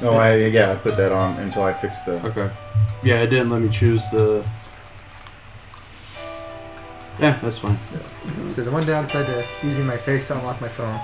Oh, I put that on until I fixed the... Okay. Yeah, it didn't let me choose the... Yeah, that's fine. Yeah. So the one downside to using my face to unlock my phone.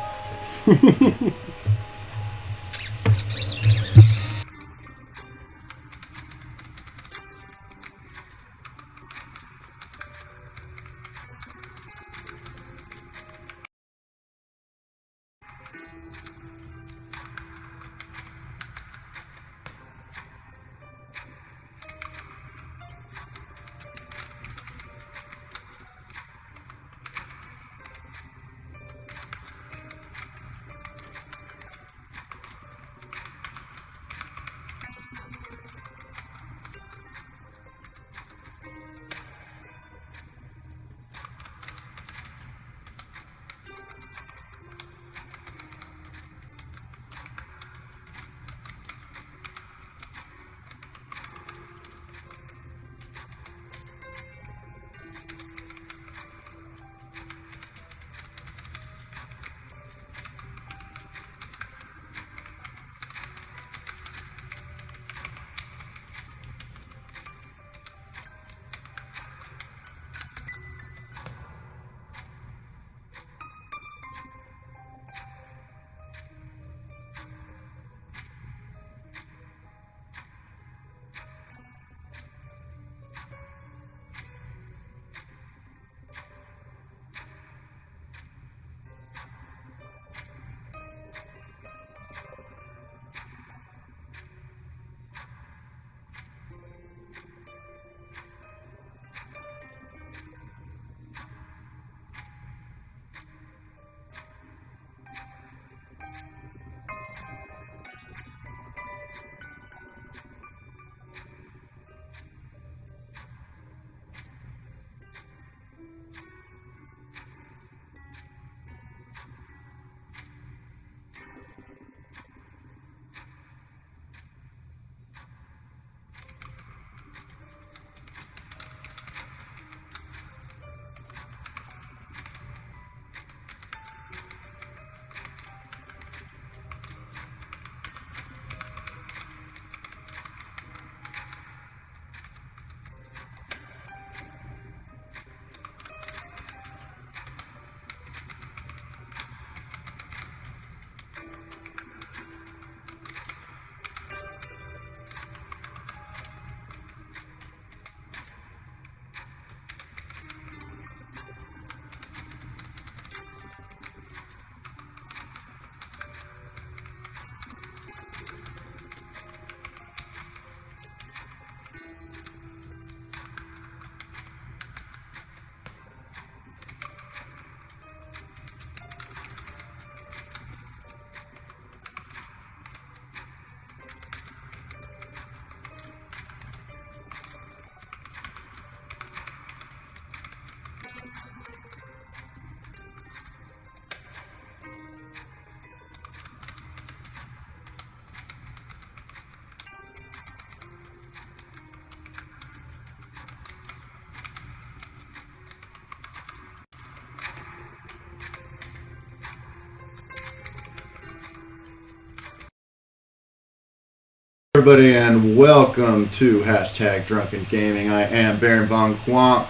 Everybody, and welcome to #drunkengaming. I am Baron Von Quonk,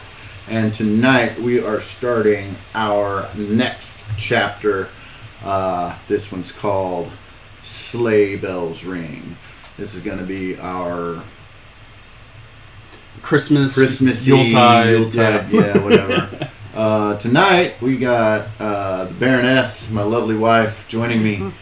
and tonight we are starting our next chapter. This one's called Sleigh Bells Ring. This is going to be our Christmas Yuletide, yeah, whatever. Tonight we got the Baroness, my lovely wife, joining me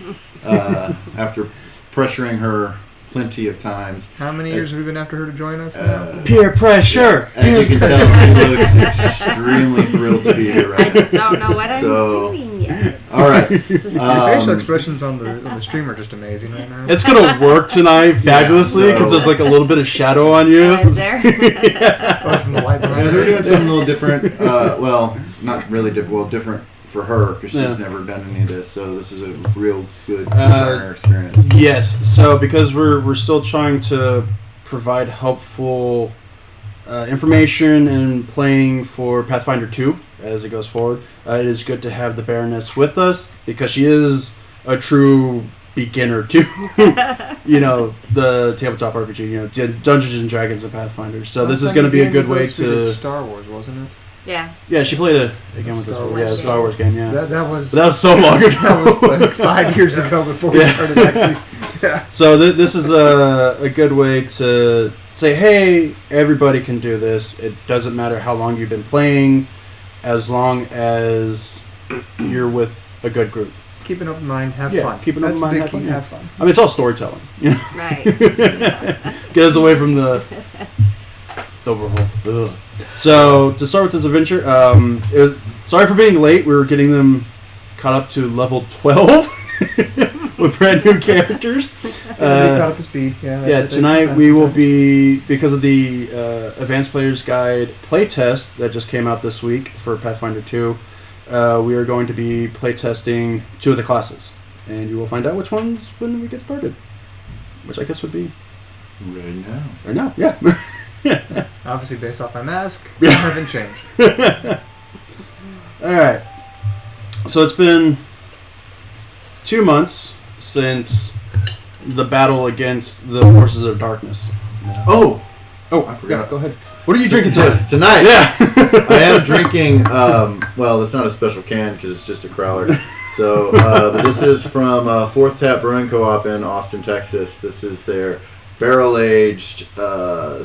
after pressuring her plenty of times. How many years have we been after her to join us now? Peer pressure! Yeah, as you can tell, she looks extremely thrilled to be here right now. I just don't know what I'm doing yet. All right. Your facial expressions on the stream are just amazing right now. It's going to work tonight fabulously because there's like a little bit of shadow on you. Is there? Or from the light behind We're doing something a little different. Well, not really different. Well, different for her because she's never done any of this. So this is a real good learner experience. Yes. So because we're still trying to provide helpful information and playing for Pathfinder 2 as it goes forward, it is good to have the Baroness with us because she is a true beginner to, the tabletop RPG, Dungeons and Dragons and Pathfinder. So this is going to be a good way to... Star Wars, wasn't it? Yeah. Yeah, she played a game with this. Yeah, a Star Wars game. Yeah. That was so long ago. That was like 5 years ago before we started actually. Yeah. So this is a good way to say, hey, everybody can do this. It doesn't matter how long you've been playing, as long as you're with a good group. Keep an open mind, have fun. Keep an open mind, have fun. I mean, it's all storytelling. Right. Get us away from the overhaul. Ugh. So to start with this adventure, sorry for being late. We were getting them caught up to level 12 with brand new characters. Caught up to speed. Yeah. Tonight we will be, because of the Advanced Player's Guide playtest that just came out this week for Pathfinder 2. We are going to be playtesting 2 of the classes, and you will find out which ones when we get started. Which I guess would be right now. Yeah. Obviously, based off my mask, I haven't changed. All right. So it's been 2 months since the battle against the forces of darkness. Oh, I forgot. Go ahead. What are you drinking tonight? Yeah. I am drinking, well, it's not a special can because it's just a crowler. So but this is from Fourth Tap Brewing Co-op in Austin, Texas. This is their barrel-aged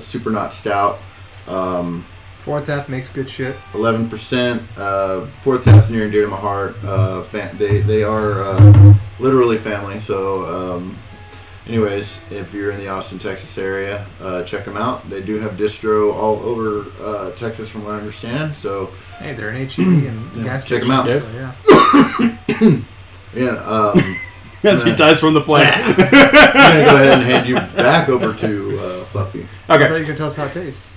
Super Not Stout. Fourth Tap makes good shit. 11%. Fourth Tap's near and dear to my heart. They are literally family. So anyways, if you're in the Austin, Texas area, check them out. They do have distro all over Texas, from what I understand. So hey, they're an HEB and gas check them out. So, Yeah. As he dies from the plant. I'm gonna go ahead and hand you back over to Fluffy. Okay. Now you can tell us how it tastes.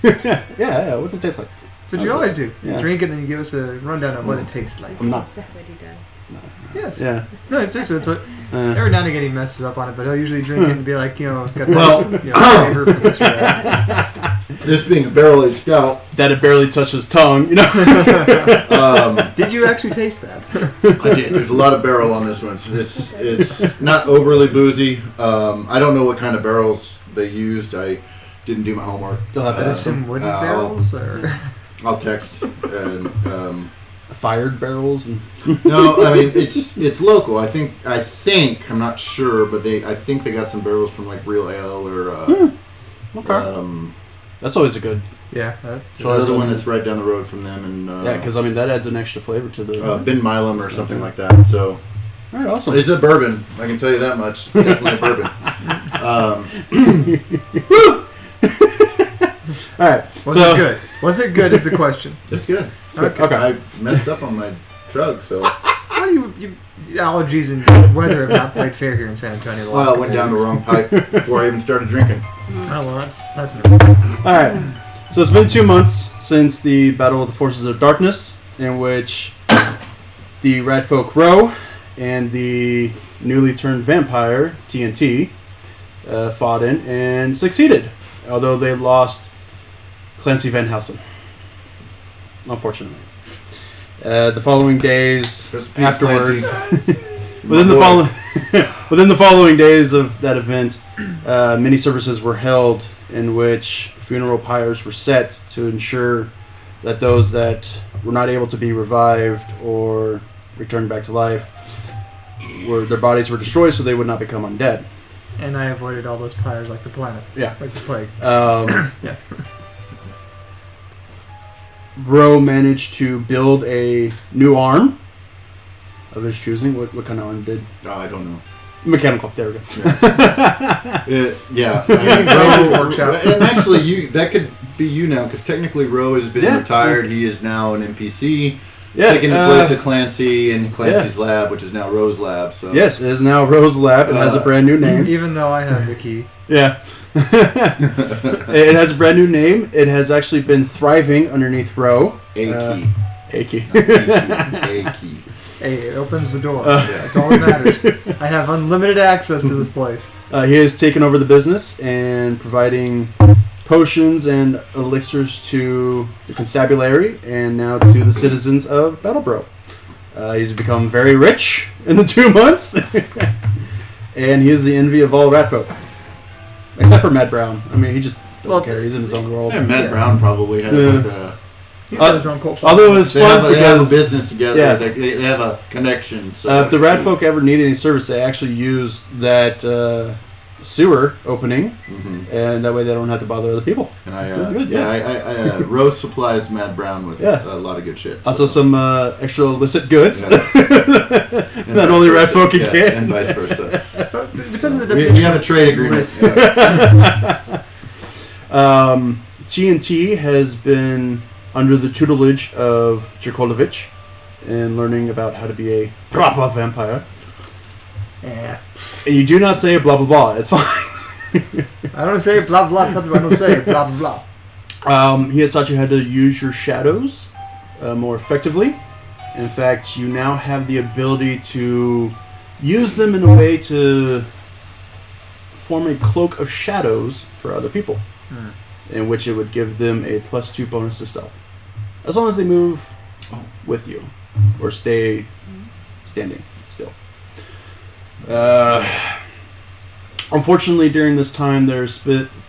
Yeah. What's it taste like? That's what you always do. Yeah. You drink it and you give us a rundown of what it tastes like. I'm not. That's what he does. Yes. Yeah. No, it's seriously, that's what. Every now and again he messes up on it, but he'll usually drink it and be like, got a flavor for this or that. This being a barrel-aged stout. That it barely touched his tongue, Did you actually taste that? I did. There's a lot of barrel on this one. It's not overly boozy. I don't know what kind of barrels they used. I didn't do my homework. Some wooden barrels, or I'll text and fired barrels and no, I mean it's local. I think I'm not sure, but I think they got some barrels from like Real Ale or okay. That's always a good. Yeah. So there's the one that's right down the road from them, and because I mean that adds an extra flavor to the Ben Milam or something like that. So all right, awesome. It's a bourbon. I can tell you that much. It's definitely a bourbon. All right. Was it good? Was it good? Is the question. It's good. Okay. I messed up on my drug, so. Well, you allergies and weather have not played fair here in San Antonio. Well, I went down the wrong pipe before I even started drinking. Oh well, that's new. All right. So it's been 2 months since the Battle of the Forces of Darkness, in which the Red Folk Row and the newly turned vampire TNT fought in and succeeded, although they lost Clancy Van Helsing, unfortunately. The following days afterwards, within the following days of that event, many services were held in which funeral pyres were set to ensure that those that were not able to be revived or returned back to life, their bodies were destroyed so they would not become undead. And I avoided all those pyres like the planet. Yeah. Like the plague. Yeah. Bro managed to build a new arm of his choosing. What kind of arm did? I don't know. Mechanical. There we go. Yeah. I mean, Workshop. And actually, that could be you now, because technically Ro has been retired. He is now an NPC. Taking the place of Clancy in Clancy's lab, which is now Ro's lab. So yes, it is now Ro's lab. It has a brand new name. Even though I have the key. Yeah. It has a brand new name. It has actually been thriving underneath Ro. A key. Hey, it opens the door. That's all that matters. I have unlimited access to this place. He has taken over the business and providing potions and elixirs to the constabulary and now to the citizens of Battleboro. He's become very rich in the 2 months. and he is the envy of all rat folk. Except for Matt Brown. I mean, he just doesn't care. He's in his own world. Yeah, Matt Brown probably has like a... He's got his own culture. Although it's fun they have a because... business together. Yeah. They have a connection. So if the rat folk ever need any service, they actually use that sewer opening, and that way they don't have to bother other people. And I, so that's good, Rose supplies Matt Brown with a lot of good shit. Also some extra illicit goods. Yeah. Not only rat folk can get. And vice versa. Because of the We have a trade agreement. TNT has been under the tutelage of Jakolovich and learning about how to be a proper vampire. Yeah. And you do not say blah blah blah. It's fine. I don't say blah blah. I don't say blah blah blah. He has taught you how to use your shadows more effectively. In fact, you now have the ability to use them in a way to form a cloak of shadows for other people, in which it would give them a +2 bonus to stealth, as long as they move with you or stay standing still. Unfortunately, during this time, there's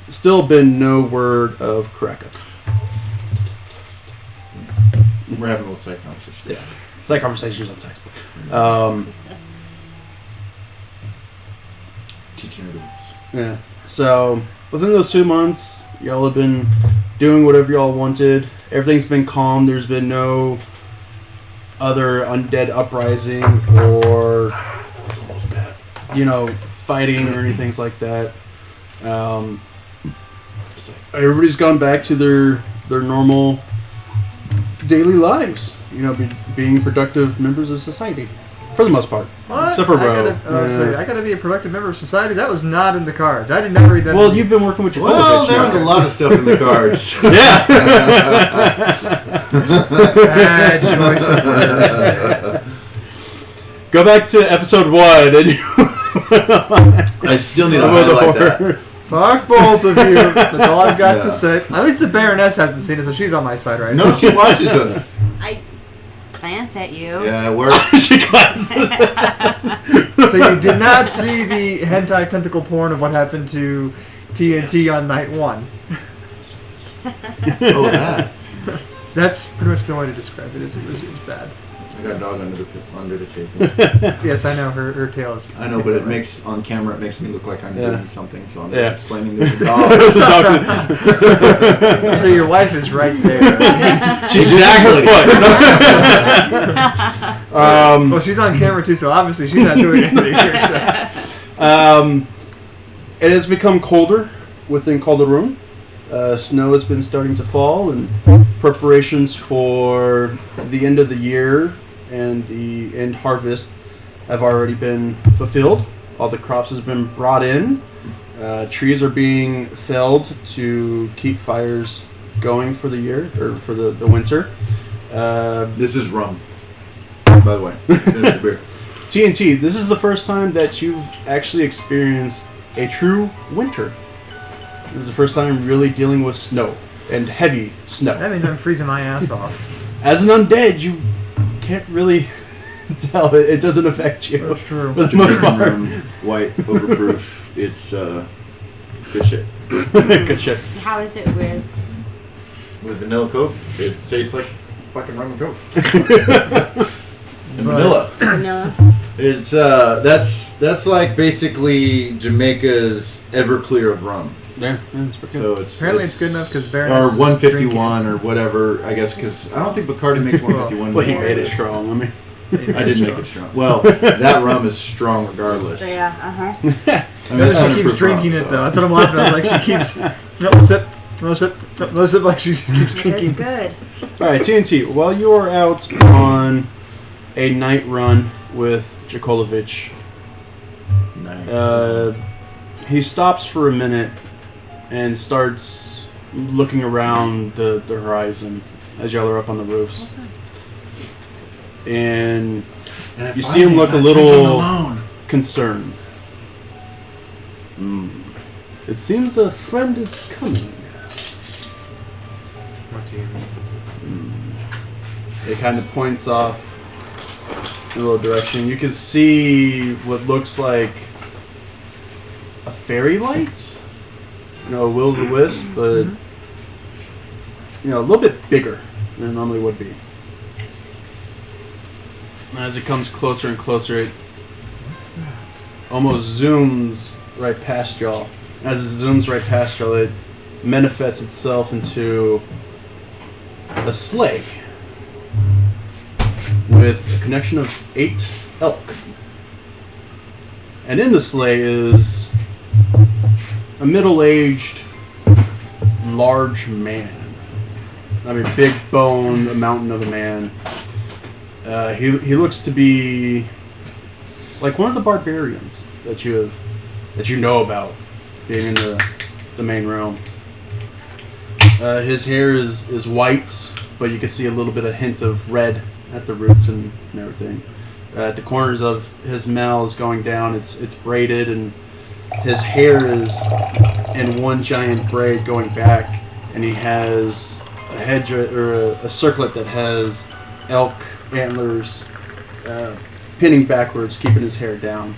still been no word of Karaka. We're having a little psych conversation. Yeah, psych conversations on text. Teaching her the rules. Yeah. So within those 2 months, y'all have been doing whatever y'all wanted. Everything's been calm. There's been no other undead uprising or fighting or anything like that. Everybody's gone back to their normal daily lives. Being productive members of society, for the most part. What? Except for Ro. I gotta be a productive member of society. That was not in the cards. I did not read that. Well, you've been working with your there was a lot of stuff in the cards. Yeah. Bad choice of words. Go back to episode 1 and I still need to highlight that. Fuck both of you. That's all I've got to say. At least the Baroness hasn't seen it, so she's on my side right now. No, she watches us. I glance at you. Yeah, it works. she glances. So you did not see the hentai tentacle porn of what happened to TNT on night 1. Oh, that. That's pretty much the only way to describe it. It was bad. I got a dog under the table. Yes, I know her tail is. I know, but it makes on camera it makes me look like I'm doing something, so I'm just explaining there's a dog. So your wife is right there. She's exactly. Well, she's on camera too, so obviously she's not doing anything here. So. It has become colder within Calderon. Snow has been starting to fall, and preparations for the end of the year and the end harvest have already been fulfilled. All the crops has been brought in. Trees are being felled to keep fires going for the year, or for the winter. This is rum, by the way. Finish your beer. TNT, this is the first time that you've actually experienced a true winter. This is the first time really dealing with snow, and heavy snow. That means I'm freezing my ass off. As an undead, you can't really tell. It doesn't affect you. That's true. For the most part. White, overproof. It's good shit. Good shit. How is it with? With vanilla Coke, it tastes like fucking rum and Coke. And vanilla. Vanilla. It's that's like basically Jamaica's Everclear of rum. Yeah, it's pretty So good. it's Apparently it's good enough because Baroness or 151 or whatever. I guess because I don't think Bacardi makes 151. Well, he anymore. made it strong. I mean, I did make it strong. Well, that rum is strong regardless. Yeah. I mean, She it's keeps 100% drinking rum, it so. though. That's what I'm laughing at. Like she keeps no sip, no sip, no sip. Like she just keeps It's drinking. good. all right, TNT. While you are out on a night run with Jakolovich, Nice. he stops for a minute and starts looking around the horizon as y'all are up on the roofs. And you see him look a little concerned. It seems a friend is coming. What do you mean? It kind of points off in a little direction. You can see what looks like a fairy light, a will-o-the-wisp, but a little bit bigger than it normally would be. And as it comes closer and closer, it almost zooms right past y'all. As it zooms right past y'all, it manifests itself into a sleigh with a connection of 8 elk. And in the sleigh is a middle-aged, large man. I mean, big bone, a mountain of a man. He looks to be like one of the barbarians that you know about, being in the main realm. His hair is white, but you can see a little bit of hint of red at the roots and everything. At the corners of his mouth going down, it's braided, and his hair is in one giant braid going back, and he has a hedge or a circlet that has elk antlers pinning backwards, keeping his hair down.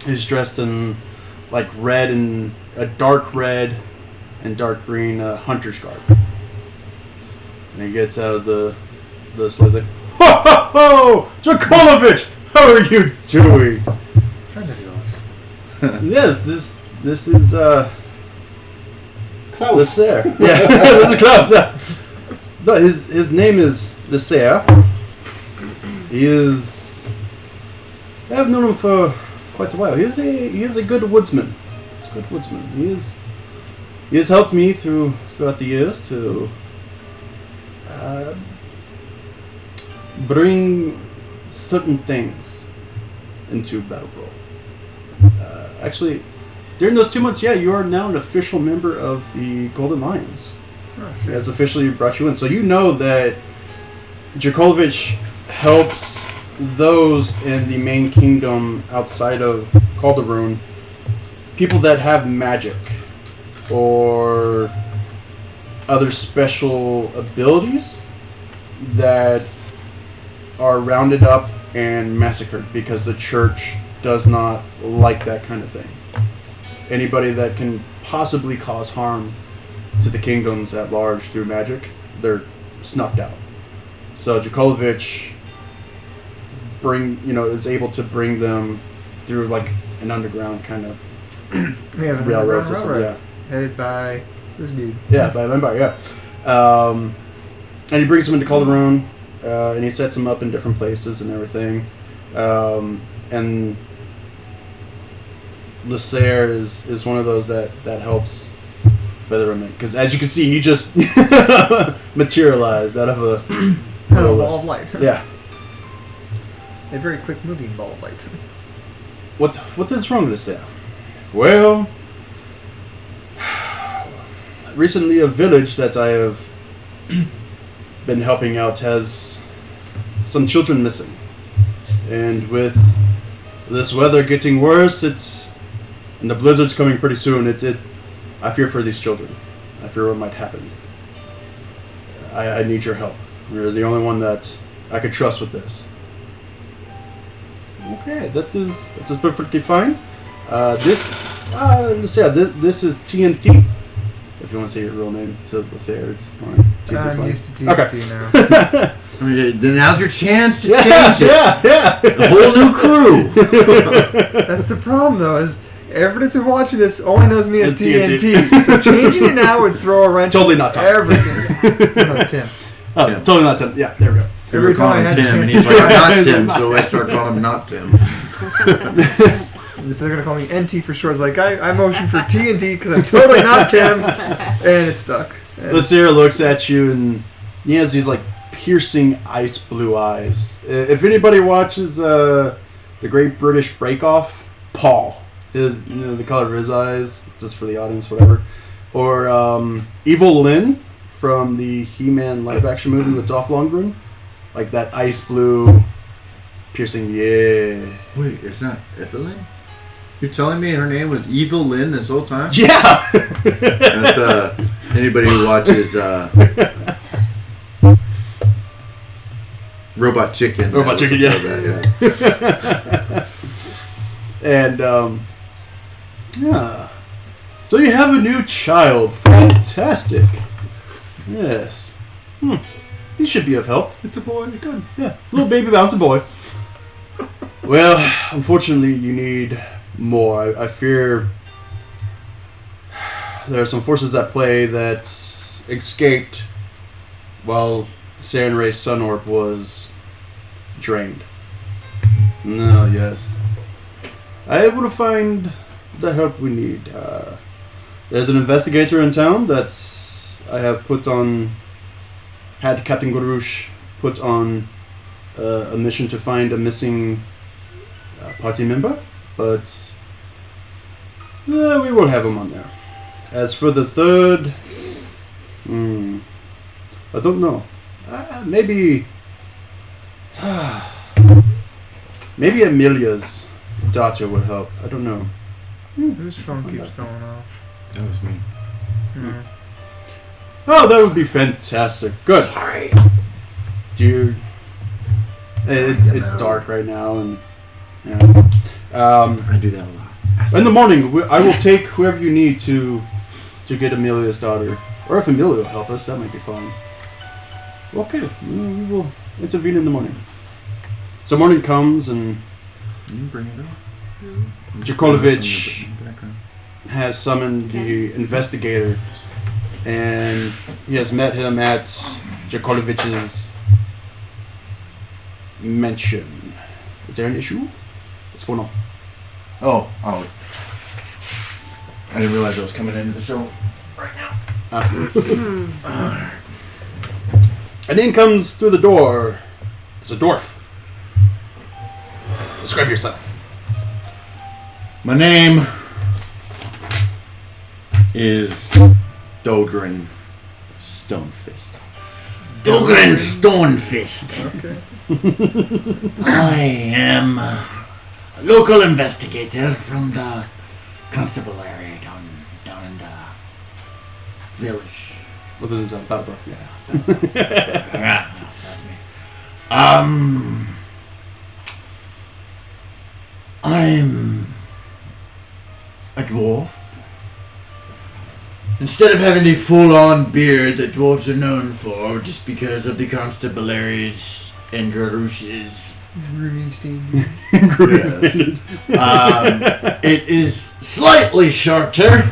He's dressed in like red and a dark red and dark green hunter's garb. And he gets out of the sleigh like, "Ho ho ho! Dracolovich! How are you doing?" Yes, this is Klaus. Lysair. Yeah, this is Klaus. Yeah. No, his name is Lysair. He is. I've known him for quite a while. He is a good woodsman. He's a good woodsman. He has helped me throughout the years to bring certain things into Battle Brawl. Actually, during those 2 months, you are now an official member of the Golden Lions. Oh, He has officially brought you in. So you know that Dracolovich helps those in the main kingdom outside of Calderon, people that have magic or other special abilities that are rounded up and massacred because the church does not like that kind of thing. Anybody that can possibly cause harm to the kingdoms at large through magic, they're snuffed out. So Dracolovich is able to bring them through like an underground kind of railroad system. Yeah. Headed by this dude. Yeah, by Limbar, yeah. And he brings them into Calderon, and he sets them up in different places and everything. And Lysair is one of those that helps feather him in. Because as you can see, he just materialized out of a ball of light. Yeah. A very quick moving ball of light. What is wrong with Lysair? Well, recently a village that I have been helping out has some children missing. And with this weather getting worse, and the blizzard's coming pretty soon, I fear for these children. I fear what might happen. I need your help. You're the only one that I could trust with this. Okay, that is perfectly fine. This is TNT. If you want to say your real name to Lysair, it's fine. I'm used to TNT now. Okay, then now's your chance to change it. Yeah. A whole new crew. That's the problem, though, is everybody that's been watching this only knows me as It's TNT. So changing it now would throw a wrench. Totally not Tom. Everything. No, Tim. Oh, Tim. totally not Tim. Yeah, there we go. Every time I had Tim, to and he's like, I'm not Tim, so I start calling him not Tim. So they're going to call me NT for short. It's like, I motioned for TNT because I'm totally not Tim. And it's stuck. Lysair looks at you and he has these like piercing ice blue eyes. If anybody watches the Great British Break Off, Paul is the color of his eyes, just for the audience, whatever. Or Evil Lynn from the He-Man live action movie with Dolph Lundgren, like that ice blue piercing. Yeah. Wait, it's not Evelyn? You're telling me her name was Evil Lynn this whole time? Yeah. That's anybody who watches Robot Chicken. Robot Chicken, yeah. That, yeah. And Yeah. So you have a new child. Fantastic. Yes. He should be of help. It's a boy. Good. Yeah. Little baby bouncing boy. Well, unfortunately, you need more. I fear there are some forces at play that escaped while Sarenrae's sun orb was drained. No, yes. I able to find the help we need. There's an investigator in town that I have had Captain Gurush put on a mission to find a missing party member, but we will have him on there. As for the third, I don't know. Maybe Amelia's daughter would help. I don't know. Whose phone keeps going off? That was me. Mm. Oh, that would be fantastic. Good. Sorry. Dude. It's dark right now, and yeah. I do that a lot. In the morning, I will take whoever you need to get Amelia's daughter. Or if Amelia will help us, that might be fine. Okay, we will intervene in the morning. So morning comes, and Bring it up. Jakolovich has summoned the investigator, and he has met him at Jakolovich's mansion. Is there an issue? What's going on? Oh. I didn't realize I was coming into the show right now. And in comes through the door. It's a dwarf. Describe yourself. My name is Dogrin Stonefist. Dogrin Stonefist. Okay. I am a local investigator from the constable area down in the village. Other than Battlebrook, yeah. Yeah, that's me. I'm a dwarf. Instead of having the full-on beard that dwarves are known for, just because of the constabularies and Garush's. Rubenstein. Yes. It is slightly shorter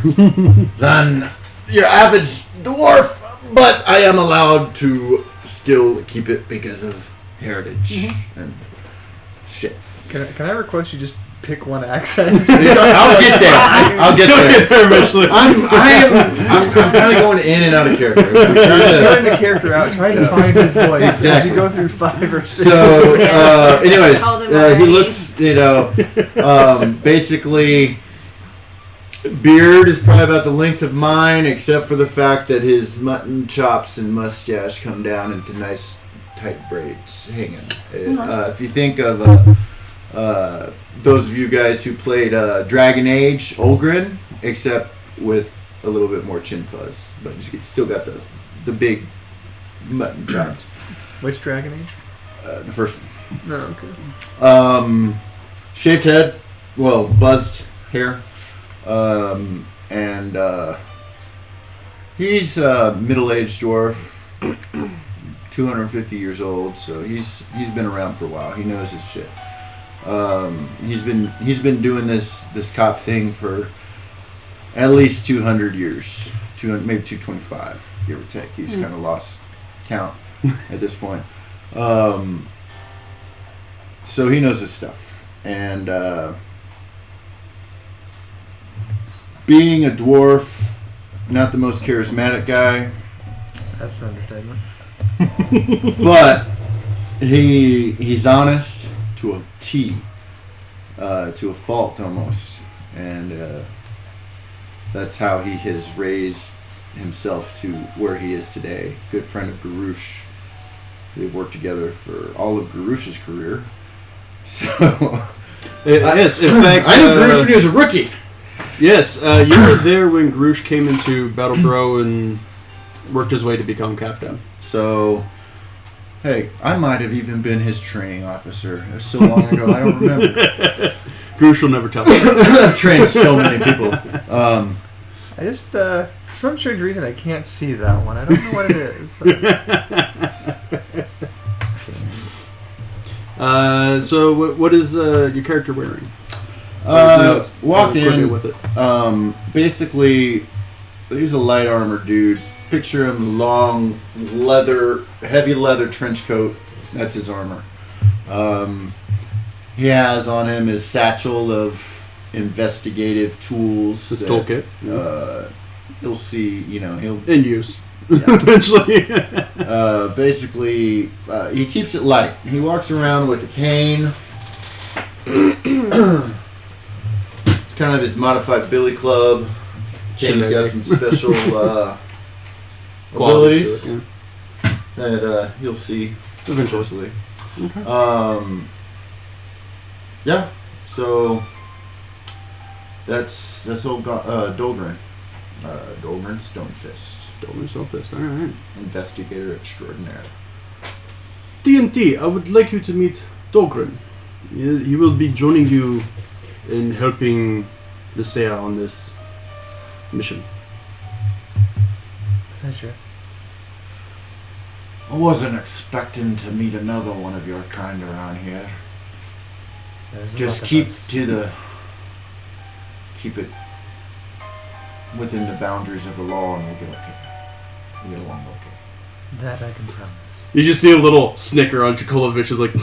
than your average dwarf, but I am allowed to still keep it because of heritage and shit. Can I request you just pick one accent? I'll get there. I'll get there eventually. I'm kind of going in and out of character. I'm trying Filling the character out, trying to find his voice. Exactly. As you go through 5 or 6. So, anyways, Called him he already. looks, basically, beard is probably about the length of mine, except for the fact that his mutton chops and mustache come down into nice tight braids hanging. If you think of those of you guys who played Dragon Age, Olgrin, except with a little bit more chin fuzz, but still got the big mutton chops. Which Dragon Age? The first one. No, okay. Shaved head, well, buzzed hair, and he's a middle-aged dwarf, 250 years old, so he's been around for a while. He knows his shit. He's been doing this cop thing for at least 200 years, 200, maybe 225, give or take. He's kind of lost count at this point. So he knows his stuff, and being a dwarf, not the most charismatic guy, That's an understatement. but he's honest to a T, to a fault almost, and that's how he has raised himself to where he is today. Good friend of Garush. They've worked together for all of Garush's career. So Yes, in fact, I knew Garush when he was a rookie. Yes, you were there when Garush came into Battlebro and worked his way to become captain. So, hey, I might have even been his training officer. It was so long ago, I don't remember. Goose will never tell. I've trained so many people. I just, for some strange reason, I can't see that one. I don't know what it is. So what is your character wearing? Walk in. With it. Basically, he's a light armor dude. Picture him long heavy leather trench coat. That's his armor. He has on him his satchel of investigative tools. His toolkit. You'll see, he'll In use. Eventually. basically, he keeps it light. He walks around with a cane. It's kind of his modified billy club. Kane's got some special abilities that you'll see eventually. Okay. Yeah. So that's old Dolgren. Dolgren Stonefist. Dolgren Stonefist. All right. Investigator extraordinaire. TNT, I would like you to meet Dolgren. He will be joining you in helping Lysaea on this mission. Pleasure. I wasn't expecting to meet another one of your kind around here. Just keep it within the boundaries of the law, and we'll get okay. We'll get along okay. That I can promise. You just see a little snicker on Chikolovich is like.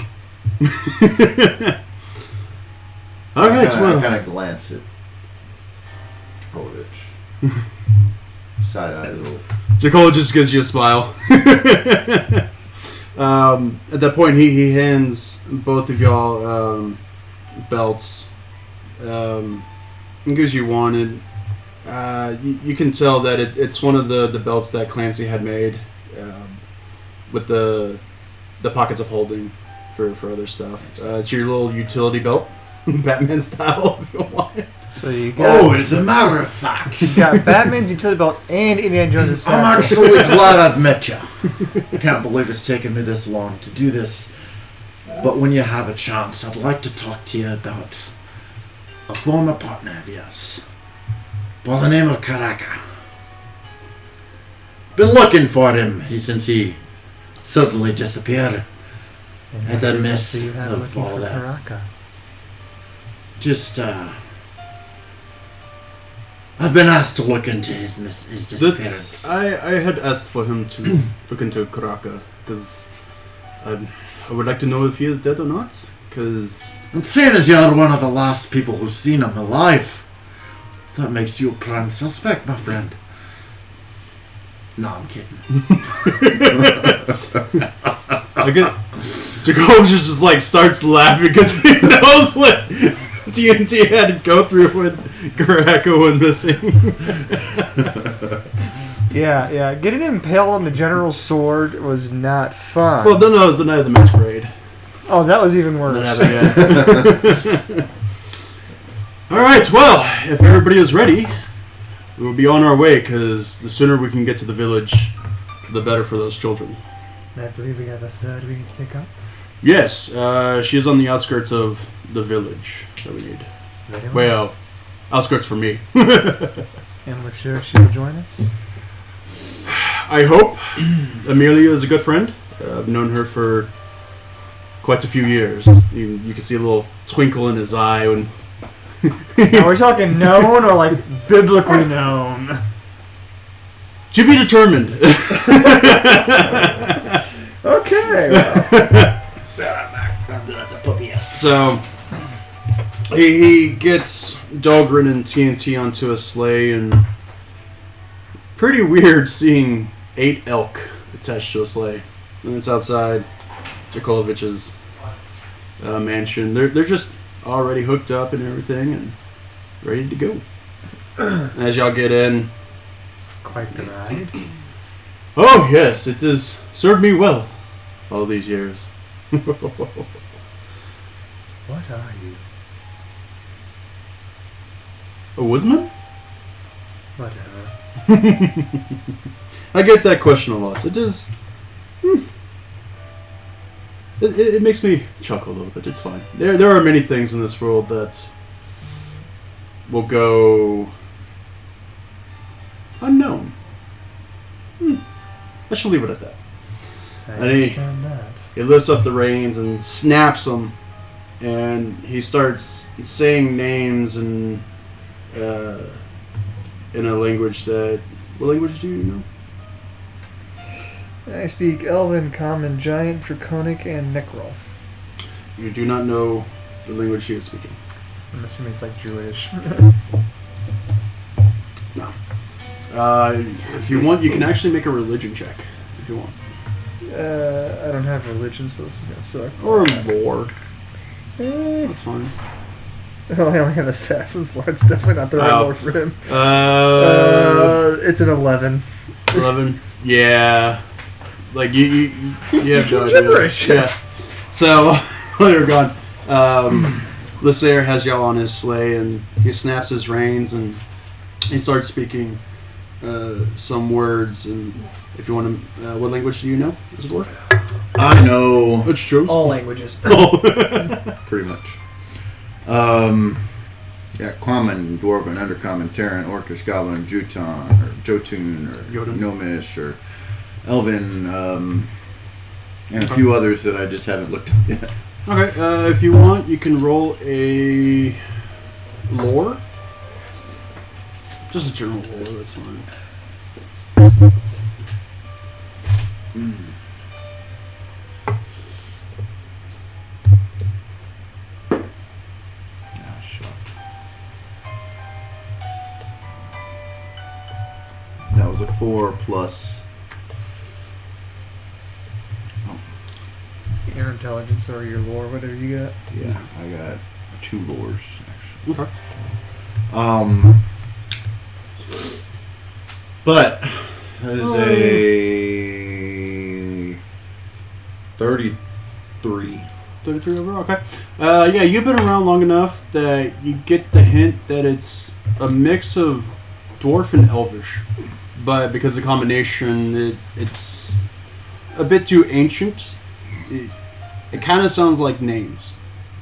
All right, I kind of glance at Chikolovich. Side eye little. Chikolovich just gives you a smile. At that point, he hands both of y'all belts. And gives you one. You can tell that it's one of the belts that Clancy had made with the pockets of holding for other stuff. It's your little utility belt, Batman style, if you want it. So you got. As a matter of fact, You got Batman's utility belt and Indiana Jones' I'm sack. actually glad I've met you. I can't believe it's taken me this long to do this. But when you have a chance, I'd like to talk to you about a former partner of yours by the name of Karaka. Been looking for him since he suddenly disappeared. And At the what mess reasons do you have of looking all for that. Karaka? Just, I've been asked to look into his disappearance. I had asked for him to look into Karaka because I would like to know if he is dead or not. Because And seeing as you're one of the last people who's seen him alive, that makes you a prime suspect, my friend. No, I'm kidding. Jacob just like starts laughing because he knows what TNT had to go through when Karaka went missing. Yeah. Getting impaled on the general's sword was not fun. Well, then that was the night of the masquerade. Oh, that was even worse. All right, well, if everybody is ready, we will be on our way because the sooner we can get to the village, the better for those children. I believe we have a third we need to pick up. Yes, she is on the outskirts of the village that we need. Very Well, outskirts for me. And we're sure she will join us. I hope. Amelia is a good friend. I've known her for quite a few years. You can see a little twinkle in his eye when... Are we talking known or like biblically known? To be determined. Okay. So he gets Dahlgren and TNT onto a sleigh, and pretty weird seeing 8 elk attached to a sleigh. And it's outside Jakolovich's mansion. They're just already hooked up and everything and ready to go. As y'all get in, Quite the ride. oh yes, it has served me well all these years. What are you? A woodsman? Whatever. I get that question a lot. It is... It makes me chuckle a little bit. It's fine. There are many things in this world that will go unknown. I shall leave it at that. I And he- understand that. He lifts up the reins and snaps them, and he starts saying names and in a language that... What language do you know? I speak Elven, Common, Giant, Draconic, and Necrol. You do not know the language he is speaking. I'm assuming it's like Druidish. No. If you want, you can actually make a religion check, if you want. I don't have religion, so this is gonna suck. Or lore. Eh. That's fine. Oh, I only have Assassin's Lore. It's definitely not the right Oh. lore for him. It's an 11. 11. Yeah. Like, you He's have no speaking idea. gibberish. Yeah. So, while you're gone, Lysair has y'all on his sleigh, and he snaps his reins, and he starts speaking some words. And if you want to, what language do you know as a dwarf? I know It's chosen. All languages. pretty much. Yeah, Common, Dwarven, Undercommon, Terran, Orcish, Goblin, Jotun, or Jotun, or Jotun. Gnomish, or Elven, and a few others that I just haven't looked up yet. Okay, if you want, you can roll a lore. Just a general lore, that's fine. Ah, shit. That was a 4 plus. Your intelligence or your lore, whatever you got. Yeah, I got 2 lores actually. Okay. But that is a 33. 33 overall, okay. Yeah, you've been around long enough that you get the hint that it's a mix of dwarf and elvish. But because the combination, it's a bit too ancient. It kind of sounds like names,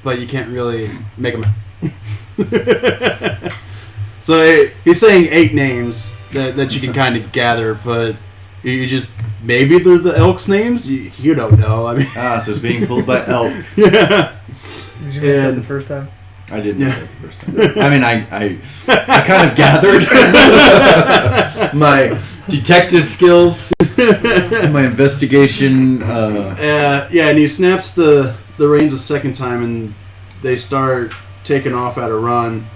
but you can't really make them out. So he's saying 8 names that you can kind of gather, but you just... Maybe they're the elk's names? You don't know. I mean... So it's being pulled by elk. Yeah. Did you miss that the first time? I didn't know that the first time. I mean, I kind of gathered my detective skills, my investigation. Yeah, and he snaps the reins a second time, and they start taking off at a run.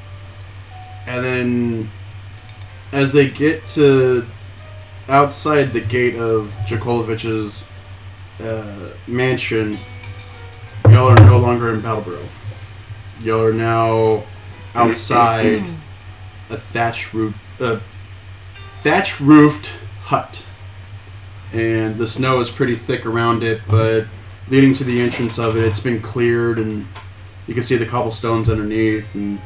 And then, as they get to outside the gate of Jakolovich's mansion, y'all are no longer in Battleboro. Y'all are now outside a thatch roofed hut, and the snow is pretty thick around it. But leading to the entrance of it, it's been cleared, and you can see the cobblestones underneath. And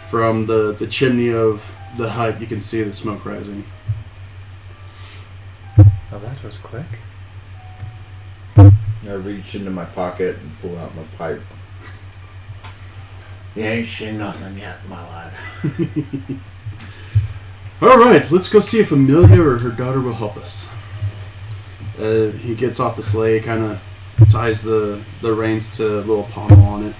from the chimney of the hut, you can see the smoke rising. Oh, that was quick. I reach into my pocket and pull out my pipe. You ain't seen nothing yet, my lad. All right, let's go see if Amelia or her daughter will help us. He gets off the sleigh, kind of ties the reins to a little pommel on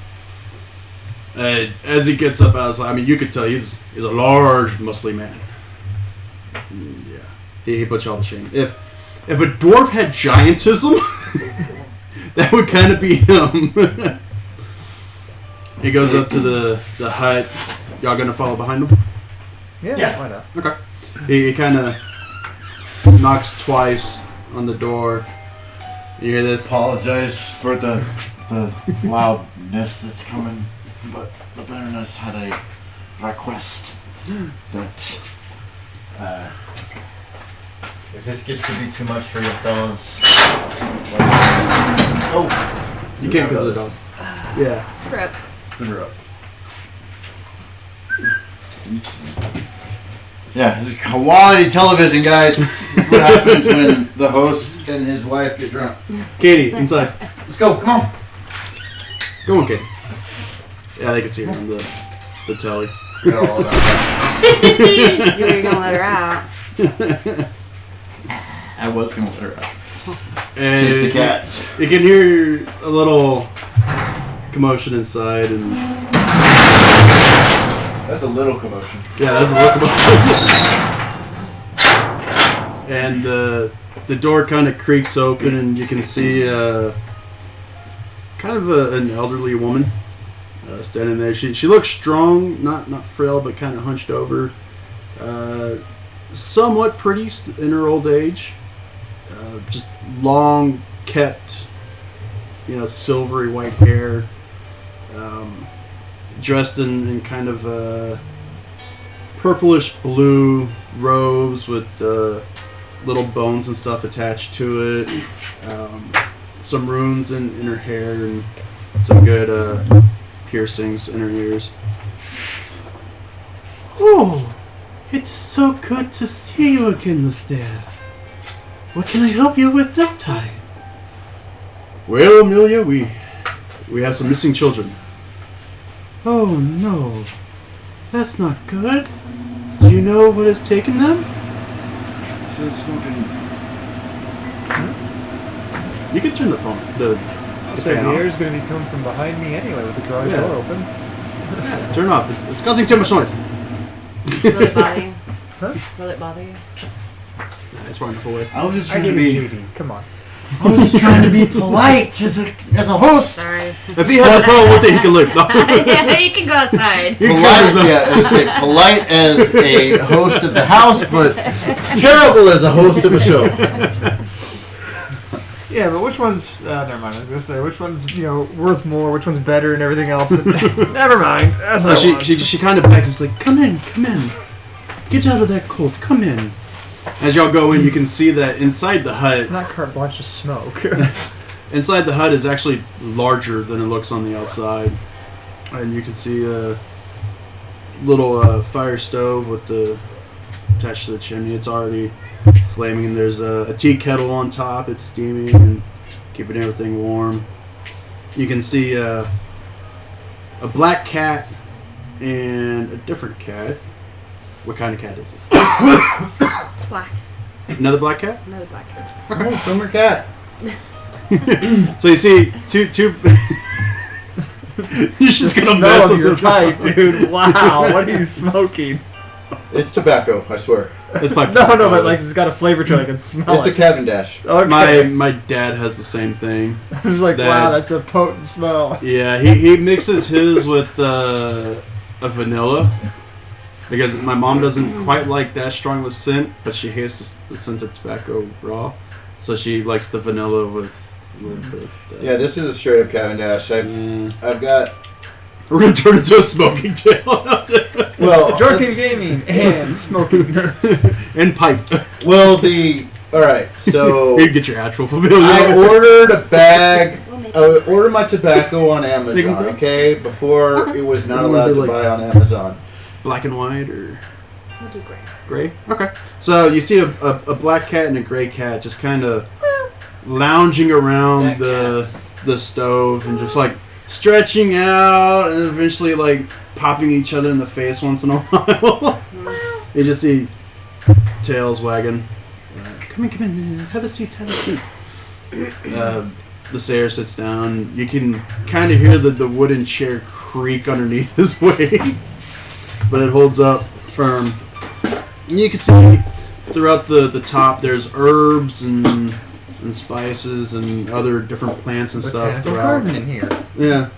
it. As he gets up outside, I mean, you could tell he's a large, muscly man. Yeah, he puts you all to shame. If a dwarf had giantism, that would kind of be him. He goes up to the hut. Y'all gonna follow behind him? Yeah. Why not? Okay. He kind of knocks twice on the door. You hear this? Apologize for the loudness that's coming, but the Baroness had a request that if this gets to be too much for you fellas, You can't because of the dog. Yeah. Rip. Interrupt. Yeah, this is quality television, guys. This is what happens when the host and his wife get drunk. Katie, inside. Let's go, come on. Go on, Katie. Yeah, they can see her on the telly. You know, all that. You were gonna let her out. I was going to let her out. And Chase the cats. You can hear a little commotion inside, and That's a little commotion. yeah, that's a little commotion. And the door kind of creaks open, and you can see kind of an elderly woman standing there. She looks strong, not frail, but kind of hunched over. Somewhat pretty in her old age. Just long kept, silvery white hair. Dressed in kind of purplish blue robes with little bones and stuff attached to it. Some runes in her hair and some good piercings in her ears. Oh, it's so good to see you again, Lister. What can I help you with this time? Well, Amelia, we have some missing children. Oh no, that's not good. Do you know what has taken them? So it's smoking. You can turn the phone. The So fan the off. air is going to be coming from behind me anyway with the garage Yeah. door open. Turn it off. It's causing too much noise. Will it bother you? Huh? Will it bother you? It's far enough away. I was just I trying to give you be. JD. Come on. I was just trying to be polite as a host. Sorry. If he has a problem with it, he can leave. No. Yeah, you can go outside. Polite, yeah, I would say polite as a host of the house, but terrible as a host of a show. Yeah, but which one's... never mind. I was going to say, which one's, worth more, which one's better and everything else. Never mind. That's So what I was. she kind of beckons like, come in. Get out of that coat. Come in. As y'all go in, you can see that inside the hut... It's not carte blanche of smoke. Inside the hut is actually larger than it looks on the outside. And you can see a little fire stove with the attached to the chimney. It's already flaming, and there's a tea kettle on top. It's steaming and keeping everything warm. You can see a black cat and a different cat. What kind of cat is it? Black. Another black cat? Another black cat. Oh, summer cat. So you see two. You're just The gonna smell mess of with your the pipe, dude. Wow, what are you smoking? It's tobacco, I swear. It's my No, but like it's got a flavor to it. I can smell It's a it. Cavendish. Okay. my dad has the same thing. I was like, that- wow, that's a potent smell. Yeah, he mixes his with a vanilla because my mom doesn't quite like that strong of a scent, but she hates the scent of tobacco raw, so she likes the vanilla with a little bit. Yeah, this is a straight up Cavendish. I've got. We're gonna turn into a smoking channel Drunken Well, that's- gaming and smoking. and pipe. Well, alright, so. You get your actual familiar. I ordered a bag. We'll make I ordered my tobacco on Amazon, okay? Before it was not allowed to buy on Amazon. Black and white or We'll do gray. gray? Okay. So you see a black cat and a gray cat just kind of lounging around the stove and just like stretching out and eventually like popping each other in the face once in a while. You just see tails wagging. Come in, have a seat. The Sayer sits down. You can kind of hear the wooden chair creak underneath his weight, but it holds up firm. And you can see throughout the top there's herbs and spices and other different plants and stuff Botanical throughout. garden in here. Yeah.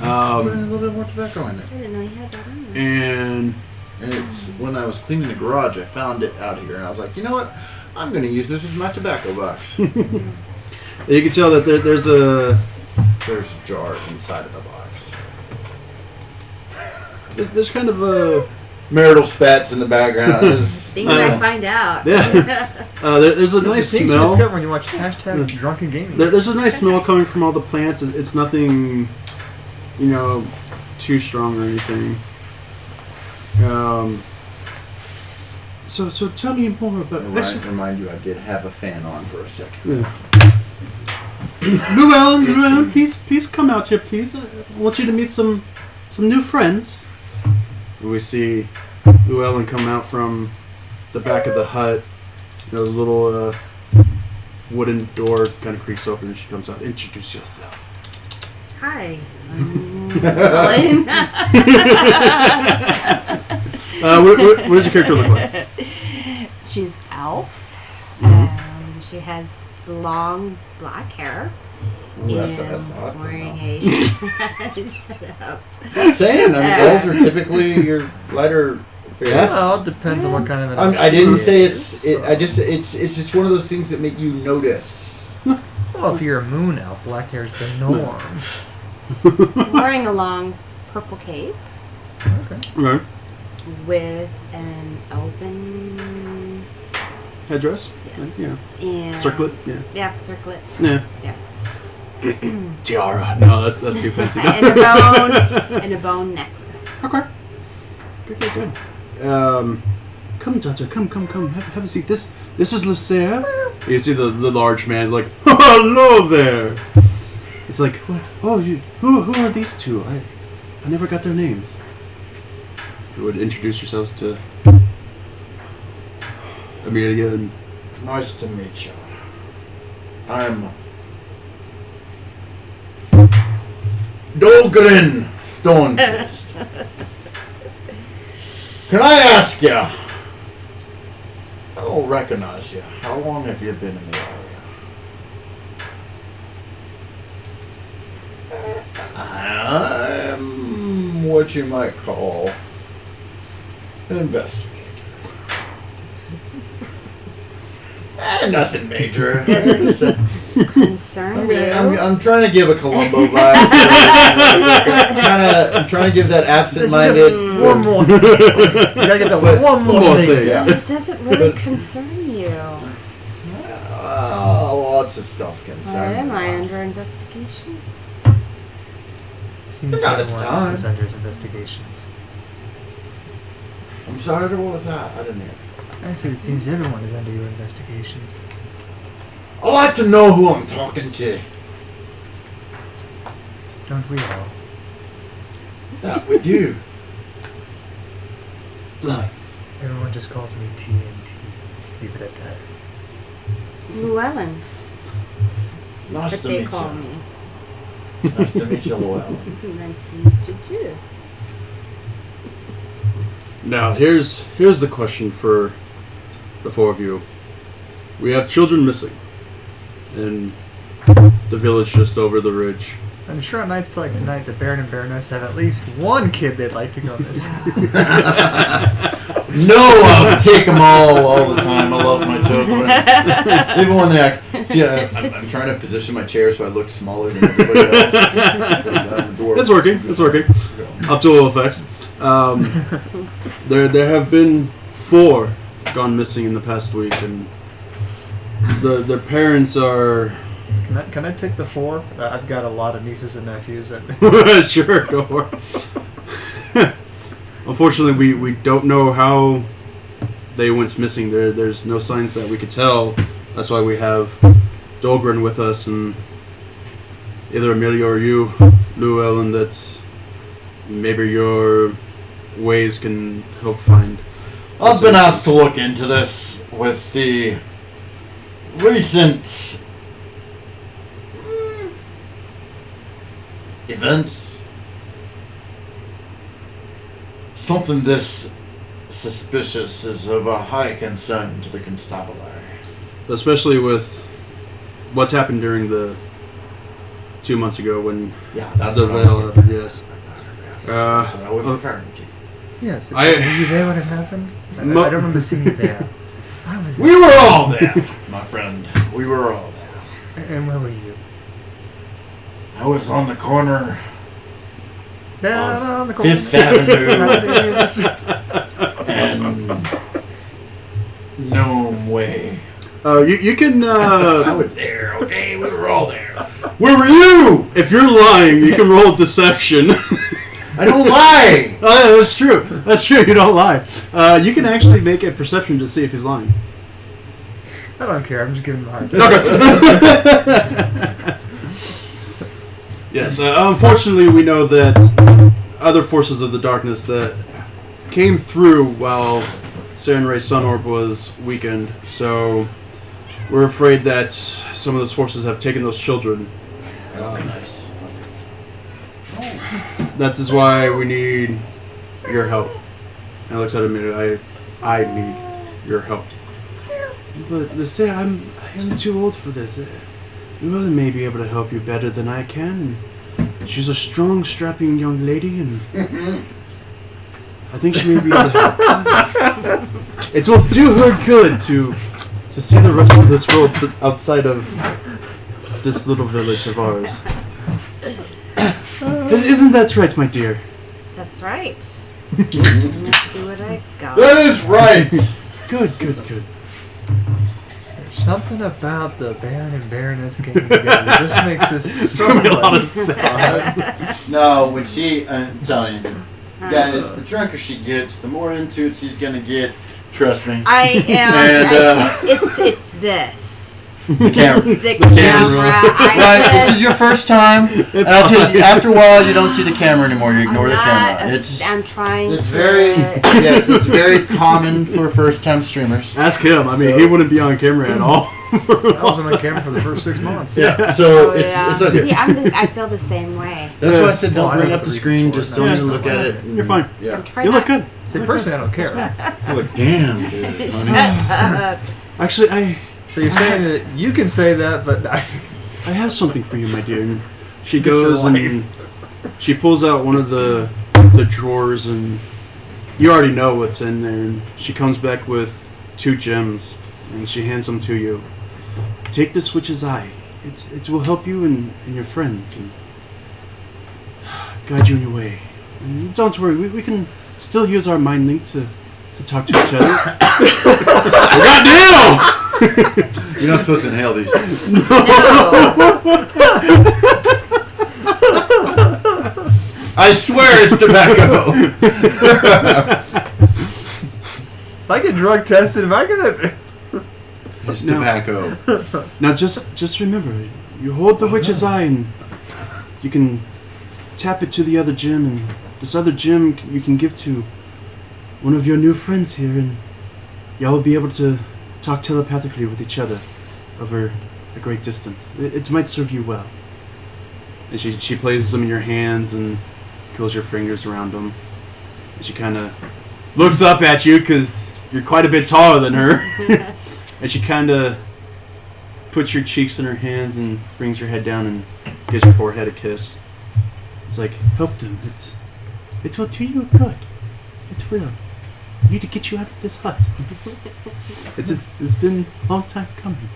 A little bit more tobacco in I it. didn't know you had that on there. And And it's when I was cleaning the garage, I found it out here, and I was like, you know what? I'm going to use this as my tobacco box. you can tell that there's a There's a jar inside of the box. there's kind of a Marital spats in the background. Things I find out. yeah. There's a nice Things you smell. discover when you watch hashtag drunken gaming. There's a nice smell coming from all the plants. It's nothing, too strong or anything. So tell me more about. Remind you, I did have a fan on for a second. Yeah. Llewellyn, please come out here, please. I want you to meet some some new friends. And we see Llewellyn come out from the back of the hut. You know, the little wooden door kind of creaks open and she comes out. Introduce yourself. Hi. I'm Ellen. What does your character look like? She's elf. She has long black hair. Ooh, that's odd. Wearing a shut up. I'm saying, I mean, elves are typically your lighter. Yeah. Well, it depends on what kind of an I didn't elf say it it's. is, so. It's just one of those things that make you notice. Well, if you're a moon elf, black hair is the norm. Wearing a long purple cape Okay. Right. with an elven Headdress? yes. Yeah. And Circlet? Yeah. Yeah, circlet. Yeah. Yeah. Tiara. No, that's too fancy. and a bone necklace. Okay. Good. Come, Doctor. Come. Have a seat. This is Lysair. You see the large man like, hello there. It's like, what? Oh, who are these two? I never got their names. You would introduce yourselves to Amelia and... Nice to meet you. I'm Dolgren Stonefist. Can I ask you? I don't recognize you. How long have you been in the area? I'm what you might call an investigator. Nothing major. Does it concern I mean, you? I'm trying to give a Columbo vibe. I'm trying to give that There's absent-minded. just one more thing. You gotta get that one more thing. Yeah. It doesn't really concern you. Lots of stuff Why concerning. am I us. under investigation? Seems Not at the everyone time. is under his investigations. I'm sorry, what was that? I didn't hear. I said it seems everyone is under your investigations. I like to know who I'm talking to. Don't we all? That we do. Blood. Everyone just calls me TNT. Leave it at that. Llewellyn. Nice That's to what they meet call you. me. Nice to meet you, Llewellyn. Nice to meet you too. Now, here's the question for the four of you. We have children missing in the village just over the ridge. I'm sure on nights like tonight, the Baron and Baroness have at least one kid they'd like to go missing. No, I'll take them all the time. I love my children. Even when they act. See, I'm trying to position my chair so I look smaller than everybody else. It's working. Up to little effects. There have been 4 gone missing in the past week, and their parents are... Can I pick the 4? I've got a lot of nieces and nephews. And Sure, go for it. Unfortunately, we don't know how they went missing. There's no signs that we could tell. That's why we have Dolgren with us, and either Amelia or you, Llewellyn, that's maybe your ways can help find. I've been asked to look into this with the recent events. Something this suspicious is of a high concern to the constabulary. Especially with what's happened during the 2 months ago when Yeah, that's the what I was veil. getting at. Yes. That's what I was referring to. yes, I- were you there when it happened? I don't remember seeing you there. I was We there. were all there, my friend. We were all there. And where were you? I was on the corner Down of on the corner. 5th Avenue and Gnome Way. You can. I was there, okay? We were all there. Where were you? If you're lying, you can roll deception. I don't lie. Oh, yeah, that's true. That's true. You don't lie. You can actually make a perception to see if he's lying. I don't care. I'm just giving him a hard time. Okay. Yes. Unfortunately, we know that other forces of the darkness that came through while Saren Ray's Sun Orb was weakened. So we're afraid that some of those forces have taken those children. Oh, nice. That is why we need your help. And looks at him and I need your help. But say I am too old for this. Luella may be able to help you better than I can. She's a strong, strapping young lady, and I think she may be able to help. It will do her good to see the rest of this world outside of this little village of ours. Isn't that right, my dear? That's right. Let's see what I got. That is right. Good. There's something about the Baron and Baroness getting together. It just makes this so Makes a lot of much sense. No, when I'm telling you, guys, the drunker she gets, the more into it she's gonna get. Trust me. I am. And, It's this. the camera. It's the camera. Right, this is your first time. And I'll tell you, after a while, you don't see the camera anymore. You ignore the camera. I'm trying. It's it's very common for first-time streamers. Ask him. I mean, he wouldn't be on camera at all. I wasn't on camera for the first 6 months. Yeah. So it's okay. See, I feel the same way. That's why I said don't Well, I bring know up the the screen. reasons Just for it. don't even look at it. You're fine. Yeah. I'm trying. You look good. See, personally, I don't care. You look damn good, honey. Actually, So you're saying that you can say that, but I have something for you, my dear. And she Get your goes and she pulls out one of the drawers, and you already know what's in there. And she comes back with 2 gems, and she hands them to you. Take this witch's eye. It will help you and your friends, and guide you in your way. And don't worry, we can still use our mind link to talk to each other. Goddamn! You're not supposed to inhale these. I swear it's tobacco. if I get drug tested, am I gonna? It's tobacco. Now just remember, you hold the witch's eye and you can tap it to the other gem, and this other gem you can give to one of your new friends here, and y'all will be able to talk telepathically with each other over a great distance. It might serve you well. And she places them in your hands and curls your fingers around them. And she kind of looks up at you because you're quite a bit taller than her. And she kind of puts your cheeks in her hands and brings your head down and gives your forehead a kiss. It's like, help them. It will do you good. It will. I need to get you out of this hut. It's been a long time coming.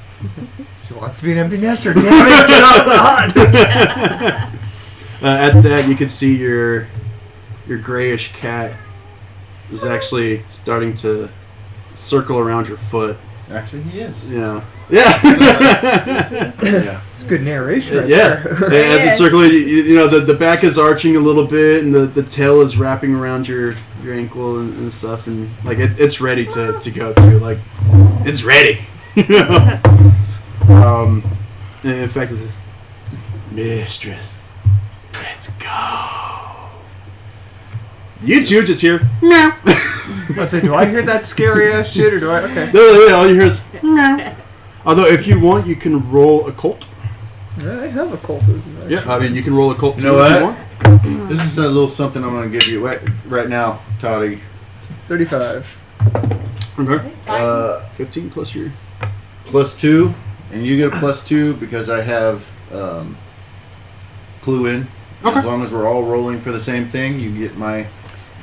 She wants to be an empty nester. Damn it! Get out of the hut. At that, you can see your grayish cat is actually starting to circle around your foot. Actually, he is. Yeah. Yeah. It's good narration right Yeah. there. As it's circling, you know, the back is arching a little bit, and the tail is wrapping around your ankle and stuff, and like it's ready to go to. Like, it's ready. In fact, it says, Mistress, let's go. You two just hear, meow. I say, do I hear that scary ass shit, or do I? Okay. No, all you hear is, meow. Although, if you want, you can roll occult. I have occultism. Actually. Yeah, I mean, you can roll occult. You know if what? you want. This is a little something I'm going to give you right now, Toddy. 35. Okay. 15 plus your +2, and you get a +2 because I have clue in. Okay. As long as we're all rolling for the same thing, you get my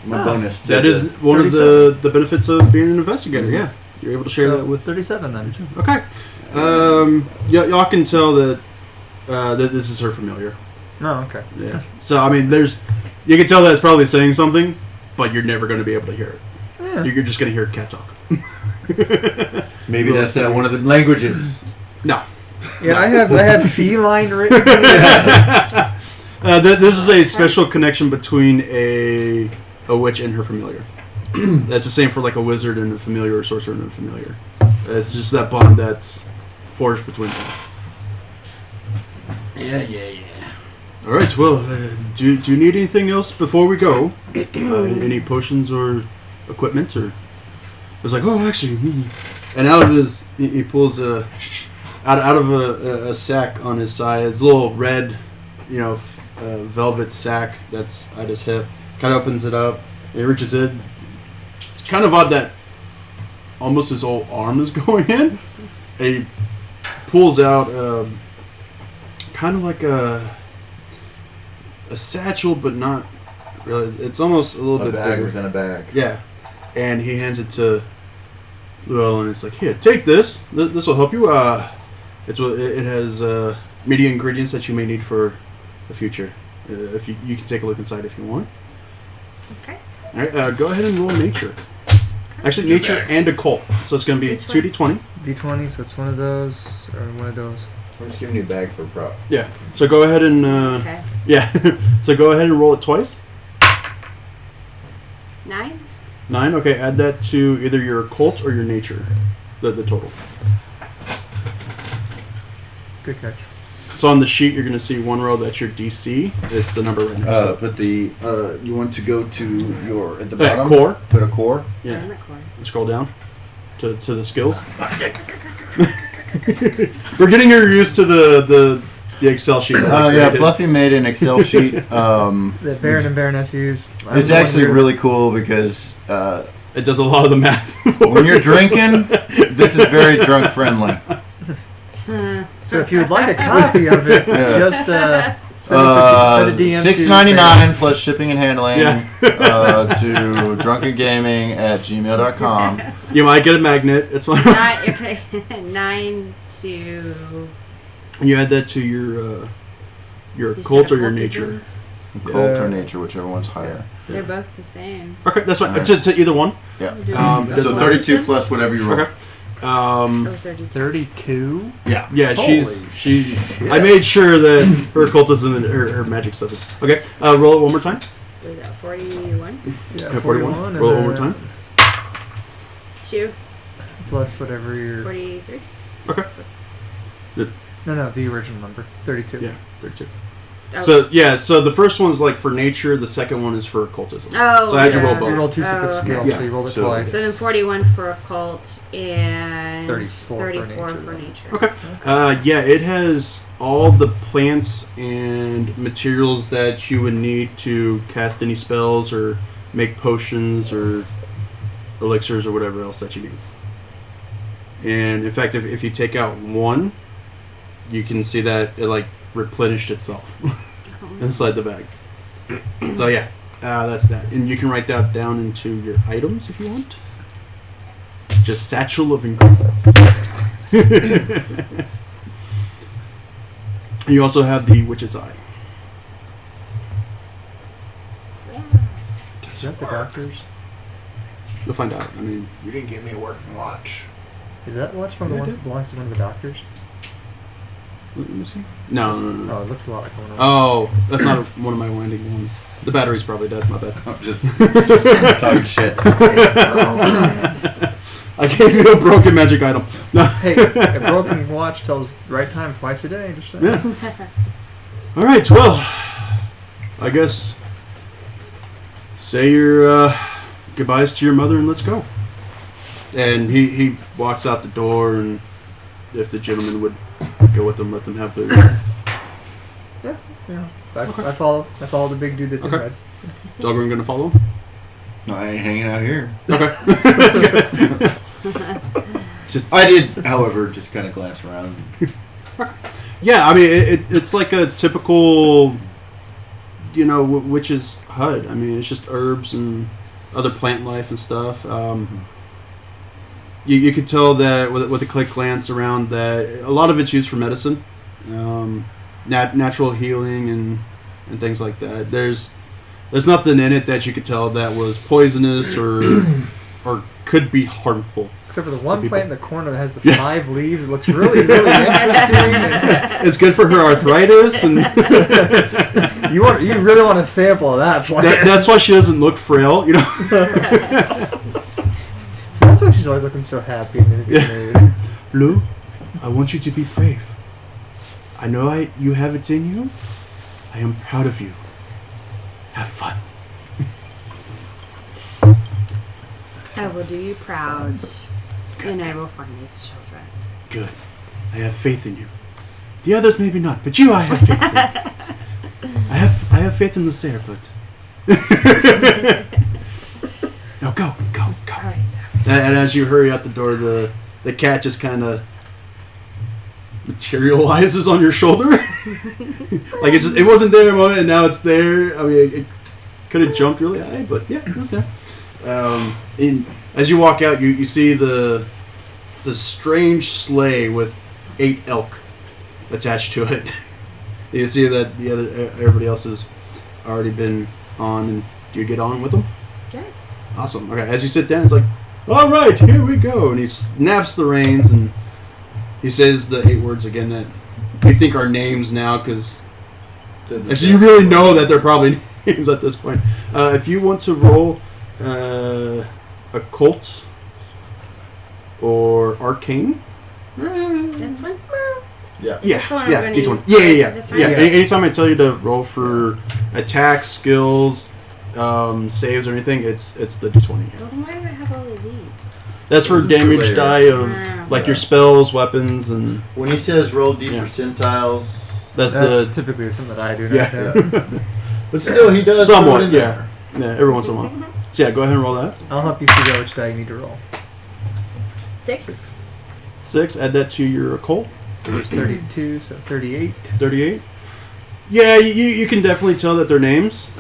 bonus. To That is one of the benefits of being an investigator. Yeah, you're able to share that with. 37 then. Okay. Y'all can tell that that this is her familiar. Oh, okay. Yeah. So I mean, you can tell that it's probably saying something, but you're never going to be able to hear it. Yeah. You're just going to hear cat talk. Maybe that's that one of the languages. No. Yeah, I have feline written. This is a special connection between a witch and her familiar. That's the same for like a wizard and a familiar, or sorcerer and a familiar. It's just that bond that's forged between them. Yeah. All right. Well, do you need anything else before we go? Any potions or equipment? Or I was like, oh, actually, and out of his, he pulls out of a sack on his side. It's a little red, velvet sack that's at his hip. Kind of opens it up. He reaches in. It's kind of odd that almost his whole arm is going in. And he pulls out kind of like a satchel, but not really. It's almost a little bit bag bigger. within a bag. Yeah, and he hands it to Llewellyn, and it's like, here, take this. This will help you. It has media ingredients that you may need for the future. If you can take a look inside if you want. Okay. All right, go ahead and roll nature. Actually, nature and occult. So it's going to be Which one? 2d20. D20, so it's one of those, or one of those. I'm just giving you a bag for a prop. Yeah. So go ahead and Okay. yeah. So go ahead and roll it twice. 9. 9. Okay. Add that to either your occult or your nature. The total. Good catch. So on the sheet, you're going to see one row that's your DC. It's the number right next to it. Put the you want to go to your at the That bottom. core. Put a core. Yeah. In the corner. Scroll down to the skills. We're getting her used to the Excel sheet. Yeah, Fluffy made an Excel sheet. That Baron and Baroness use. It's actually really cool because It does a lot of the math. when you're drinking, this is very drunk friendly. So if you would like a copy of it, Yeah. just send a DM to $6.99 plus shipping and handling Yeah. to drunkengaming@gmail.com. You might get a magnet. It's fine. 9, okay. 9 to... You add that to your you occult said or your occultism? nature. Occult or nature, whichever one's higher. They're both the same. Okay, that's fine. Alright. To either one. Yeah. Do That's So what 32 plus whatever you roll. Okay. Oh, 32. 32. Yeah. Yeah, Holy she. shit. I made sure that her occultism and her magic stuff is okay. Roll it one more time. So we got 41. Yeah, 41. and Roll it one more then time. 2. Plus whatever your. 43. Okay. No, the original number. 32. Yeah, 32. Oh. So the first one's like for nature. The second one is for occultism. Oh, So I had to yeah. roll You both. rolled two separate Oh, okay. skills, Yeah. so you rolled it So- twice. So then 41 for occult and 34 for nature. Okay. Yeah, it has all the plants and materials that you would need to cast any spells or make potions or elixirs or whatever else that you need. And in fact, if you take out one, you can see that it like replenished itself inside the bag. So yeah, that's that. And you can write that down into your items if you want. Just satchel of ingredients. You also have the witch's eye. Is that the doctor's? You'll find out. I mean, You didn't give me a working watch. Is that watch one of the ones that belongs to one of the doctors? let me see. No. Oh, it looks a lot like one of them. Oh, that's not one of my winding ones. The battery's probably dead. My bad. I'm just talking shit. I gave you a broken magic item. No. Hey, a broken watch tells the right time twice a day. Just saying. Yeah. All right. Well, I guess say your goodbyes to your mother and let's go. And he walks out the door, and if the gentleman would go with them, let them have their. Yeah. I follow the big dude that's Okay. in red. Doggerun gonna follow him. No, I ain't hanging out here. Just I did, however, just kind of glance around. yeah. I mean, it's like a typical, witch's hut. I mean, it's just herbs and other plant life and stuff. You could tell that with a quick glance around that a lot of it's used for medicine, natural healing and things like that. There's nothing in it that you could tell that was poisonous or could be harmful. Except for the one people. plant in the corner that has the 5 leaves. It looks really, really interesting. It's good for her arthritis, and You really want a sample of that plant. that's why she doesn't look frail. So that's why she's always looking so happy and in a good mood. Lou, I want you to be brave. I know you have it in you. I I am proud of you. Have fun. I will do you proud, and I will find these children. Good. I have faith in you. The others maybe not, but you I have faith in. I have faith in the Sarah, but... No, go. All right. And as you hurry out the door, the cat just kind of materializes on your shoulder. Like it wasn't there a moment, and now it's there. I mean, it could have jumped really high, but yeah, it's there. As you walk out, you see the strange sleigh with 8 elk attached to it. You see that everybody else has already been on, and do you get on with them? Yes. Awesome. Okay, as you sit down, it's like, all right, here we go. And he snaps the reins, and he says the 8 words again that you think are names now, because actually you really know that they're probably names at this point. If you want to roll occult or arcane. This one? Yeah. Yeah, This one yeah, I'm each gonna one. use Yeah. twice at a time? Yeah. Anytime I tell you to roll for attack, skills, saves, or anything, it's the d20. Well, then why do I have all of these? That's for Those are damage later. die of like your spells, weapons, and When he says roll D Yeah. percentiles, that's That's the typically something that I do. Yeah. yeah. But still, he does somewhat. throw it in Yeah, yeah. Every once in a while. So yeah, go ahead and roll that. I'll help you figure out which die you need to roll. 6. 6. Add that to your occult. There's 32, so 38. 38. Yeah, you can definitely tell that they're names.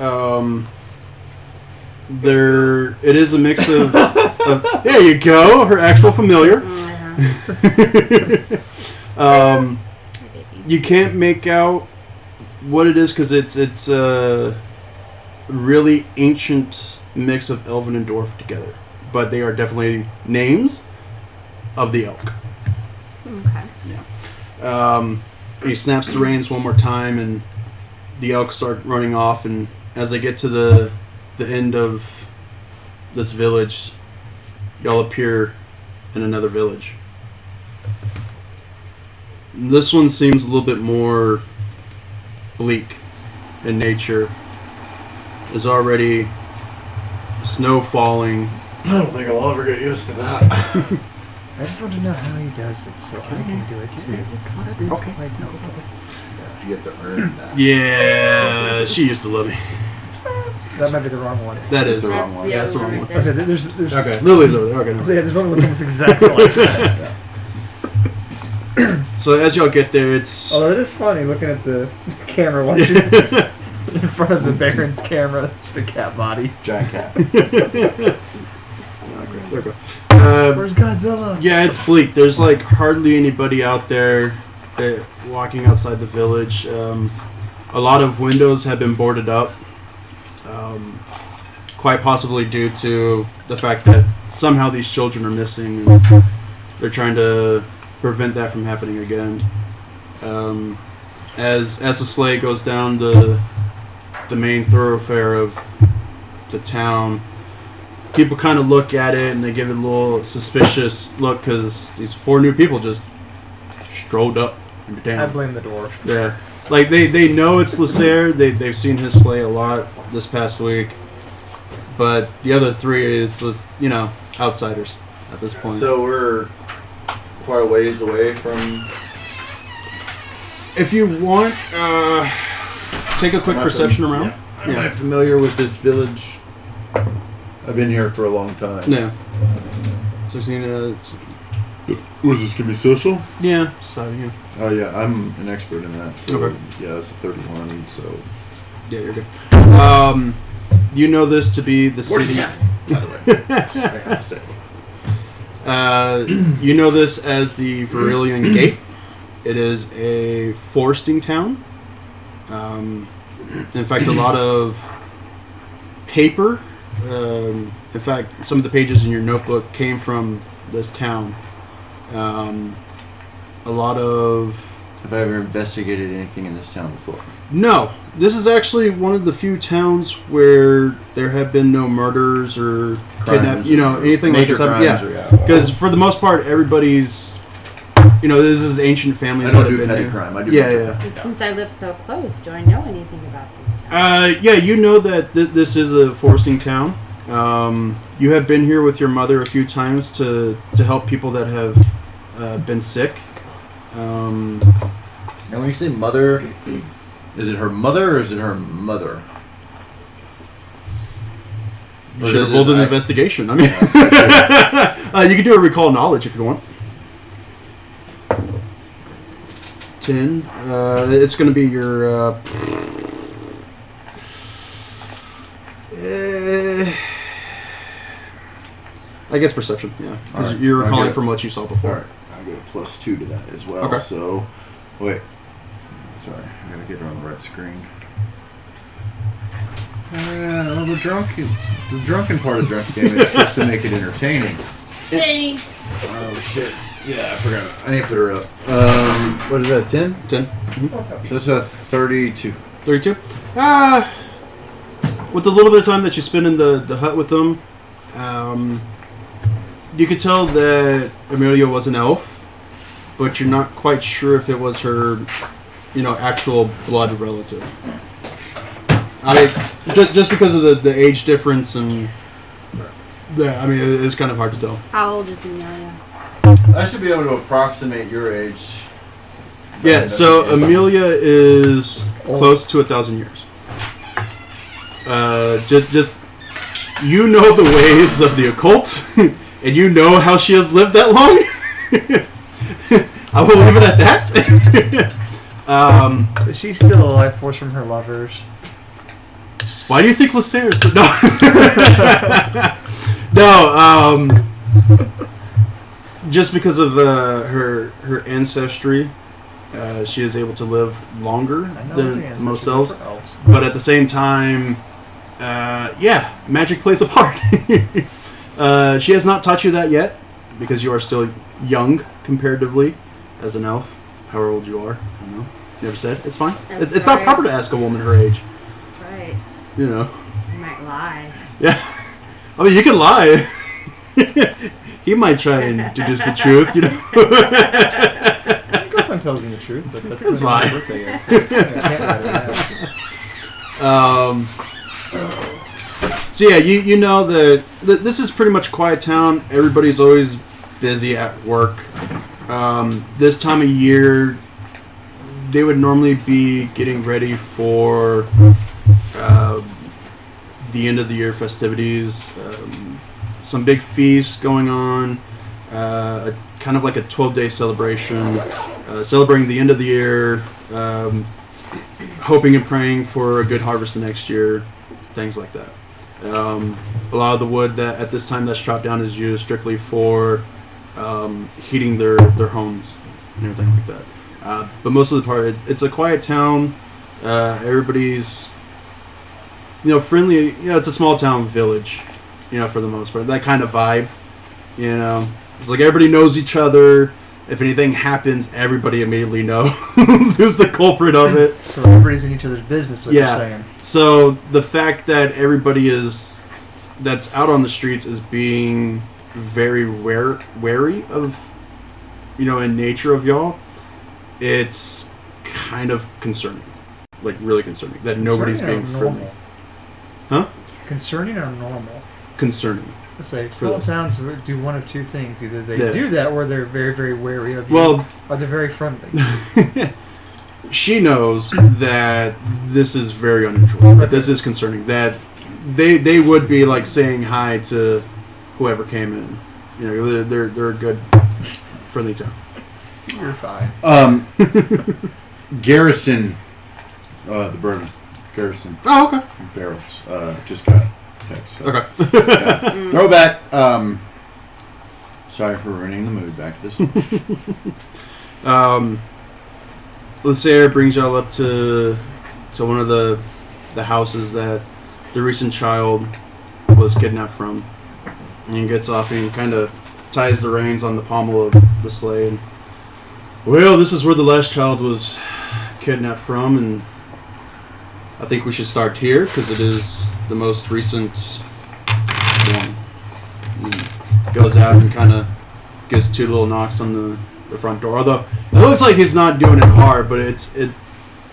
It is a mix of there you go, her actual familiar. You can't make out what it is because it's a really ancient mix of elven and dwarf together, but they are definitely names of the elk. Okay. He snaps the reins one more time, and the elk start running off. And as they get to the end of this village, y'all appear in another village. This one seems a little bit more bleak in nature. There's already snow falling. I don't think I'll ever get used to that. I just want to know how he does it so I can do it too. Because that is Okay. quite difficult. You have to earn that. Yeah, she used to love me. That might be the wrong one. That is the wrong That's one. the Yeah, that's other the wrong one. one. Right Okay, there. there's Okay, Lily's over there. Okay. yeah, there's one that looks exactly like that. Yeah. So as y'all get there, it's Although it is funny looking at the camera watching in front of the Baron's camera, the cat body. Giant cat. Okay, there we go. Where's Godzilla? Yeah, it's bleak. There's like hardly anybody out there walking outside the village. A lot of windows have been boarded up, quite possibly due to the fact that somehow these children are missing, and they're trying to prevent that from happening again. As the sleigh goes down the main thoroughfare of the town, people kind of look at it and they give it a little suspicious look because these 4 new people just strolled up into I town. blame the dwarf. Yeah, like they know it's Lacer. They've seen his sleigh a lot this past week, but the other 3 is outsiders at this point. So we're quite a ways away from. if you want, take a quick Am I perception around. Am I familiar with this village? I've been here for a long time. Yeah. 16. What is this? Can be social? Yeah. Society. Yeah. Oh yeah, I'm an expert in that. So Okay. yeah, that's a 31. So Yeah, you're good. You know this to be the city. 47. By the way. I have to say. You know this as the Verilion Gate. It is a foresting town. In fact, a lot of paper. In fact, some of the pages in your notebook came from this town. A lot of... Have I ever investigated anything in this town before? No. This is actually one of the few towns where there have been no murders or kidnapping, anything like Major this. crimes Yeah. or, Because for the most part, everybody's this is ancient families I that don't have do been petty here. crime. I do Yeah, major yeah. crime. And since I live so close, do I know anything about this town? Yeah, you know that this is a foresting town. You have been here with your mother a few times to help people that have been sick. And when you say mother, is it her mother or is it her mother? You should have rolled an investigation. I mean, you can do a recall knowledge if you want. 10. It's going to be your. I guess perception. Yeah, because Right. you're I'll recalling get it. from what you saw before. All right, I get a +2 to that as well. Okay. So, wait. Sorry, I gotta get it on the right screen. The drunken part of drunken gaming is supposed to make it entertaining. Hey. Oh shit! Yeah, I forgot. I need to put her up. What is that? 10? 10. So that's a 32. 32. With the little bit of time that you spend in the hut with them, you could tell that Amelia was an elf, but you're not quite sure if it was her, actual blood relative. I mean, just because of the age difference and it's kind of hard to tell. How old is Amelia? I should be able to approximate your age. Yeah, so Amelia is close to 1,000 years. Just you know the ways of the occult, and you know how she has lived that long. I will leave it at that. She's still a life force from her lovers. Why do you think Lasser's no? No, just because of her ancestry, she is able to live longer than most elves. But at the same time, magic plays a part. She has not taught you that yet, because you are still young comparatively as an elf. However old you are, I don't know. Never said. It's fine. It's not proper to ask a woman her age. That's right. You know. You might lie. Yeah. I mean, you can lie. He might try and deduce the truth, My girlfriend tells me the truth, but that's fine. my birthday is. So I can't let her know. So yeah, you know that this is pretty much a quiet town. Everybody's always busy at work. This time of year, they would normally be getting ready for the end of the year festivities. Some big feasts going on. Kind of like a 12-day celebration, celebrating the end of the year, hoping and praying for a good harvest the next year, things like that. A lot of the wood that at this time that's chopped down is used strictly for heating their homes and everything like that. But most of the part, it's a quiet town. Everybody's, friendly. It's a small town village, for the most part. That kind of vibe, It's like everybody knows each other. If anything happens, everybody immediately knows who's the culprit of it. So everybody's in each other's business, what you're saying. So the fact that everybody that's out on the streets is being very wary of, in nature of y'all, it's kind of concerning. Like, really concerning. That nobody's being friendly. Huh? Concerning or normal? Concerning. Let's say small towns do one of two things. Either they Yeah. do that or they're very, very wary of you. Well, or they're very friendly. she knows that this is very unusual. That this is concerning. That they would be like saying hi to whoever came in. They're a good, friendly town. You're fine. Garrison, the bourbon. Garrison. Oh, okay. Barrels. Just got a text. So. Okay. Yeah. Throwback. Sorry for ruining the mood. Back to this. Lysair brings y'all up to one of the houses that the recent child was kidnapped from. And he gets off and kind of ties the reins on the pommel of the sleigh. And, well, this is where the last child was kidnapped from, and I think we should start here because it is the most recent one. And goes out and kind of gives two little knocks on the front door. Although it looks like he's not doing it hard, but it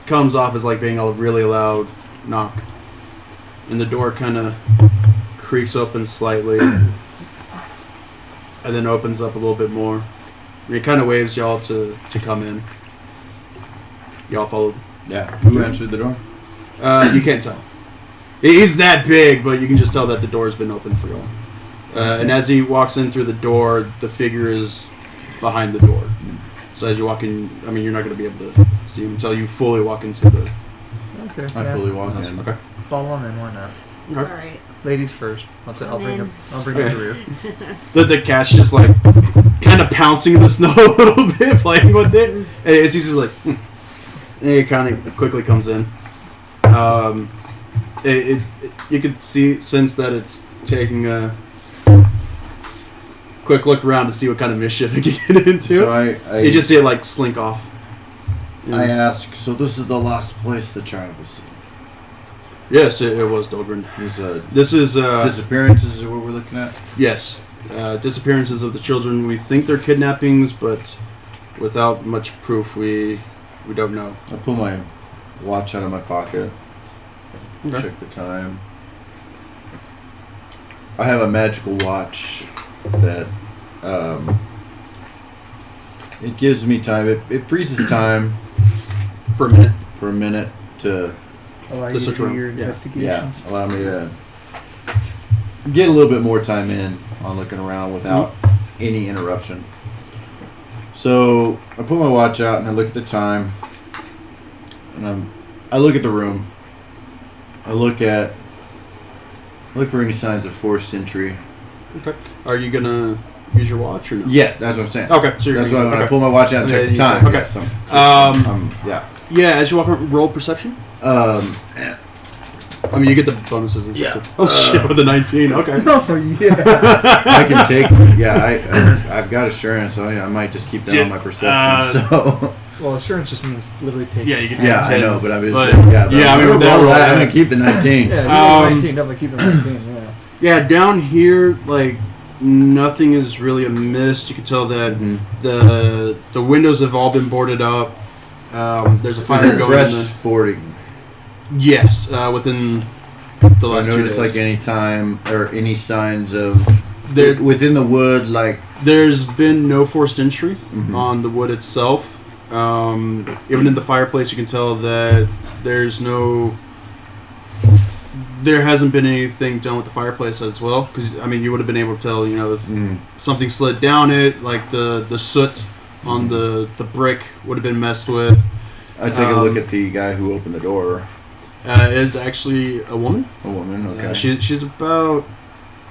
comes off as like being a really loud knock. And the door kind of creaks open slightly, and then opens up a little bit more. And it kind of waves y'all to come in. Y'all followed. Yeah. Who answered the door? You can't tell. He's that big, but you can just tell that the door's been open for y'all. And as he walks in through the door, the figure is behind the door. So as you walk in, I mean, you're not going to be able to see him until you fully walk into the... Okay. I fully walk in. Okay. Follow him in. Why not? Okay. All right. Ladies first. I'll bring him. I'll bring him to the rear. The cat's just like kind of pouncing in the snow a little bit, playing with it. And it's just like... And it kind of quickly comes in. You could sense that it's taking a quick look around to see what kind of mischief it can get into. So you just see it like slink off. I ask, so this is the last place the child was seen? Yes, it was Dahlgren. This is disappearances is what we're looking at? Yes. Disappearances of the children. We think they're kidnappings, but without much proof, we don't know. I pull my watch out of my pocket. Okay. Check the time. I have a magical watch that it gives me time. It freezes time For a minute. for a minute to Allow you This to is do true. your Yeah. investigations. allow me to get a little bit more time in on looking around without any interruption. So I put my watch out and I look at the time, and I look at the room. I look for any signs of forced entry. Okay. Are you gonna use your watch or no? Yeah, that's what I'm saying. Okay. So you're That's why when I okay. pull my watch out and check Okay, the time. okay. Yes, yeah. Yeah. As you walk around, roll perception. I mean, you get the bonuses and stuff. Yeah. Too. Oh shit! With the 19. Okay. Oh yeah. I can take. Yeah, I've got assurance, so I might just keep that on my perception. So. Well, assurance just means literally take. Yeah, you can take Yeah, 10. I know, but I'm just But- yeah. But yeah, I mean, with that roll, I'm gonna keep the 19. Yeah, you roll 19. Definitely keep the 19. Yeah. Yeah, down here, like nothing is really amiss. You can tell that the windows have all been boarded up. There's a fire going. Fresh sporting. Yes, within the last 2 notice days. like any time or any signs of There- within the wood, like There's been no forced entry Mhm. on the wood itself. Even in the fireplace, you can tell that there hasn't been anything done with the fireplace as well. Because I mean, you would have been able to tell, if something slid down it, like the soot on the brick would have been messed with. I take a look at the guy who opened the door. Is actually a woman. A woman, okay. She's about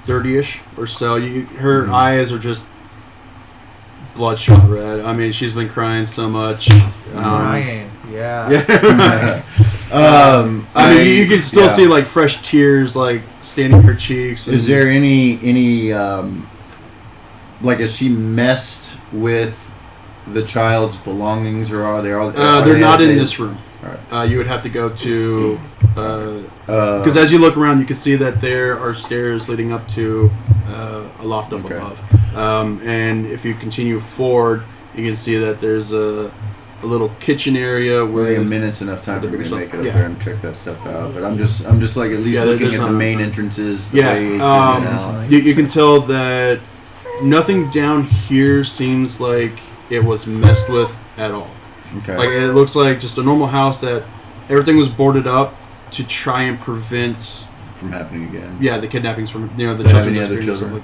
30-ish or so. Her eyes are just bloodshot red. I mean, she's been crying so much. Crying. Yeah. I mean, you can still see like fresh tears like staining her cheeks. Is there any like, is she messed with the child's belongings, or are they all? They're not in this room. Alright. You would have to go to because as you look around, you can see that there are stairs leading up to a loft up above. And if you continue forward, you can see that there's a little kitchen area where a minute's enough time for me to make it up Yeah. there and check that stuff out. But I'm just like at least looking there's at the not main enough. entrances. The Yeah, ways in and out. you can tell that nothing down here seems like it was messed with at all. Okay. Like it looks like just a normal house that everything was boarded up to try and prevent from happening again. Yeah, the kidnappings from the have children, any other disappearing and stuff children? like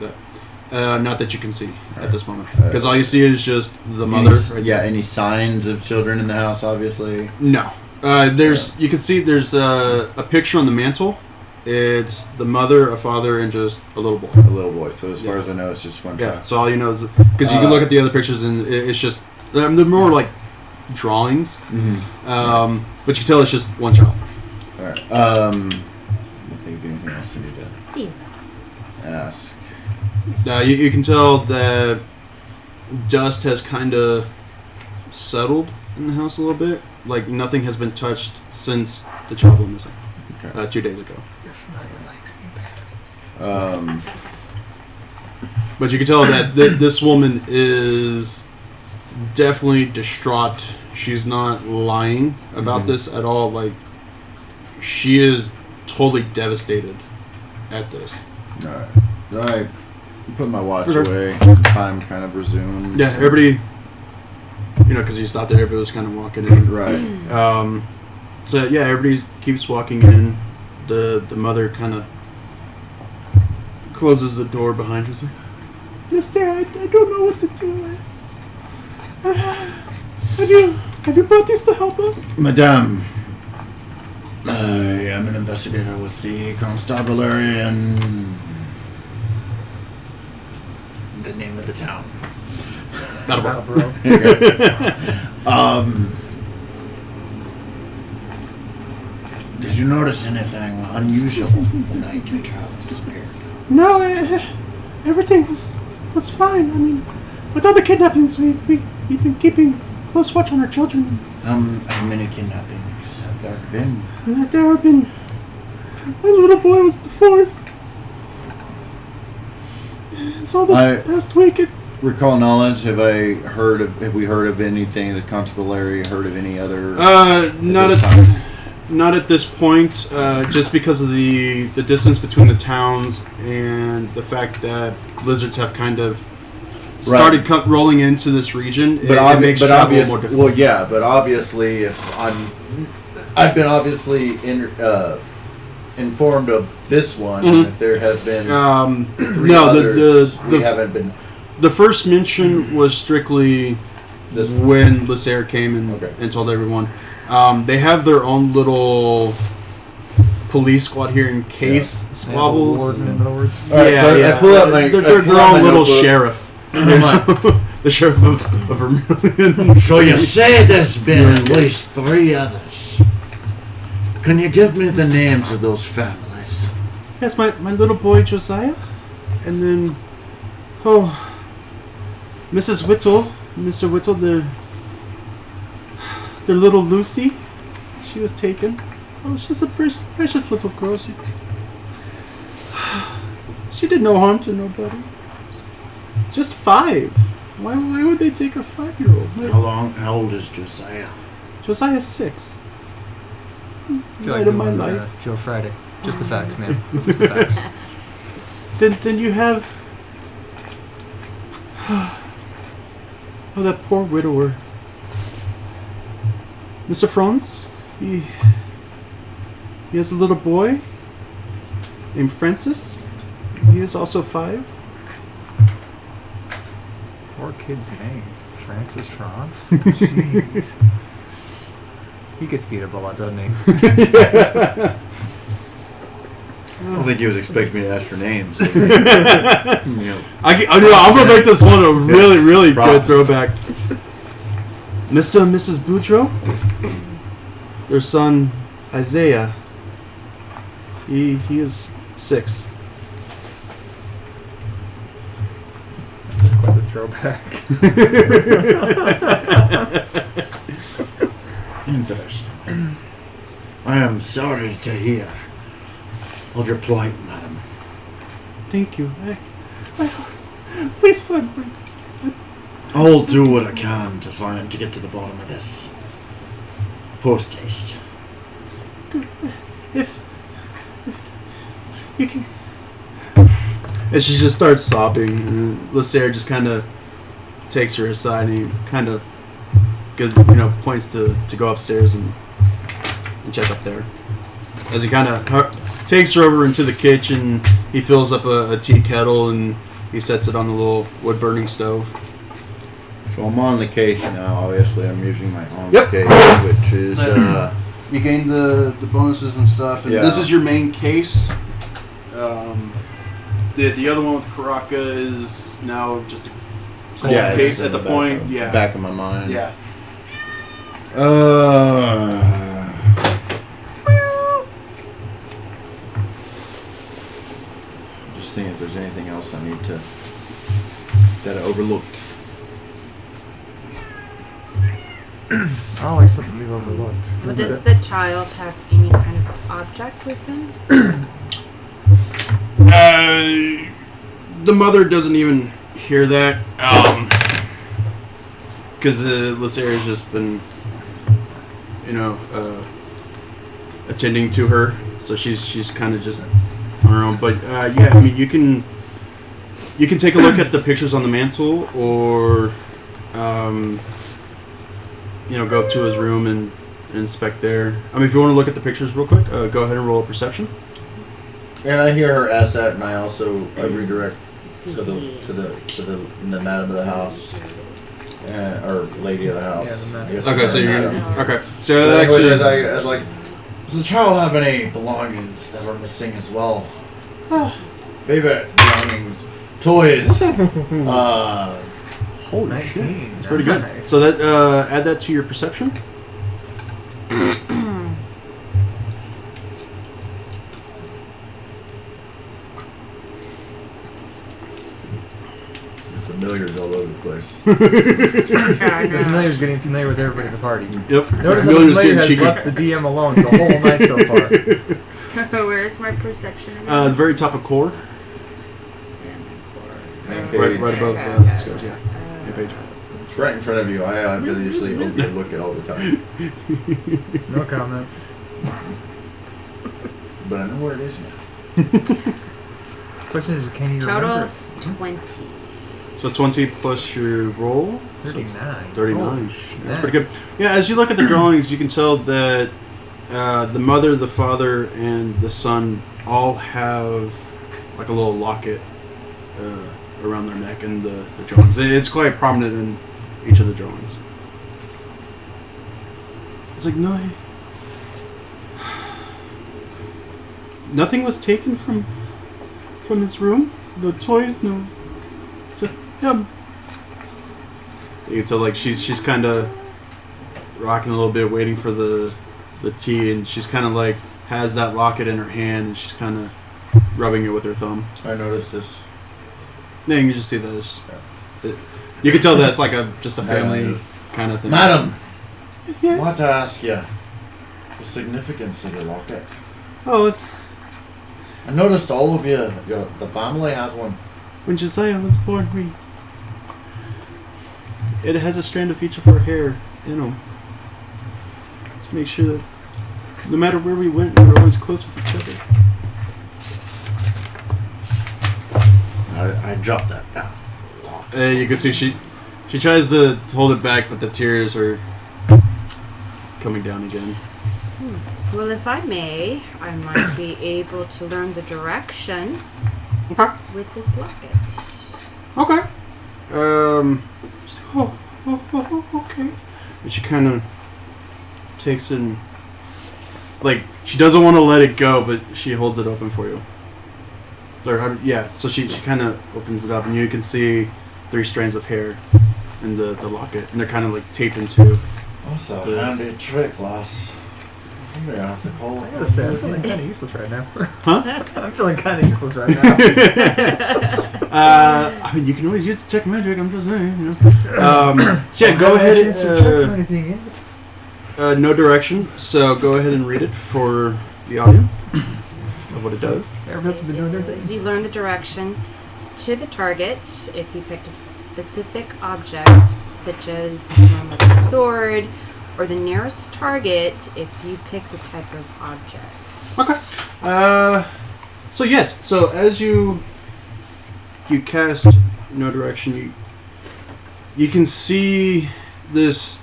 that. Not that you can see at this moment, Alright. because all you see is just the mother. Any signs of children in the house? Obviously. No. You can see there's a picture on the mantle. It's the mother, a father, and just a little boy. A little boy. So as far as I know, it's just one child. Yeah. So all you know is because you can look at the other pictures and it's just they're more like drawings. Mm-hmm. But you can tell it's just one child. All right. I think of anything else I need to See. ask. You can tell that dust has kind of settled in the house a little bit. Like nothing has been touched since the child went missing 2 days ago. Your familiar likes me better. But you can tell that this woman is definitely distraught. She's not lying about this at all. Like, she is totally devastated at this. Alright. I put my watch Okay. away. Time kind of resumes. Yeah, everybody, because you stopped there, everybody was kind of walking in. Right. So, yeah, everybody keeps walking in. The mother kind of closes the door behind her. She's like, Mister, I don't know what to do. Have you brought these to help us? Madame, I am an investigator with the constabulary and the name of the town. Bro. Did you notice anything unusual the night your child disappeared? No, everything was fine. I mean, with all the kidnappings, we've been keeping close watch on our children. How many kidnappings have there been? There have been... My little boy was the fourth. So this past week, Recall knowledge. Have we heard of anything? The constabulary heard of any other? Not at this point. Just because of the distance between the towns and the fact that blizzards have kind of started rolling into this region, it makes travel more difficult. Well, yeah, but obviously, I've been informed of this one. And if there have been three others, we haven't been. The first mention was strictly when Lysair came and told everyone. They have their own little police squad here in case squabbles. In other words. I pull out my their own little sheriff. The sheriff of Vermilion. So you say there's been at least 3 others. Can you give me the names of those families? Yes, my little boy Josiah, and then Mrs. Whittle, Mr. Whittle, their little Lucy. She was taken. Oh, she's a precious little girl. She did no harm to nobody. Just 5. Why would they take a 5-year-old? How old is Josiah? Josiah's 6. I feel Light of my life. Joe Friday. Just the facts, man. Just the facts. Then you have that poor widower. Mr. Franz, he has a little boy named Francis. He is also 5. Poor kid's name. Francis Franz? Jeez. He gets beat up a lot, doesn't he? I don't think he was expecting me to ask for names. I'll go make this one a really good throwback. Mr. and Mrs. Boudreaux, their son Isaiah, he is 6. That's quite the throwback. Interesting. I am sorry to hear of your plight, madam. Thank you. Please find me. I'll do what I can to get to the bottom of this. Post haste. If you can. And she just starts sobbing. And Lysair just kind of takes her aside and he kind of points to go upstairs and check up there. As he kind of takes her over into the kitchen, he fills up a tea kettle and he sets it on the little wood burning stove. So I'm on the case now. Obviously, I'm using my own Yep. case, which is You gain the bonuses and stuff, and this is your main case. The other one with Karaka is now just a case at the point. Back of my mind. Yeah. Just thinking if there's anything else I need to that I overlooked. Oh, like something we've overlooked. But does the child have any kind of object with him? The mother doesn't even hear that. because Lysaria's just been, attending to her, so she's kind of just on her own. But yeah, I mean, you can take a look at the pictures on the mantle, or go up to his room and inspect there. I mean, if you want to look at the pictures real quick, go ahead and roll a perception. And I hear her ask that, and I also redirect to the madam of the house, or lady of the house. Yeah, I guess Okay, it's so you're madam. gonna, okay. So So actually, I was like, does the child have any belongings that are missing as well? Favorite belongings, toys. holy 19. shit, that's pretty good. Nice. So that add that to your perception. Familiars all over the place. The familiar's getting familiar with everybody at the party. Yep. Notice how the familiar has left the DM alone the whole night so far. Where's my perception? The very top of core, Main right page. above Okay. the skills. Yeah, main page. It's right in front of you. I obviously overlook it all the time. No comment. But I know where it is now. Question is, can you Total remember? is 20. So 20 plus your roll. 39. 39. Holy That's shit. pretty good. Yeah, as you look at the drawings, you can tell that the mother, the father, and the son all have like a little locket around their neck in the drawings. It's quite prominent in each of the drawings. It's like, no, nothing was taken from this room. No toys, no, just him. You can tell like she's kind of rocking a little bit, waiting for the tea, and she's kind of like has that locket in her hand, and she's kind of rubbing it with her thumb. I noticed this. Yeah, you can just see those. You can tell that's like just a family kind of thing. Madam, I Yes. want to ask you the significance of your locket. Oh, it's I noticed all of you, the family has one. when Josiah was born. It has a strand of each of our hair, to make sure that no matter where we went, we were always close with each other. I dropped that down. You can see she tries to hold it back, but the tears are coming down again. Well, if I may, I might be able to learn the direction Okay. with this locket. Okay. Okay. And she kind of takes it and, like, she doesn't want to let it go, but she holds it open for you. So she kind of opens it up, and you can see 3 strands of hair in the locket, and they're kind of like taped into. That's a handy trick, lass. I'm gonna have to call I it. gotta say, I'm feeling kind of useless right now. Huh? I'm feeling kind of useless right now. I mean, you can always use the check magic. I'm just saying. So yeah, go ahead and Anything in? no direction. So go ahead and read it for the audience of what it does. Everybody else has been doing their thing. You learn the direction to the target if you picked a specific object, such as a sword, or the nearest target if you picked a type of object. Okay. So yes. So as you cast no direction, you can see this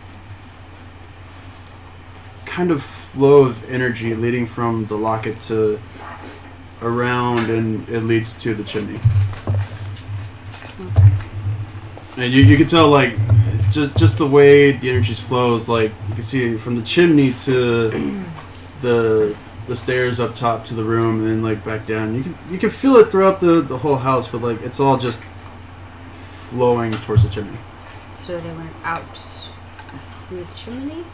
kind of flow of energy leading from the locket to around, and it leads to the chimney. Okay. And you can tell, like, just the way the energy flows, like, you can see from the chimney to the stairs up top to the room, and then, like, back down. You can feel it throughout the whole house, but, like, it's all just flowing towards the chimney. So they went out through the chimney?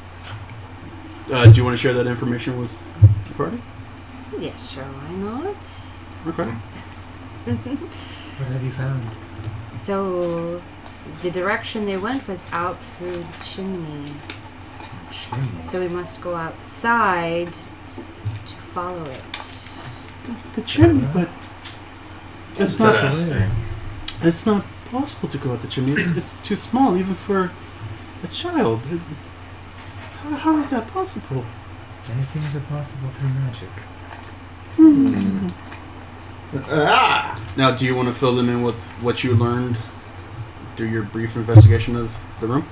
Do you want to share that information with the party? Yeah, sure, why not? Okay. What have you found? So the direction they went was out through the chimney. So we must go outside to follow it. The chimney, but it's not. Interesting. It's not possible to go out the chimney. It's too small, even for A child? How is that possible? Many things are possible through magic. Now, do you want to fill them in with what you learned through your brief investigation of the room?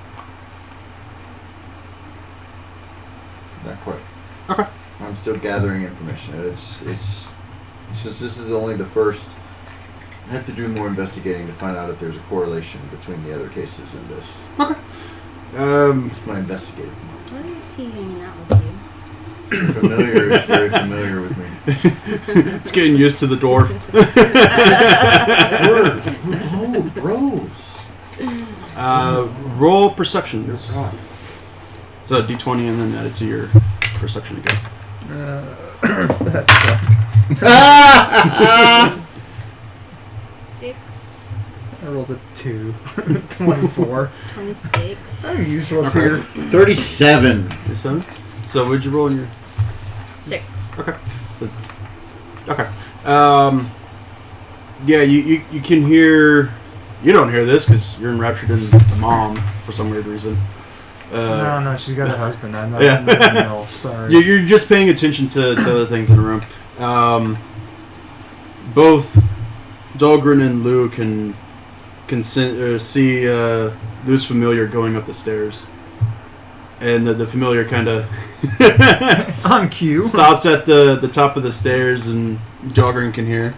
Not quite. Okay. I'm still gathering information. It's since this is only the first. I have to do more investigating to find out if there's a correlation between the other cases and this. Okay. It's my investigative. Why is he hanging out with you? Familiar is very familiar with me. It's getting used to the dwarf. Oh, bros. Roll perceptions. You're right. So D20 and then add it to your perception again. That sucked. 6, I rolled a 2. 24. 26. I'm useless Okay. here. 37. 7. So what did you roll in your... 6. Okay. Okay. Yeah, you can hear... You don't hear this because you're enraptured in the mom for some weird reason. No, she's got a husband. I'm not Yeah. nothing else. Sorry. You're just paying attention to other things in the room. Both Dahlgren and Lou can see Lou's familiar going up the stairs. And the familiar kind of On cue. stops at the top of the stairs, and Dahlgren can hear.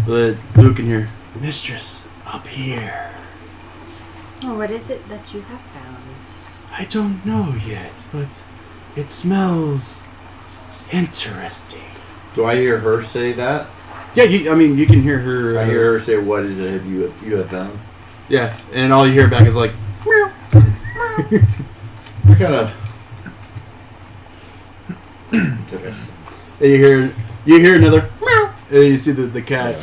But Lou can hear, Mistress, up here. Oh, what is it that you have found? I don't know yet, but it smells interesting. Do I hear her say that? Yeah, you can hear her. I hear her say, "What is it you have found?" Yeah, and all you hear back is like, meow. I kind of. Okay. And you hear another meow, and you see the cat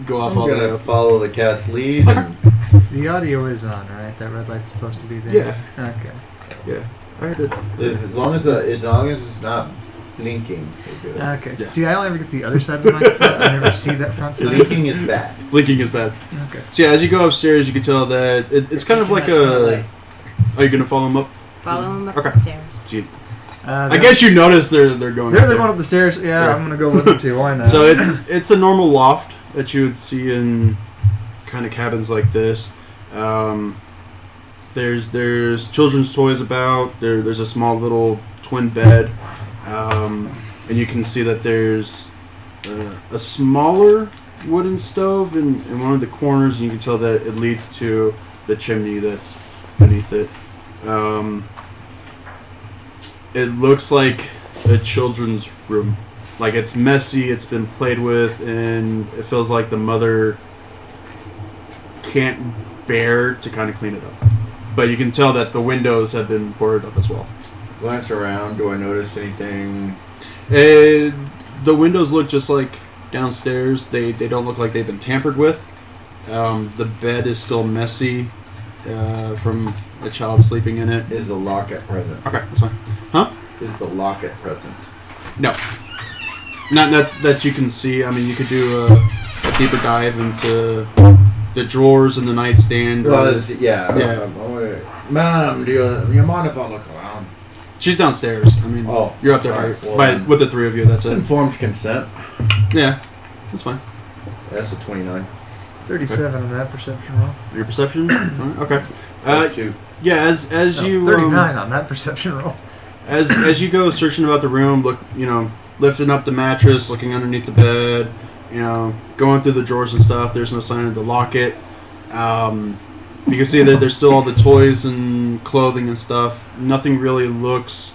go off I'm all the way gonna up. follow the cat's lead. And The audio is on, right? That red light's supposed to be there. Yeah. Okay. Yeah, I heard it. as long as it's not blinking, we're good. Okay. Yeah. See, I only ever get the other side of the microphone. I never see that front side. Blinking is bad. Blinking is bad. Okay. So yeah, as you go upstairs, you can tell that it's kind of like a. Are you gonna follow him up? Follow him up Okay. the stairs. Gee. I guess you notice they're going. They're up there. going up the stairs. Yeah, Yeah. I'm gonna go with them too. Why not? So it's a normal loft that you would see in kind of cabins like this. There's children's toys about. There's a small little twin bed, and you can see that there's a smaller wooden stove in one of the corners, and you can tell that it leads to the chimney that's beneath it. It looks like a children's room. Like, it's messy, it's been played with, and it feels like the mother can't bear to kind of clean it up. But you can tell that the windows have been boarded up as well. Glance around. Do I notice anything? The windows look just like downstairs. They don't look like they've been tampered with. The bed is still messy from a child sleeping in it. Is the locket present? Okay, that's fine. Huh? Is the locket present? No. Not that you can see. I mean, you could do a deeper dive into the drawers and the nightstand. Yeah. Ma'am, do you mind if I look around? She's downstairs. I mean, you're up there right. with the three of you. That's it. Informed consent. Yeah, that's fine. That's a 29. 37 on that perception roll. Your perception? Alright, okay. That's 2. Yeah, as you 39 on that perception roll. as you go searching about the room, lifting up the mattress, looking underneath the bed, going through the drawers and stuff. There's no sign of the locket. You can see that there's still all the toys and clothing and stuff. Nothing really looks.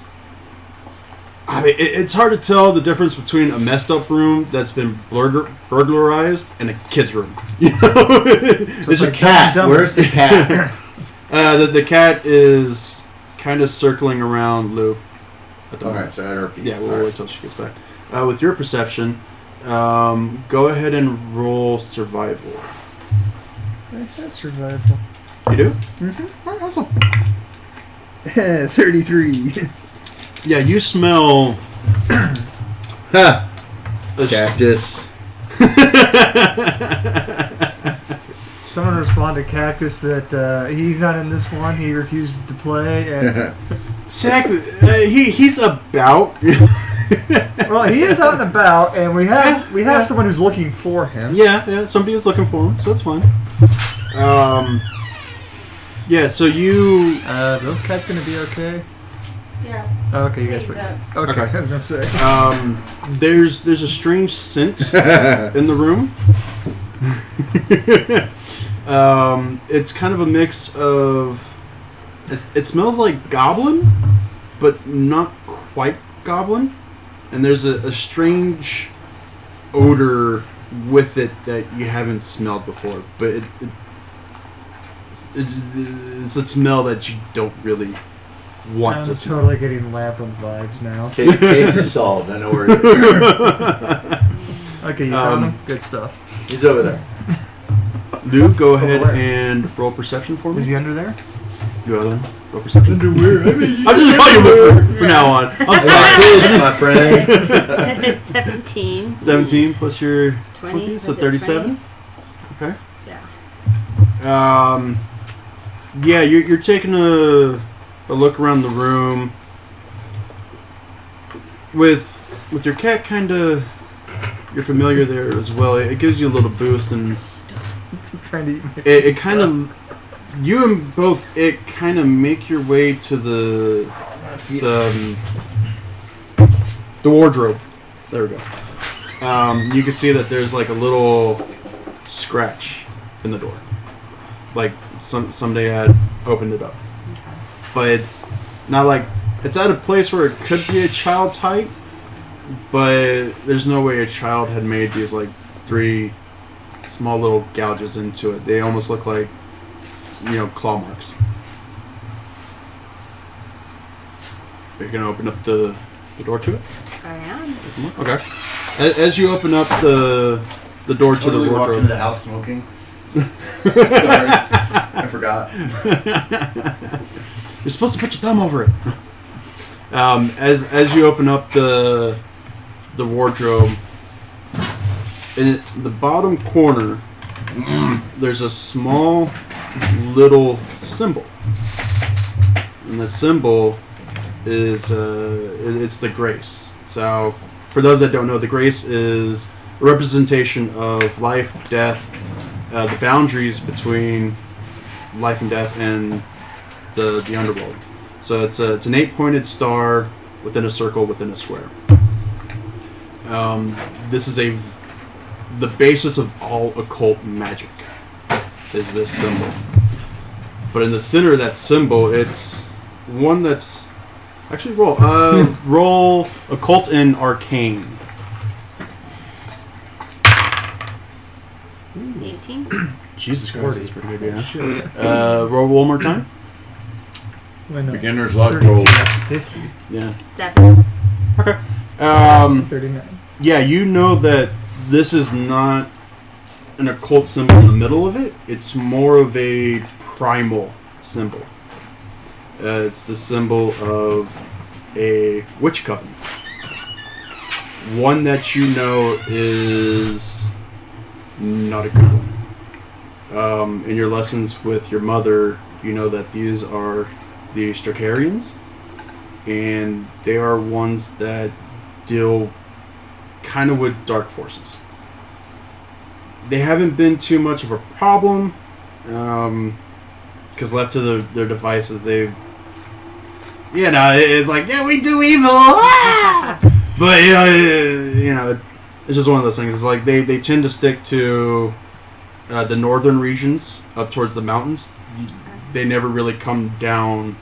I mean, it's hard to tell the difference between a messed up room that's been burglarized and a kid's room. There's a cat. Where's the cat? The cat is kind of circling around Lou. At the moment. So at her feet. Yeah, we'll wait till she gets back. With your perception, go ahead and roll survival. That's survival. You do? Mm-hmm. All right, awesome. 33. Yeah, you smell. Cactus. someone respond to Cactus that he's not in this one. He refused to play. And Exactly. He's about. well, he is out and about, and we have someone who's looking for him. Yeah. Somebody is looking for him, so it's fine. Yeah. So you. Those cats gonna be okay? Yeah. Oh, okay, you guys. Okay, Okay. I was gonna say. There's a strange scent in the room. It's kind of a mix of. It smells like goblin, but not quite goblin. And there's a strange odor with it that you haven't smelled before. But it's a smell that you don't really want to smell. I'm totally getting Labyrinth vibes now. Case is solved. I know where it is. Okay, you found him? Good stuff. He's over there. Luke, go ahead where? and roll perception for me. Is he under there? You other one? Roll perception. Underwear. I'm just calling you Luke from now on. I'm sorry. Kids, my friend. 17. 17 plus your 20, 20, so was it 37. Okay. Yeah. Yeah, you're taking a look around the room with your cat. Kind of, you're familiar there as well. It gives you a little boost, and Trying to eat it kind of, you and both it kind of make your way to the wardrobe. There we go. You can see that there's like a little scratch in the door, like somebody had opened it up, but it's not like it's at a place where it could be a child's height, but there's no way a child had made these like 3 small little gouges into it. They almost look like, claw marks. Are you gonna open up the door to it? I am. Okay. As you open up the door to Totally the walked wardrobe. into the house smoking. Sorry, I forgot. You're supposed to put your thumb over it. As you open up the wardrobe, in the bottom corner, there's a small little symbol, and the symbol is it's the grace. So, for those that don't know, the grace is a representation of life, death, the boundaries between life and death, and the underworld. So it's an 8-pointed star within a circle within a square. This is the basis of all occult magic is this symbol. But in the center of that symbol, it's one that's actually roll occult and arcane. 18. Jesus Christ, that's pretty good, yeah. Roll one more time. Wait, no. Beginner's It's luck 30, roll. so that's 50. Yeah. 7. Okay. 39. Yeah, you know that this is not an occult symbol in the middle of it. It's more of a primal symbol. It's the symbol of a witch coven. One that you know is not a good one. In your lessons with your mother, you know that these are the Stracarians, and they are ones that deal kind of with dark forces. They haven't been too much of a problem, because left to their devices, they, it's like, yeah, we do evil, but it's just one of those things. It's like they tend to stick to the northern regions up towards the mountains. They never really come down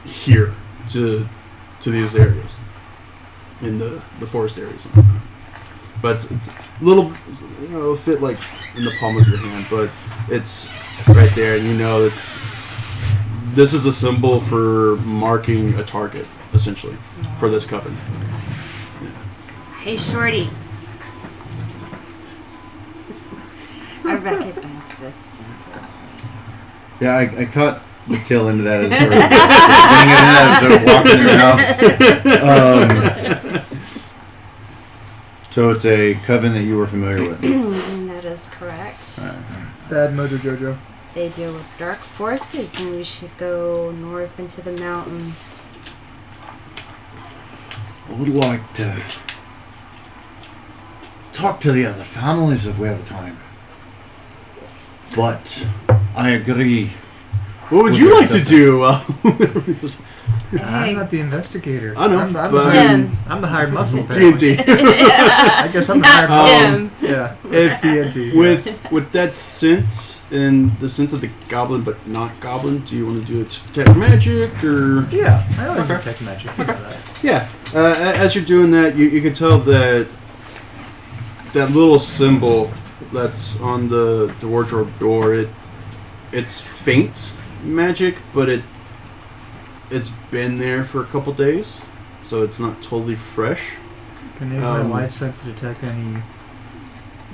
here to these areas, in the forest areas and whatnot. But it's a little, it'll fit like in the palm of your hand, but it's right there, and this is a symbol for marking a target, essentially, for this coven. Yeah. Hey, Shorty. I recognize this. Yeah, I caught the tail end of that as walking in your house. So it's a coven that you were familiar with. That is correct. Bad Mojo Jojo. They deal with dark forces, and we should go north into the mountains. I would like to talk to the other families if we have time. But I agree. What would With you your like to sister. do? I'm not the investigator. I know, I'm but the hired muscle. TNT. I guess I'm the hired Not muscle. Tim. Yeah, If- it's TNT. with that scent and the scent of the goblin, but not goblin, do you want to do it to detect magic or? Yeah, I always Okay. detect magic. You know that. Yeah. As you're doing that, you can tell that that little symbol that's on the wardrobe door. It's faint magic, but it's been there for a couple days, so it's not totally fresh. Can I use my life sense to detect any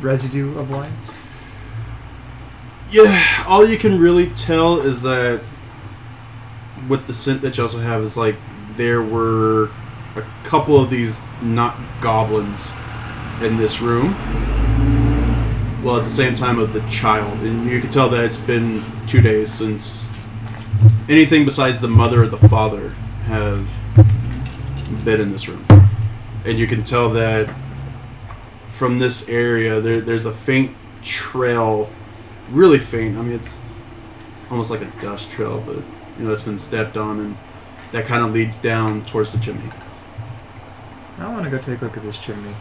residue of lives? Yeah, all you can really tell is that with the scent that you also have is like there were a couple of these not goblins in this room. Well, at the same time of the child, and you can tell that it's been 2 days since anything besides the mother or the father have been in this room. And you can tell that from this area, there's a faint trail, really faint. I mean, it's almost like a dust trail, but it's been stepped on, and that kind of leads down towards the chimney. I want to go take a look at this chimney.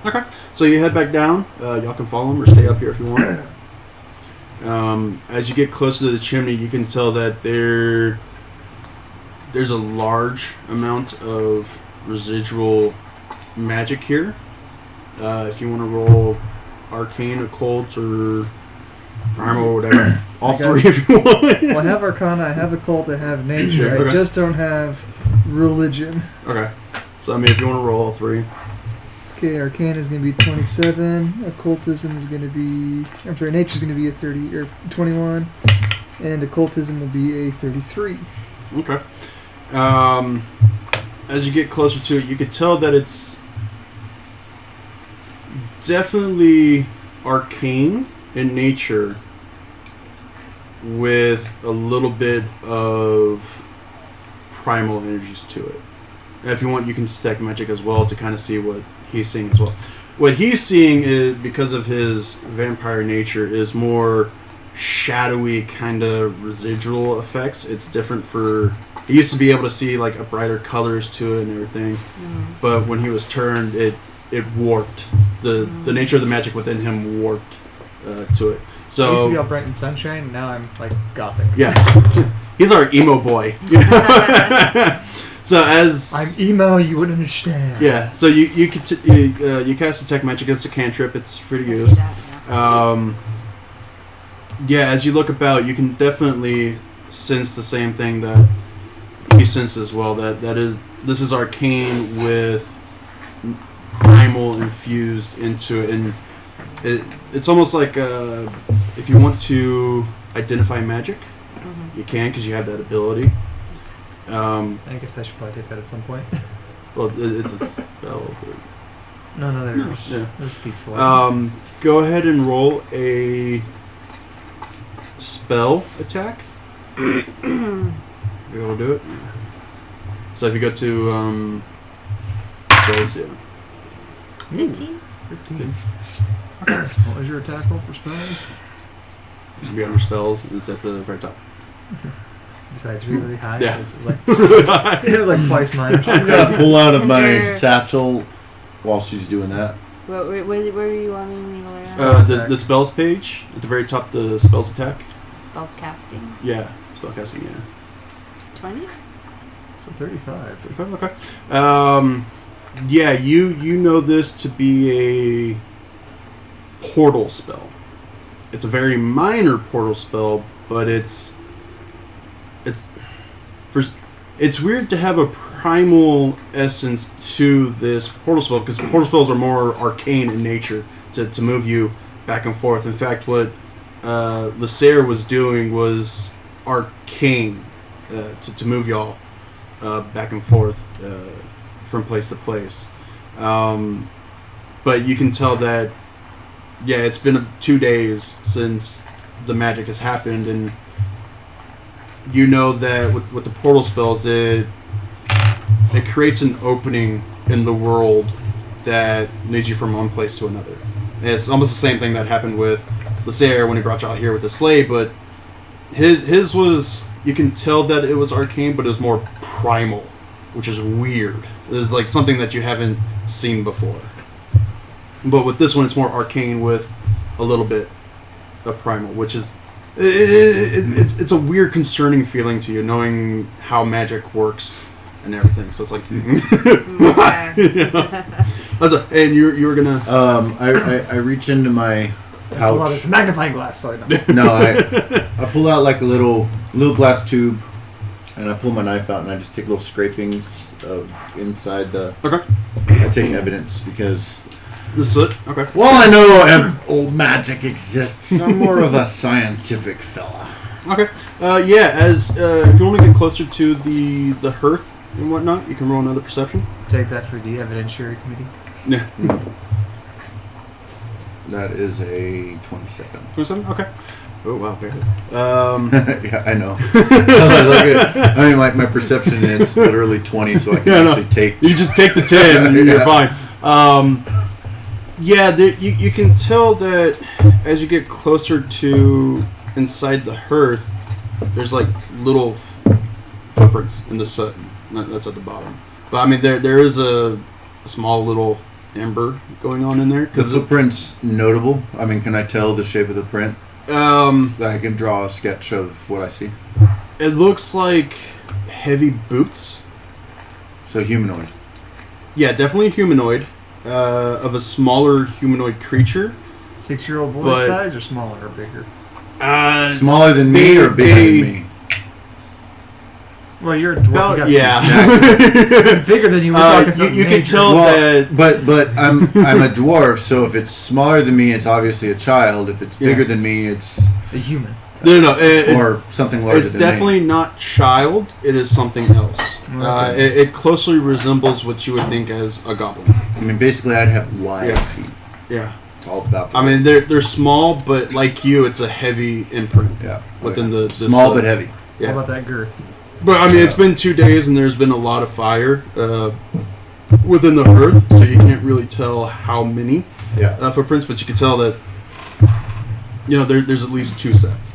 Okay. So you head back down. Y'all can follow him or stay up here if you want. As you get closer to the chimney, you can tell that there's a large amount of residual magic here. If you want to roll arcane, occult, or armor, or whatever, all three if you want. Well, I have Arcana, I have Occult, I have Nature. Okay. I just don't have Religion. Okay. So I mean, if you want to roll all three. Okay, Arcana is going to be 27. Occultism is going to be... I'm sorry, Nature is going to be a 30 or 21. And Occultism will be a 33. Okay. As you get closer to it, you can tell that it's definitely arcane in nature with a little bit of primal energies to it. And if you want, you can detect magic as well to kind of see what he's seeing as well. What he's seeing is, because of his vampire nature, is more shadowy kind of residual effects. It's different for... He used to be able to see like a brighter colors to it and everything, but when he was turned, it warped. The nature of the magic within him warped to it. So I used to be all bright and sunshine, and now I'm like gothic. Yeah, he's our emo boy. So as I'm emo, you wouldn't understand. yeah, so you cast detect magic. It's a cantrip. It's free to use. Yeah, as you look about, you can definitely sense the same thing that he senses as well. This is arcane with primal infused into it, and it's almost like if you want to identify magic, you can, because you have that ability. I guess I should probably take that at some point. Well, it's a spell. But no, there's yeah. there's feats for it. Go ahead and roll a spell attack. You able to do it? Yeah. So if you go to spells, yeah. 15? 15. What was your attack roll for spells? It's gonna be under spells, and it's at the very top. Besides really high, Yeah. it was like it was like twice mine or I'm something. gonna pull out of my Under- satchel while she's doing that. Where were you wanting me to learn? The spells page at the very top, the spells attack. Spells casting. Yeah, spell casting. Yeah. 20? So 35. 35, okay. Yeah, you know this to be a portal spell. It's a very minor portal spell, but it's weird to have a primal essence to this portal spell, because portal spells are more arcane in nature to move you back and forth. In fact, what Lysair was doing was arcane to move y'all back and forth from place to place. But you can tell that, yeah, it's been 2 days since the magic has happened, and you know that with the portal spells, it creates an opening in the world that leads you from one place to another. And it's almost the same thing that happened with Lysair when he brought you out here with the sleigh, but his was, you can tell that it was arcane, but it was more primal, which is weird. It's like something that you haven't seen before. But with this one, it's more arcane with a little bit of primal, which is it's a weird, concerning feeling to you, knowing how magic works and everything. So it's like, and you were gonna. I reach into my Pull out pouch. a magnifying glass. So I know. No, I pull out like a little glass tube, and I pull my knife out, and I just take little scrapings of inside the. Okay. I take evidence because. This is it. Okay. Well, I know old magic exists. I'm more of a scientific fella. Okay. Yeah. As if you want to get closer to the hearth and whatnot, you can roll another perception. Take that for the evidentiary committee. Yeah. That is a 27. 27? Okay. Oh, wow. Very good. Yeah, I know. I mean, like, my perception is literally 20, so I can actually take... You just take the 10 and you're fine. You can tell that as you get closer to inside the hearth, there's, like, little footprints in the soot. That's at the bottom. But, I mean, there is a small little ember going on in there. The footprint's notable. I mean, can I tell the shape of the print? I can draw a sketch of what I see. It looks like heavy boots. So humanoid. Yeah, definitely humanoid. Of a smaller humanoid creature. 6-year-old boy But- size or smaller or bigger? Smaller than me or bigger than me? Well, you're a dwarf. It's It's bigger than you. We're talking something you can major. tell that. But I'm a dwarf, so if it's smaller than me, it's obviously a child. If it's bigger than me, it's a human. No, or something larger it's than definitely me. not child. It is something else. Okay. It closely resembles what you would think as a goblin. I mean, basically, I'd have wide feet. Yeah. It's all about. I mean, they're small, but like you, it's a heavy imprint. Yeah. Within the small but heavy. Yeah. How about that girth? But I mean, it's been 2 days, and there's been a lot of fire within the hearth, so you can't really tell how many footprints, but you can tell that there's at least 2 sets.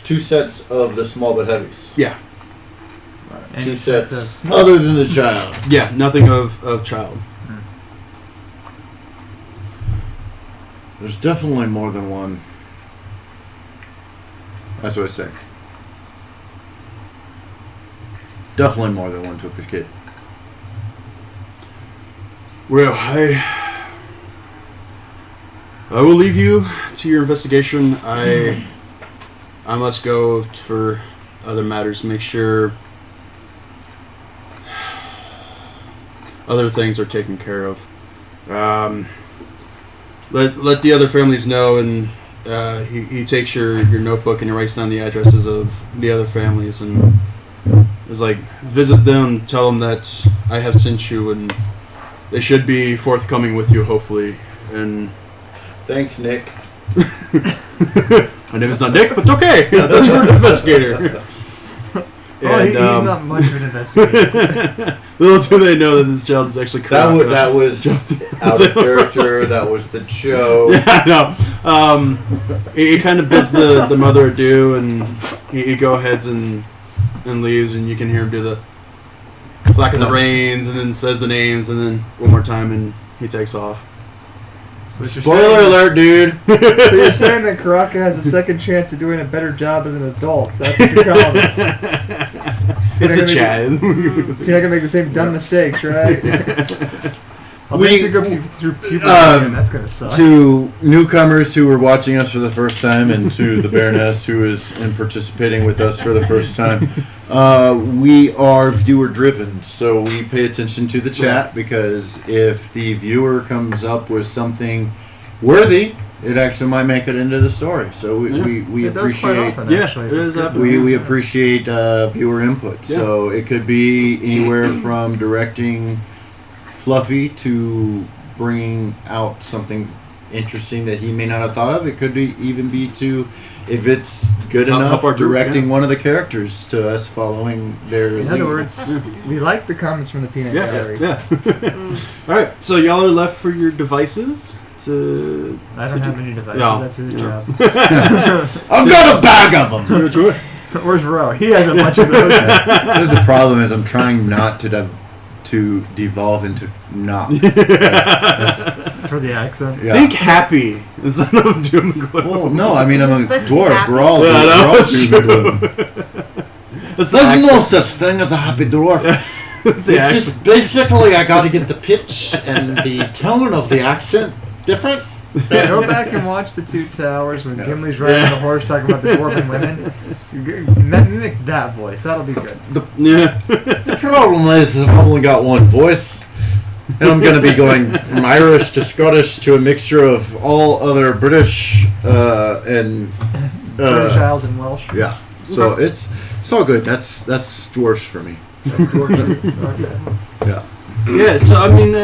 2 sets of the small but heavies. Yeah. Any 2 sets sets of small? other than the child. Yeah, nothing of child. There's definitely more than one. That's what I say. Definitely more than one took the kid. Well, I will leave you to your investigation. I must go for other matters. Make sure other things are taken care of. Let the other families know, and he takes your notebook and he writes down the addresses of the other families, and it's like, visit them, tell them that I have sent you, and they should be forthcoming with you, hopefully. And thanks, Nick. My name is not Nick, but it's okay. I thought you were an investigator. He's not much of an investigator. Little do they know that this child is actually corrupt. That was out of character. That was the joke. Yeah, no. He kind of bids the mother adieu, and he go ahead and leaves, and you can hear him do the clack of the reins, and then says the names, and then one more time, and he takes off. So Spoiler alert, dude. So you're saying that Karaka has a second chance of doing a better job as an adult. That's what you're telling us. It's a Chad. So you're not going to make the same dumb mistakes, right? I'll eventually go through puberty again. That's going to suck. To newcomers who are watching us for the first time, and to the Baroness who is participating with us for the first time, we are viewer driven, so we pay attention to the chat, because if the viewer comes up with something worthy, it actually might make it into the story. So we it does quite appreciate often, actually. it is happening. we appreciate viewer input. Yeah. So it could be anywhere from directing Fluffy to bringing out something interesting that he may not have thought of. It could even be to, if it's good Help enough, our group, directing yeah. one of the characters to us following their In lead. other words, we like the comments from the peanut gallery. Yeah. All right, so y'all are left for your devices. To I don't have any devices. No. That's his job. I've got a bag of them. Where's Ro? He has a bunch of those. There's a problem is I'm trying not to devolve into knock. That's, For the accent. yeah. Think happy instead of doom and gloom. Well, no, I mean I'm a It's supposed to be dwarf. happy. We're all, Yeah, we're that all was doom and true. gloom. That's the There's no accent. such thing as a happy dwarf. That's the It's accent. just basically I got to get the pitch and the tone of the accent different. So go back and watch the Two Towers when Yeah. Gimli's riding on the horse talking about the dwarven women. Mimic that voice. That'll be good. Yeah. The problem is I've only got one voice, and I'm going to be going from Irish to Scottish to a mixture of all other British and British Isles and Welsh. yeah. So it's all good. That's dwarfs for me. Okay. Yeah. Yeah, so I mean,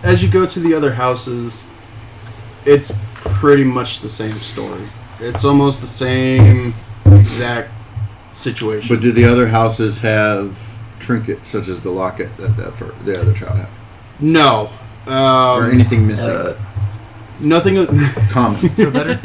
as you go to the other houses, it's pretty much the same story. It's almost the same exact situation. But do the other houses have trinkets such as the locket that the other child had, No. or anything missing? Nothing. Common. Feel better?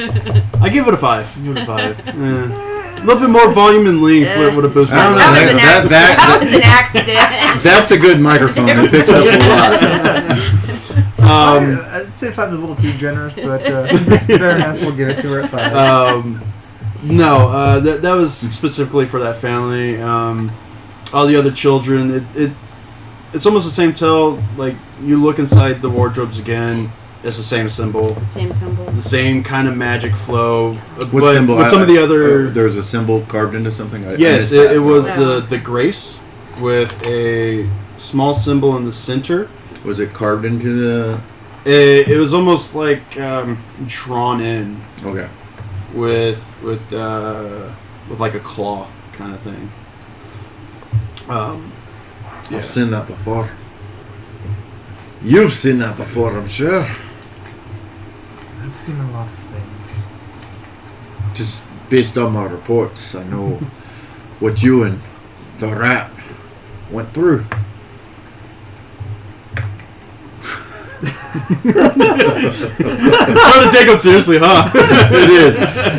I give it a 5. Give it a 5. A little bit more volume and length would have boosted I don't it. know. That was an accident. That's a good microphone. It picks up a lot. I'd say 5 is a little too generous, but since it's the Baroness, we'll give it to her at 5. No, that was specifically for that family. All the other children, it's almost the same tale. Like, you look inside the wardrobes again, it's the same symbol. Same symbol. The same kind of magic flow. What but symbol? with some of the other... there's a symbol carved into something. I yes, missed that. it was Yeah. the grace with a small symbol in the center. Was it carved into the? It was almost like drawn in Okay. with like a claw kind of thing. Yeah. I've seen that before. You've seen that before, I'm sure. I've seen a lot of things. Just based on my reports, I know what you and the rat went through. Hard to take him seriously, huh? It is.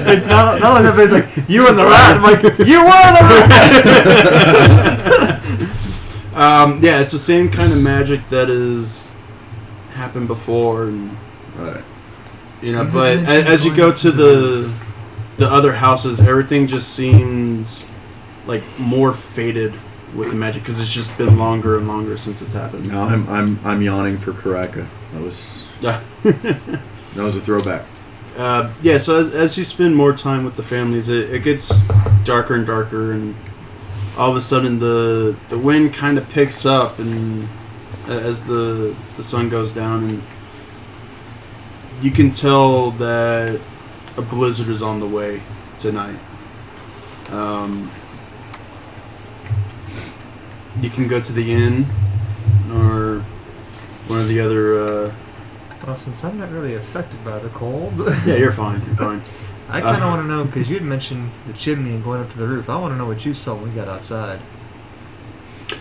It's not only that, but it's like, you and the rat. I'm like, you were the rat! Yeah, it's the same kind of magic that has happened before, and Right. you know. You But had mentioned as you going go to the other houses, everything just seems like more faded with the magic because it's just been longer and longer since it's happened. Now I'm yawning for Karaka. That was a throwback. Yeah, so as you spend more time with the families, it gets darker and darker, and all of a sudden the wind kind of picks up, and as the sun goes down, and you can tell that a blizzard is on the way tonight. You can go to the inn or one of the other. Well, since I'm not really affected by the cold, Yeah, you're fine. You're fine. I kind of want to know, because you had mentioned the chimney and going up to the roof. I want to know what you saw when we got outside.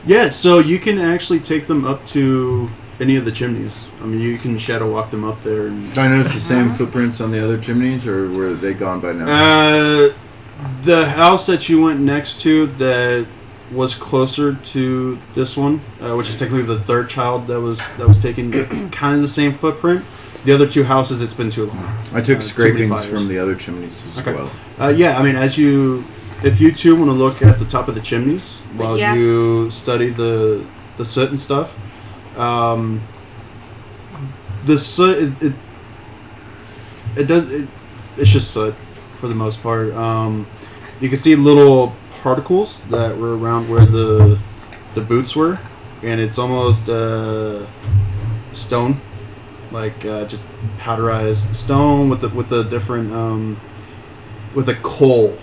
Yeah, so you can actually take them up to any of the chimneys. I mean, you can shadow walk them up there. And I noticed the same footprints on the other chimneys, or were they gone by now? the house that you went next to that was closer to this one, which is technically the third child that was taken, it's kind of the same footprint. The other two houses, it's been too long. I took too scrapings many fires. from the other chimneys as Okay. well. Yeah, I mean, if you two want to look at the top of the chimneys while Yeah. you study the soot and stuff, the soot it's just soot for the most part. You can see little particles that were around where the boots were, and it's almost stone, like just powderized stone with the different with a coal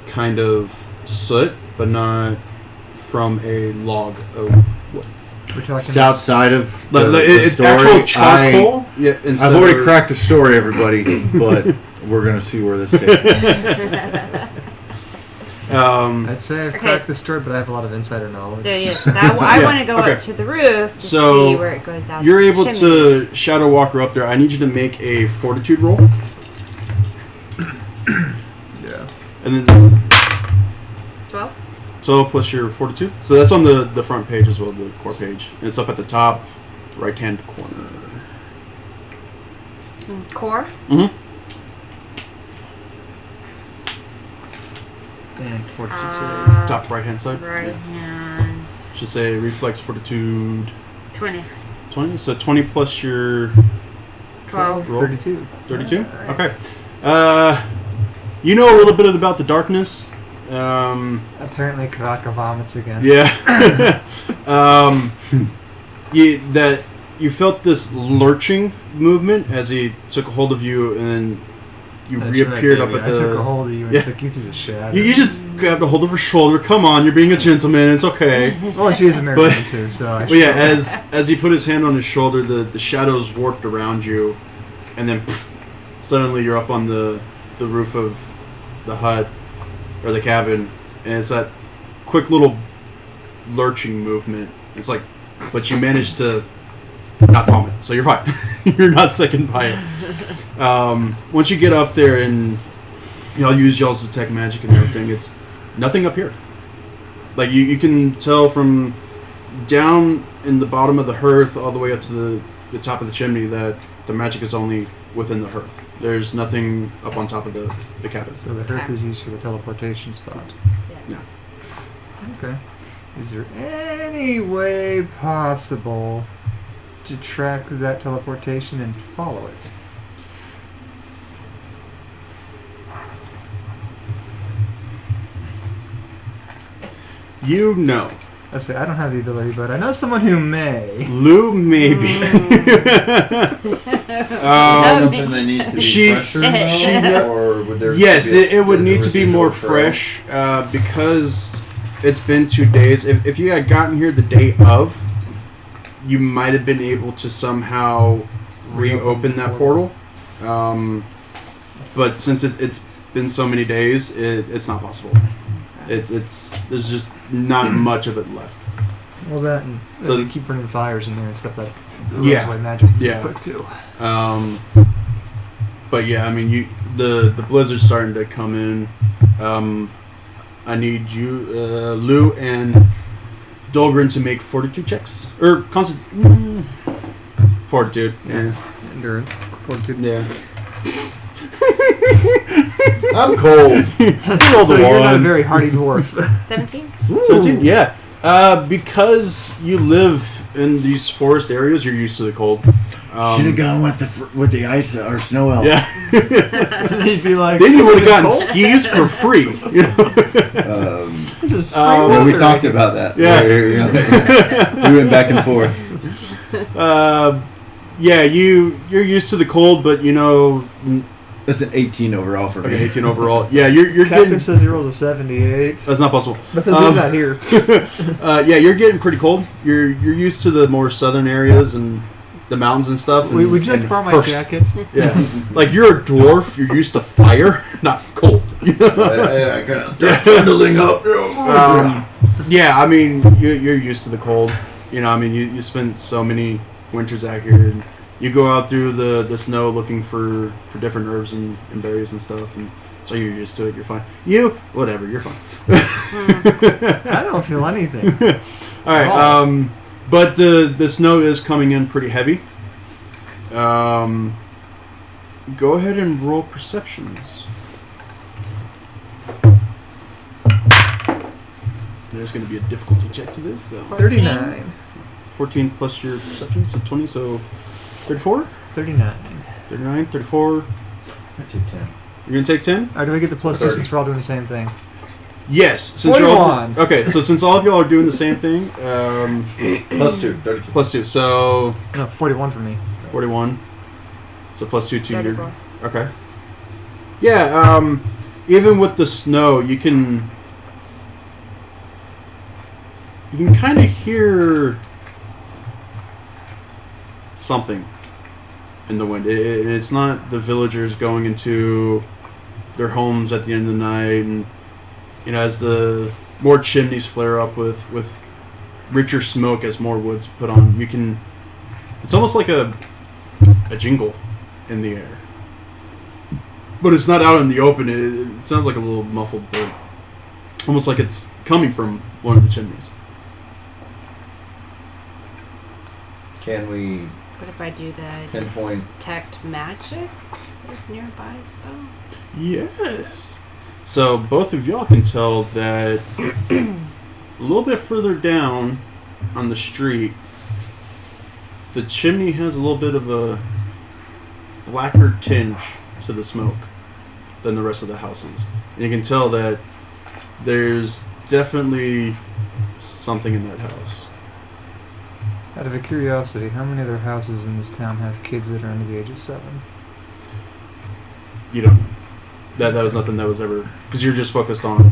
kind of soot, but not from a log of wood. We're talking It's outside of the it's story. actual charcoal. I've already cracked the story, everybody, but we're going to see where this takes us. I'd say I've Okay, cracked the story, but I have a lot of insider knowledge. So yes, I want to go okay. up to the roof to So, see where it goes out. You're able chimney. to shadow walk her up there. I need you to make a fortitude roll. Yeah. And then 12. 12 plus your fortitude. So that's on the front page as well, the core page. And it's up at the top right-hand corner. Core. Mm-hmm. And fortitude save. Top right-hand side. Right hand. Should say reflex fortitude 20. 20. So 20 plus your 12. roll. 32. 32? Alright. Okay. You know a little bit about the darkness. Apparently, Karaka vomits again. Yeah. You felt this lurching movement as he took a hold of you, and then you That's reappeared right, up at baby. the. I took a hold of you and Yeah. took you through the shadows. You just grabbed a hold of her shoulder. Come on, you're being a gentleman. It's okay. Well, she is American But- too, so I But yeah, as he put his hand on his shoulder, the shadows warped around you, and then suddenly you're up on the roof of the hut or the cabin, and it's that quick little lurching movement. It's like, but you managed to not vomit, so you're fine. You're not sickened by it. Once you get up there and y'all use y'all's detect magic and everything, it's nothing up here. Like you can tell from down in the bottom of the hearth all the way up to the top of the chimney that the magic is only within the hearth. There's nothing up on top of the cabin. So the hearth is used for the teleportation spot. Yes. Okay. Is there any way possible to track that teleportation and follow it? You know. I say I don't have the ability, but I know someone who may. Lou, maybe. Something that needs to be she- fresher, she- though, or would there Yes, be it would the need to be residual more trail? fresh because it's been 2 days. If you had gotten here the day of, you might have been able to somehow reopen that portal. But since it's been so many days, it's not possible. There's just not much of it left. Well, that and So they keep burning fires in there and stuff that Yeah. away magic Yeah. quick too. But yeah, I mean, the blizzard's starting to come in. I need you, Lou and Dolgren, to make fortitude checks or fortitude. Yeah, Endurance. Fortitude. yeah. I'm cold. So you're not a very hardy dwarf. 17? 17? Yeah. Because you live in these forest areas, you're used to the cold. Should have gone with the ice or snow elf. Yeah. He'd be like, Then you would "Is have it gotten cold?" skis for free. You know? This is spring Yeah, we weather. talked about that. Yeah. We went back and forth. Yeah, you're used to the cold, but you know. That's an 18 overall for me. Okay, 18 overall. Yeah, you're Captain getting. says he rolls a 78. That's not possible. But since he's not here, Yeah, you're getting pretty cold. You're used to the more southern areas and the mountains and stuff. And, would you like to and borrow my hearths. jacket? Yeah, like you're a dwarf. You're used to fire, not cold. I kind of start bundling up. Yeah, I mean you're used to the cold. You know, I mean you spent so many winters out here, and you go out through the snow looking for different herbs and berries and stuff, and so you're used to it. You're fine. Whatever, you're fine. I don't feel anything. All right, but the snow is coming in pretty heavy. Go ahead and roll perceptions. There's going to be a difficulty check to this. So 39. 14 plus your perception, so 20, so 34? 39. 39, 34. I took 10. You're going to take 10? Alright, do we get the plus 2 30. since we're all doing the same thing? Yes. Since you're all 41. okay, so since all of y'all are doing the same thing, Plus 2, 32. plus 2, so No, 41 for me. 41. So plus 2 to your... 34. Okay. Yeah, even with the snow, you can kind of hear something in the wind. It's not the villagers going into their homes at the end of the night, and as the more chimneys flare up with richer smoke as more wood's put on, it's almost like a jingle in the air. But it's not out in the open. It sounds like a little muffled bird. Almost like it's coming from one of the chimneys. Can we What if I do the pinpoint? detect magic? Is nearby spell? Yes. So both of y'all can tell that a little bit further down on the street, the chimney has a little bit of a blacker tinge to the smoke than the rest of the houses. And you can tell that there's definitely something in that house. Out of a curiosity, how many other houses in this town have kids that are under the age of 7? You don't know. That was nothing that was ever... Because you're just focused on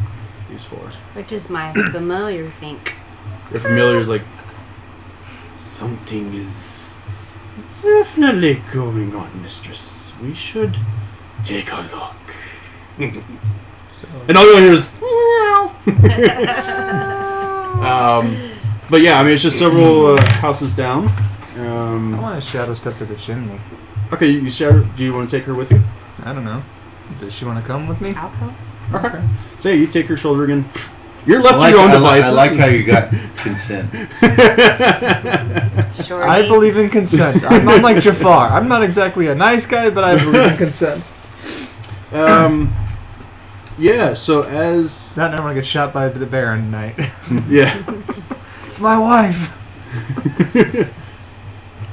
these 4. What does my familiar think? Your familiar is like, something is definitely going on, mistress. We should take a look. So, And all you hear is, but yeah, I mean, it's just several houses down. I want to shadow step to the chimney. Okay, you shadow. Do you want to take her with you? I don't know. Does she want to come with me? I'll come. Okay. So yeah, you take her shoulder again. You're left I like, to your own I devices. like how you got consent. Shorty. I believe in consent. I'm like Jafar. I'm not exactly a nice guy, but I believe in consent. Yeah. So as Not now I'm gonna get shot by the Baron tonight. yeah, It's my wife.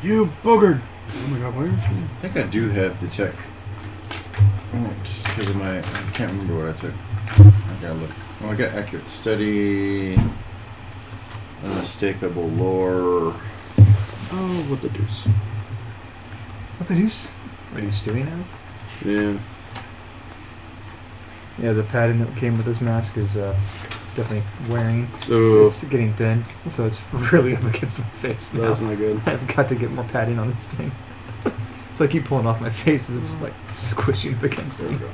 you boogered. Oh my God, why aren't you? I think I do have detect. Oh, just because of my, I can't remember what I took. I gotta look. Oh, I got accurate study, unmistakable lore. Oh, what the deuce? What the deuce? What are you stewing now? Yeah. Yeah, the padding that came with this mask is definitely wearing. So It's getting thin, so it's really up against my face now. that's not good. I've got to get more padding on this thing. So I keep pulling off my face as it's like squishing up against There me. we go.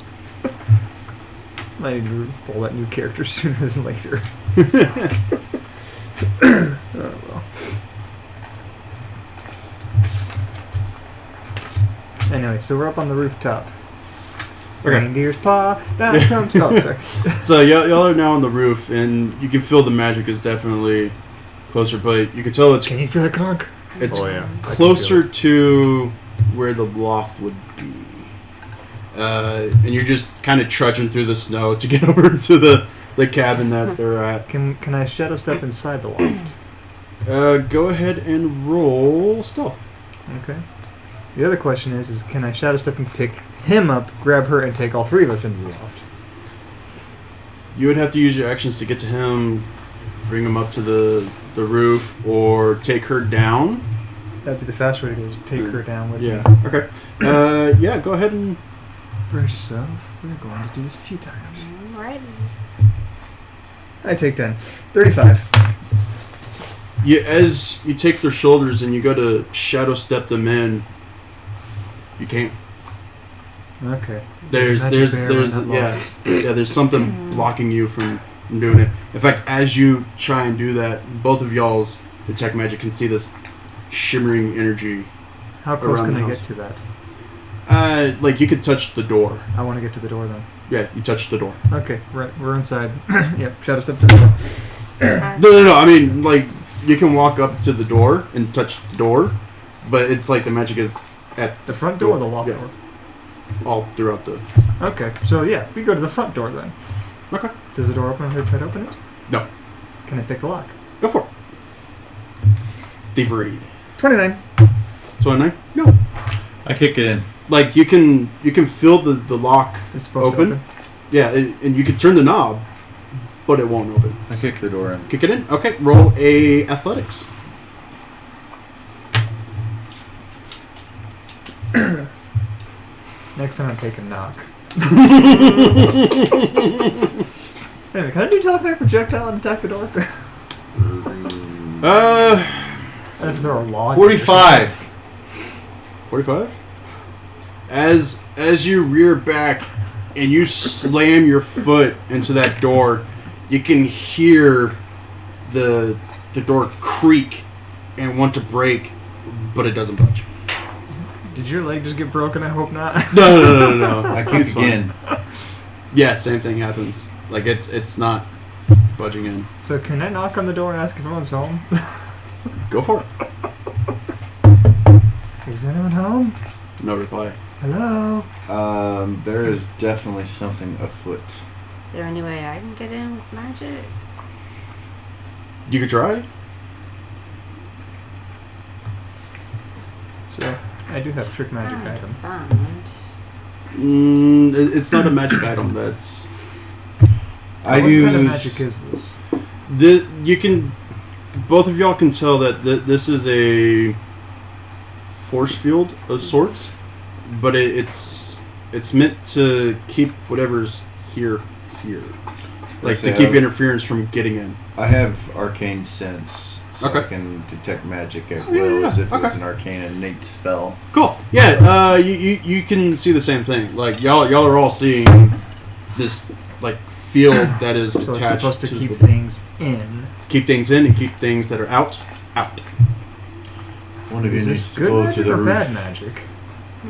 I need to roll that new character sooner than later. Oh well. Anyway, so we're up on the rooftop. Okay. Reindeer's paw, down comes... Oh, sorry. So y'all are now on the roof, and you can feel the magic is definitely closer, but you can tell it's Can you feel the crunk? Oh, yeah. closer to where the loft would be. And you're just kind of trudging through the snow to get over to the cabin that they're at. Can I shadow step inside the loft? Go ahead and roll stealth. Okay. The other question is can I shadow step and pick him up, grab her, and take all 3 of us into the loft? You would have to use your actions to get to him, bring him up to the roof, or take her down. That'd be the fast way to go, is take her down with Yeah. me. Okay. Yeah. Go ahead and. Brace yourself. We're going to do this a few times. Alright. I take 10. 35. As you take their shoulders and you go to shadow step them in, you can't. Okay. There's a magic barrier on that yeah, loft. yeah. There's something blocking you from doing it. In fact, as you try and do that, both of y'all's detect magic can see this shimmering energy. How close around can the I house. get to that? Like you could touch the door. I want to get to the door then. Yeah, you touch the door. Okay, right. We're inside. Yep, shadow step to the door. No. I mean, like you can walk up to the door and touch the door, but it's like the magic is at The front door or the loft Yeah. door? all throughout the. Okay, so yeah, we go to the front door then. Okay. Does the door open if I try to open it? No. Can I pick the lock? Go for it. Thievery. 29. 29? No. I kick it in. Like you can feel the lock It's supposed open. to open. Yeah, and you can turn the knob, but it won't open. I kick the door in. Kick it in. Okay, roll a athletics. Next time I take a knock. Anyway, can I do telekinetic projectile and attack the door? I have to throw a log. 45. 45? As you rear back and you slam your foot into that door, you can hear the door creak and want to break, but it doesn't budge. Did your leg just get broken? I hope not. No. I kicked again. Yeah, same thing happens. Like, it's not budging in. So can I knock on the door and ask if anyone's home? Go for it. Is anyone home? No reply. Hello? There is definitely something afoot. Is there any way I can get in with magic? You could try. So, I do have trick magic item. Found. It's not a magic item. That's I What use. kind of magic is this? you can. Both of y'all can tell that this is a force field of sorts, but it's meant to keep whatever's here, like to keep interference from getting in. I have arcane sense, so Okay. I can detect magic at will as if it was Okay. an arcane innate spell. Cool. Yeah. You can see the same thing. Like y'all are all seeing this like field that is So it's attached supposed to keep the- things in. keep things in and keep things that are out. One of you Is needs this to good go to magic the or roof. bad magic?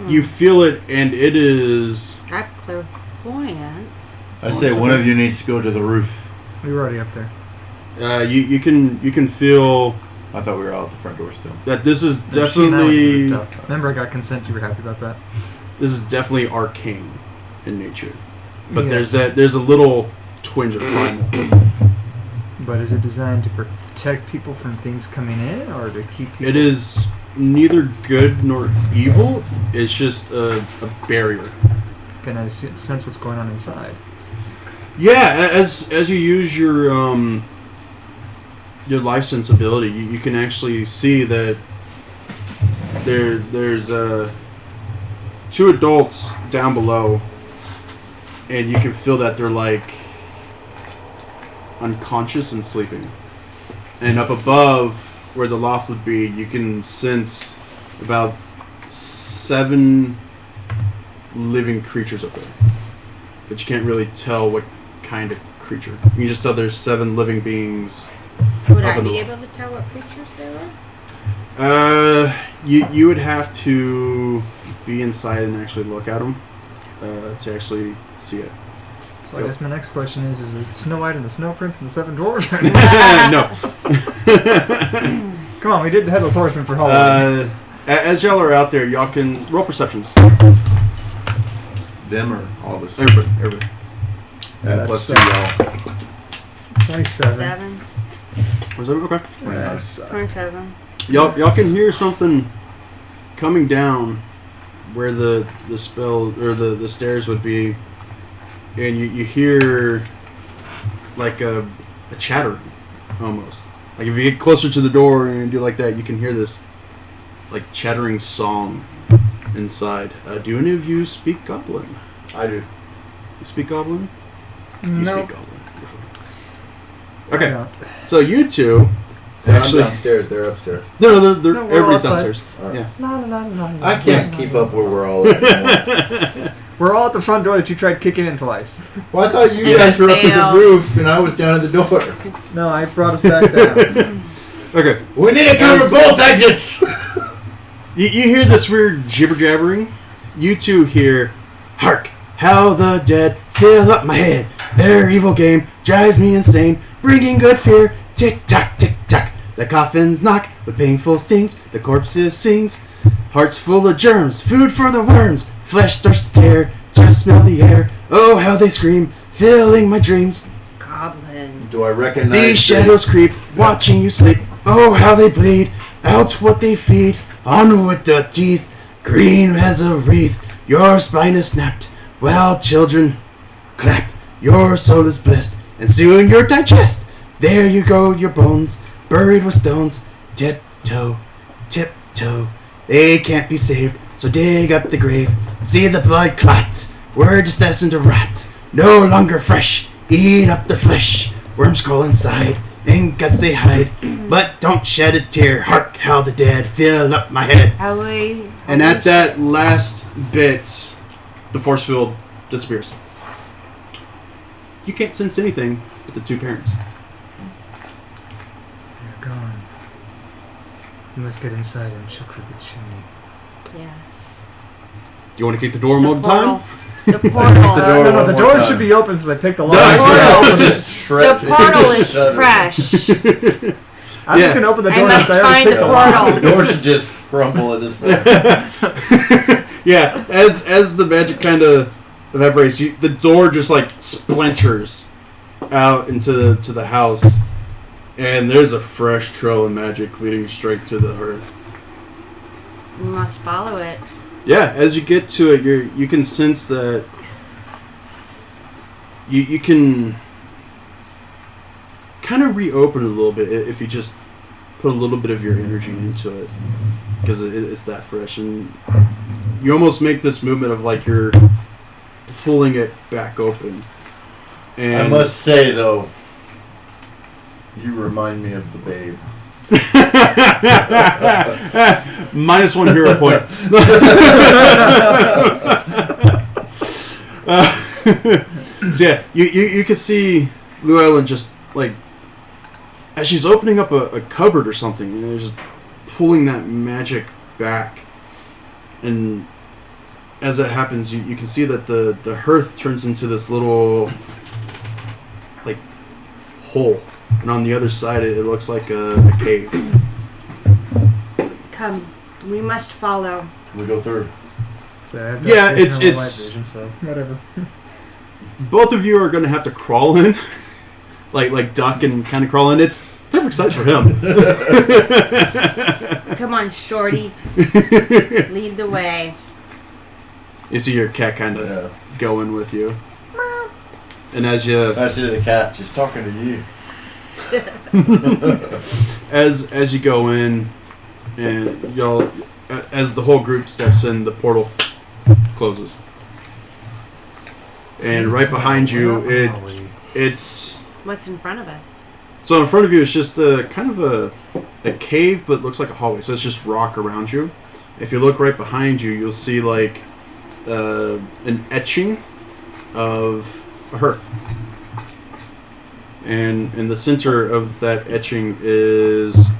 You feel it, and it is. I have clairvoyance. I say one of you needs to go to the roof. We were already up there. You can feel I thought we were all at the front door still. that this is No, she and I went to the definitely rooftop. Remember, I got consent. You were happy about that. arcane in nature, but Yes. there's a little twinge of primal. But is it designed to protect people from things coming in, or to keep people? It is neither good nor evil. It's just a barrier. Can I sense what's going on inside? Yeah, as you use your life sensibility, you can actually see that there's two adults down below, and you can feel that they're like unconscious and sleeping. And up above, where the loft would be, you can sense about 7 living creatures up there, but you can't really tell what kind of creature. You can just tell there's 7 living beings. Would Up I in the be loft. able to tell what creatures they were? You would have to be inside and actually look at them to actually see it. So I guess my next question is it Snow White and the Snow Prince and the Seven Dwarfs? No. Come on, we did the Headless Horseman for Halloween. As y'all are out there, y'all can roll perceptions. Them or all of us? Everybody. That's Plus 2 y'all. 27. 7. Was that okay? That's 27. Y'all can hear something coming down where the spell or the stairs would be, and you hear like a chatter almost. Like if you get closer to the door and do like that, you can hear this like chattering song inside. Do any of you speak Goblin? I do. You speak Goblin? You no. speak Goblin. Okay, No. so you two actually. I'm downstairs. They're upstairs. No, they're No, we're all everybody's outside. downstairs. All right. Yeah. La, la, la, la, la, I can't la, keep la, up where we're all at anymore. We're all at the front door that you tried kicking in twice. Well, I thought you Yeah. guys were up at the Fail. roof and I was down at the door. No, I brought us back down. Okay. We need to cover both exits! You hear this weird jibber jabbering. You two hear, "Hark! How the dead fill up my head. Their evil game drives me insane, bringing good fear. Tick tock, tick tock. The coffins knock with painful stings. The corpses sings. Hearts full of germs, food for the worms. Flesh starts to tear. Just smell the air. Oh, how they scream, filling my dreams. Goblin. Do I recognize These shadows creep, watching you sleep. Oh, how they bleed, out what they feed. On with the teeth, green as a wreath. Your spine is snapped. Well, children, clap. Your soul is blessed, and soon you'll digest. There you go, your bones, buried with stones. Tiptoe, tiptoe. They can't be saved, so dig up the grave. See the blood clot. We're just destined to rot. No longer fresh. Eat up the flesh. Worms crawl inside, and guts they hide. But don't shed a tear. Hark how the dead fill up my head. And at that last bit, the force field disappears. You can't sense anything but the two parents. They're gone. We must get inside and check for the chimney. Yes. You want to keep the door one more time? The portal. No, the door should be open since I picked the lock. The portal is fresh. I'm just going to open the door I must since I find already the picked the lock. portal. The door should just crumble at this point. Yeah, as the magic kind of evaporates, the door just like splinters out into the house, and there's a fresh trail of magic leading straight to the hearth. We must follow it. Yeah, as you get to it, you can sense that you can kind of reopen it a little bit if you just put a little bit of your energy into it, because it's that fresh, and you almost make this movement of like you're pulling it back open. And I must say, though, you remind me of the Babe. -1 hero point. So yeah, you can see Llewellyn just like as she's opening up a cupboard or something, you know, just pulling that magic back, and as that happens, you can see that the hearth turns into this little like hole, and on the other side it looks like a cave. Come, we must follow. Can we go through? So I have Yeah, internal it's- light vision, so Whatever. Both of you are going to have to crawl in, like duck and kind of crawl in. It's perfect size for him. Come on, Shorty. Lead the way. You see your cat kind of going with you, and as you I say to the cat, just talking to you. as you go in, and y'all, as the whole group steps in, the portal closes, and right behind you, it's What's in front of us? so in front of you it's just a kind of a cave, but looks like a hallway. So it's just rock around you. If you look right behind you, you'll see like an etching of a hearth. And in the center of that etching is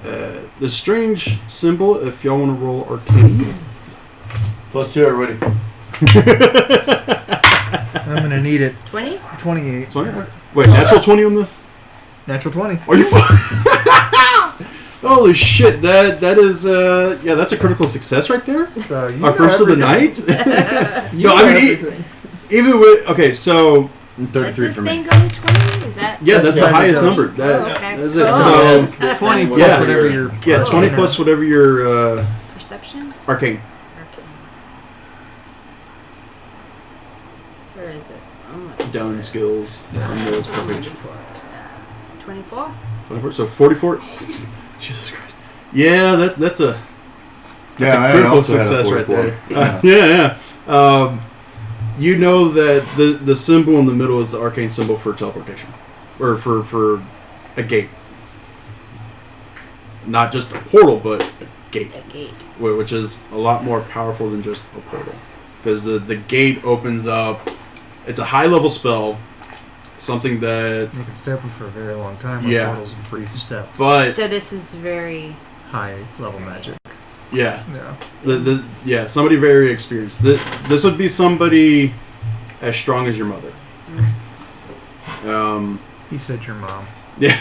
the strange symbol. If y'all want to roll Arcane. +2, everybody. I'm gonna need it. 20? 28. 20? Wait, natural 20 on the... Natural 20. Are you Holy shit, that is, yeah, that's a critical success right there. So you Our know first of the everything. night? You No, I know mean, everything. even with... Okay, so... Does 33 this for me. thing go to 20? Is that... Yeah, that's the Yeah, highest it does. number. That, Oh, okay. That's it. Oh. So... 20 plus Yeah. whatever your Yeah, 20 plus whatever your Perception? arcane. Arcane. Where is it? Oh, Down skills. Yeah. on the top page. 24? 24, so 44. Jesus Christ. Yeah, that's a I critical also had a success right 44. there. Yeah. You know that the symbol in the middle is the arcane symbol for teleportation, or for a gate. Not just a portal, but a gate, A gate. which is a lot more powerful than just a portal, because the gate opens up. It's a high level spell, something that You can stay open for a very long time. Yeah. Portal's a brief step. but So this is very... High level magic. yeah. Yeah. Somebody very experienced. This would be somebody as strong as your mother. He said your mom. Yeah.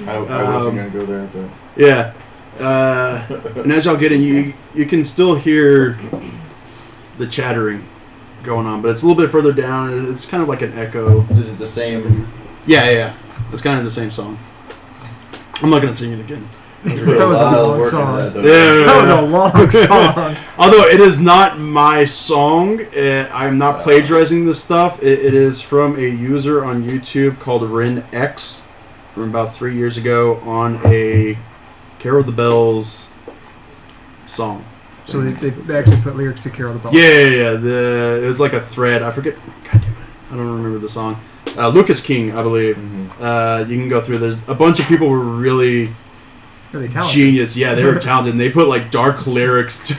I wasn't going to go there, but... Yeah. And as y'all get in, you can still hear the chattering going on, but it's a little bit further down. It's kind of like an echo. Is it the same? Yeah. It's kind of the same song. I'm not going to sing it again. That was a long song. Yeah. That was a long song. Although it is not my song, I'm not plagiarizing this stuff. It is from a user on YouTube called RenX from about 3 years ago on a Carol of the Bells song. So they actually put lyrics to Carol the Bell. Yeah. It was like a thread. I forget. God damn it. I don't remember the song. Lucas King, I believe. Mm-hmm. You can go through. There's a bunch of people were really Really talented. Genius. Yeah, they were talented. And they put like dark lyrics to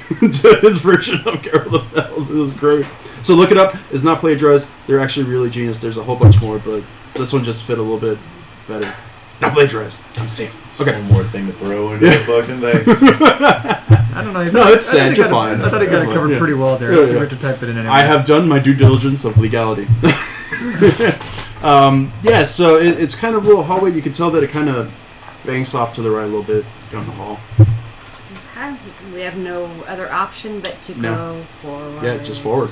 his version of Carol of the Bells. It was great. So look it up. It's not plagiarized. They're actually really genius. There's a whole bunch more, but this one just fit a little bit better. Not plagiarized. I'm safe. Okay. One more thing to throw into the fucking thing. I don't know. No, it's sad. You're fine. I thought he got That's it covered fine. pretty well there. Yeah, I yeah. have to type it in anyway. I have done my due diligence of legality. Yeah, so it's kind of a little hallway. You can tell that it kind of banks off to the right a little bit down the hall. Okay. We have no other option but to go forward. Yeah, just forward.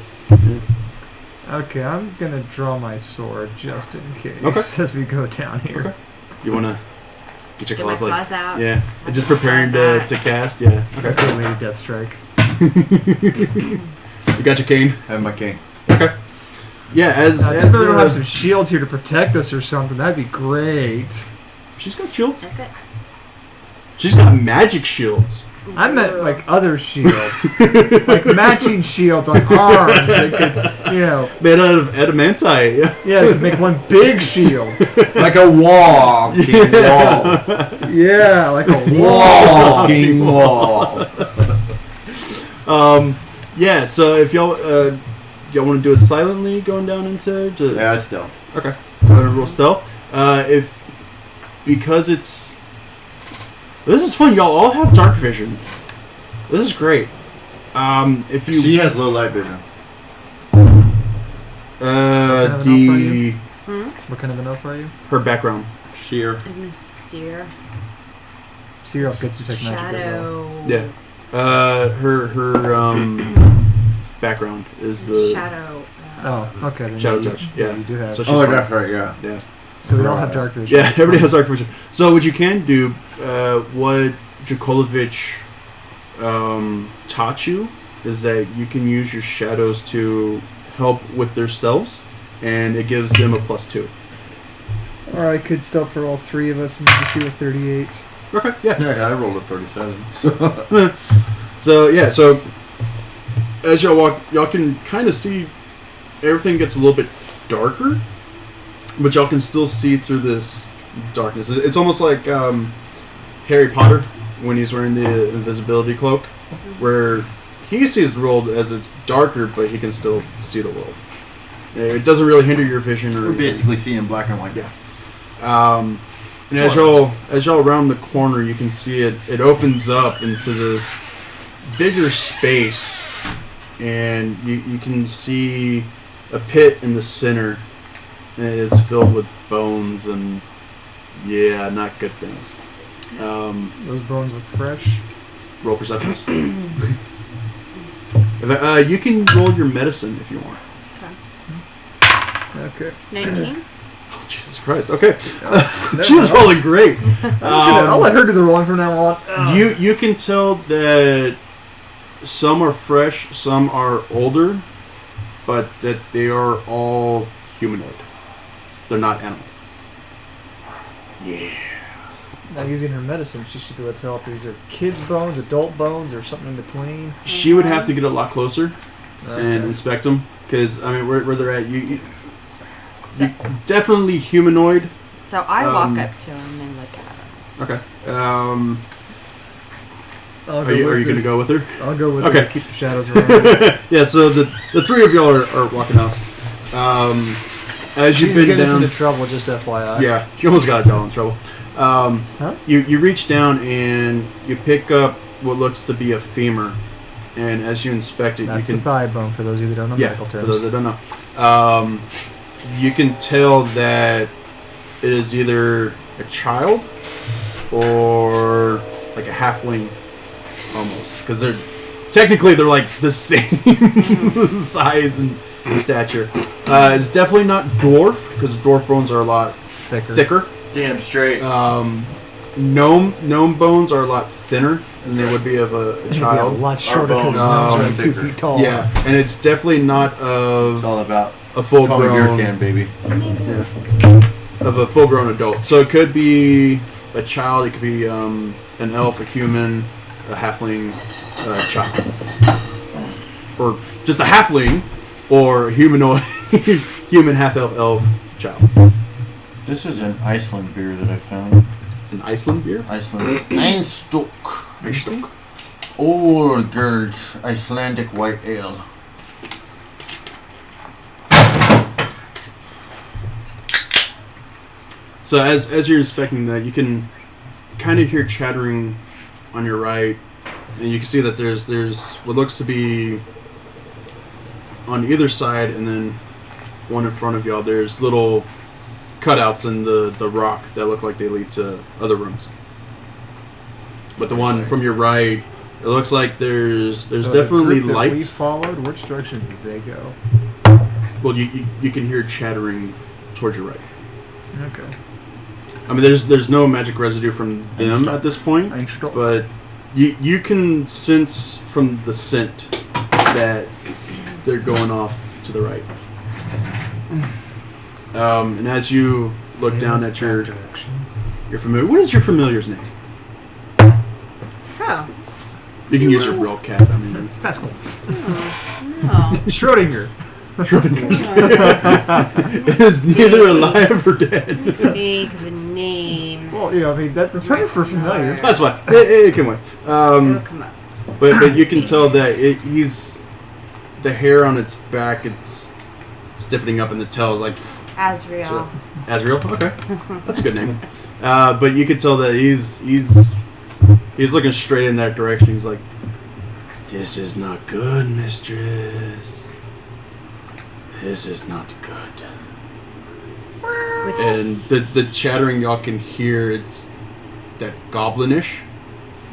Okay, I'm gonna draw my sword just in case Okay. as we go down here. Okay. You want to get your Get my claws like... claws out. Yeah, Have and just my preparing claws to out. cast. Yeah, okay. Okay, Lady Deathstrike. You got your cane. Have my king. Okay. Yeah, as Too bad we don't have some shields here to protect us or something. That'd be great. she's got shields. Okay. She's got magic shields. I meant like other shields, like matching shields on arms. They could, you know, Made out of adamantite. yeah, they could make one big shield. Like a wall, king wall. Yeah, like a Wall, king wall. Yeah, so if y'all want to do it silently going down into... Yeah, still. Okay. Go ahead and roll stealth. Because it's... This is fun. Y'all all have dark vision. This is great. If you... She has low light vision. the... What kind of an elf are you? Her background. Sheer. I'm gonna sear. Sea elf gets to take magic. Shadow. Yeah. Her background is the... Shadow. Oh, okay. Then Shadow you, touch, yeah. You do have. So So, she's Oh, fine. that's right, yeah. Yeah. we all have dark vision. Yeah, That's everybody fine. has dark vision. So what you can do, what Jakolovich taught you, is that you can use your shadows to help with their stealths, and it gives them a +2. Or I could stealth for all three of us and just do a 38. Okay, yeah. Yeah, I rolled a 37. So as y'all walk, y'all can kind of see everything gets a little bit darker, but y'all can still see through this darkness. It's almost like Harry Potter when he's wearing the invisibility cloak, where he sees the world as it's darker, but he can still see the world. It doesn't really hinder your vision or We're anything. basically seeing black and white. Yeah. And as y'all round the corner, you can see it opens up into this bigger space, and you can see a pit in the center, and it's filled with bones and not good things. Those bones look fresh. Roll perceptions. You can roll your medicine if you want. Okay. 19. Oh, Jesus Christ! Okay, she's rolling great. I'll let her do the rolling from now on. You can tell that some are fresh, some are older, but that they are all humanoid. They're not animal. Yeah. Now using her medicine, she should be able to tell if these are kids' bones, adult bones, or something in between. She would have to get a lot closer and Okay. inspect them, because I mean, where they're at, you definitely humanoid. So I walk up to him and look at him. Okay. I'll Are you gonna go with her? I'll go with Okay. her. Keep the shadows around. Yeah. So the three of y'all are walking out. As She's you've been getting us down. into trouble, just FYI. Yeah, you almost got y'all in trouble. You reach down and you pick up what looks to be a femur, and as you inspect it, That's you the can thigh bone for those of you that don't know medical for terms. those that don't know, you can tell that it is either a child or like a halfling, almost, because they're like the same size and stature. It's definitely not dwarf, because dwarf bones are a lot thicker. Damn straight. Gnome bones are a lot thinner than they would be of a It'd be a child. lot shorter bones because are gnomes are like 2 thicker. feet tall. Yeah, and it's definitely not It's of all about a full call me beer grown can, baby. of a full grown adult. So it could be a child, it could be an elf, a human, a halfling, a child, or just a halfling, or humanoid, human half elf child. This is an Iceland beer that I found. An Iceland beer? Iceland. Einstök. Olgerd Icelandic white ale. So as you're inspecting that, you can kind of hear chattering on your right, and you can see that there's what looks to be on either side, and then one in front of y'all. There's little cutouts in the rock that look like they lead to other rooms. But the one from your right, it looks like there's So definitely the group that we lights. followed. Which direction did they go? Well, you can hear chattering towards your right. Okay. I mean, there's no magic residue from them at this point, Einstök. but you can sense from the scent that they're going off to the right. And as you look down at your direction. familiar, what is your familiar's name? Oh. You can use your real cat. I mean, it's Pascal. Oh. Schrodinger. Schrodinger's is neither alive or dead. Think of a name. Well, I mean that's perfect for familiar. That's fine. It can wait. It'll come up. But you can tell that he's the hair on its back. It's stiffening up, and the tail is like Azrael. so, Azrael. Okay, that's a good name. But you can tell that he's looking straight in that direction. He's like, "This is not good, mistress. This is not good." And the chattering y'all can hear, it's that goblinish.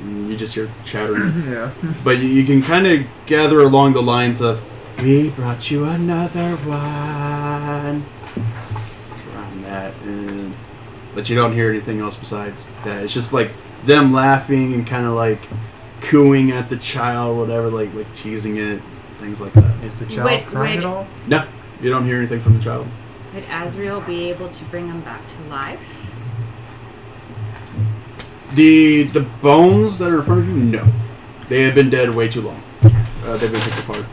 You just hear chattering. Yeah. But you can kind of gather along the lines of, "We brought you another one." Around that. But you don't hear anything else besides that. It's just like them laughing and kind of like cooing at the child, whatever, like teasing it, things like that. Is the child crying at all? No, you don't hear anything from the child. Would Azrael be able to bring him back to life? The bones that are in front of you, no. They have been dead way too long. They've been picked apart.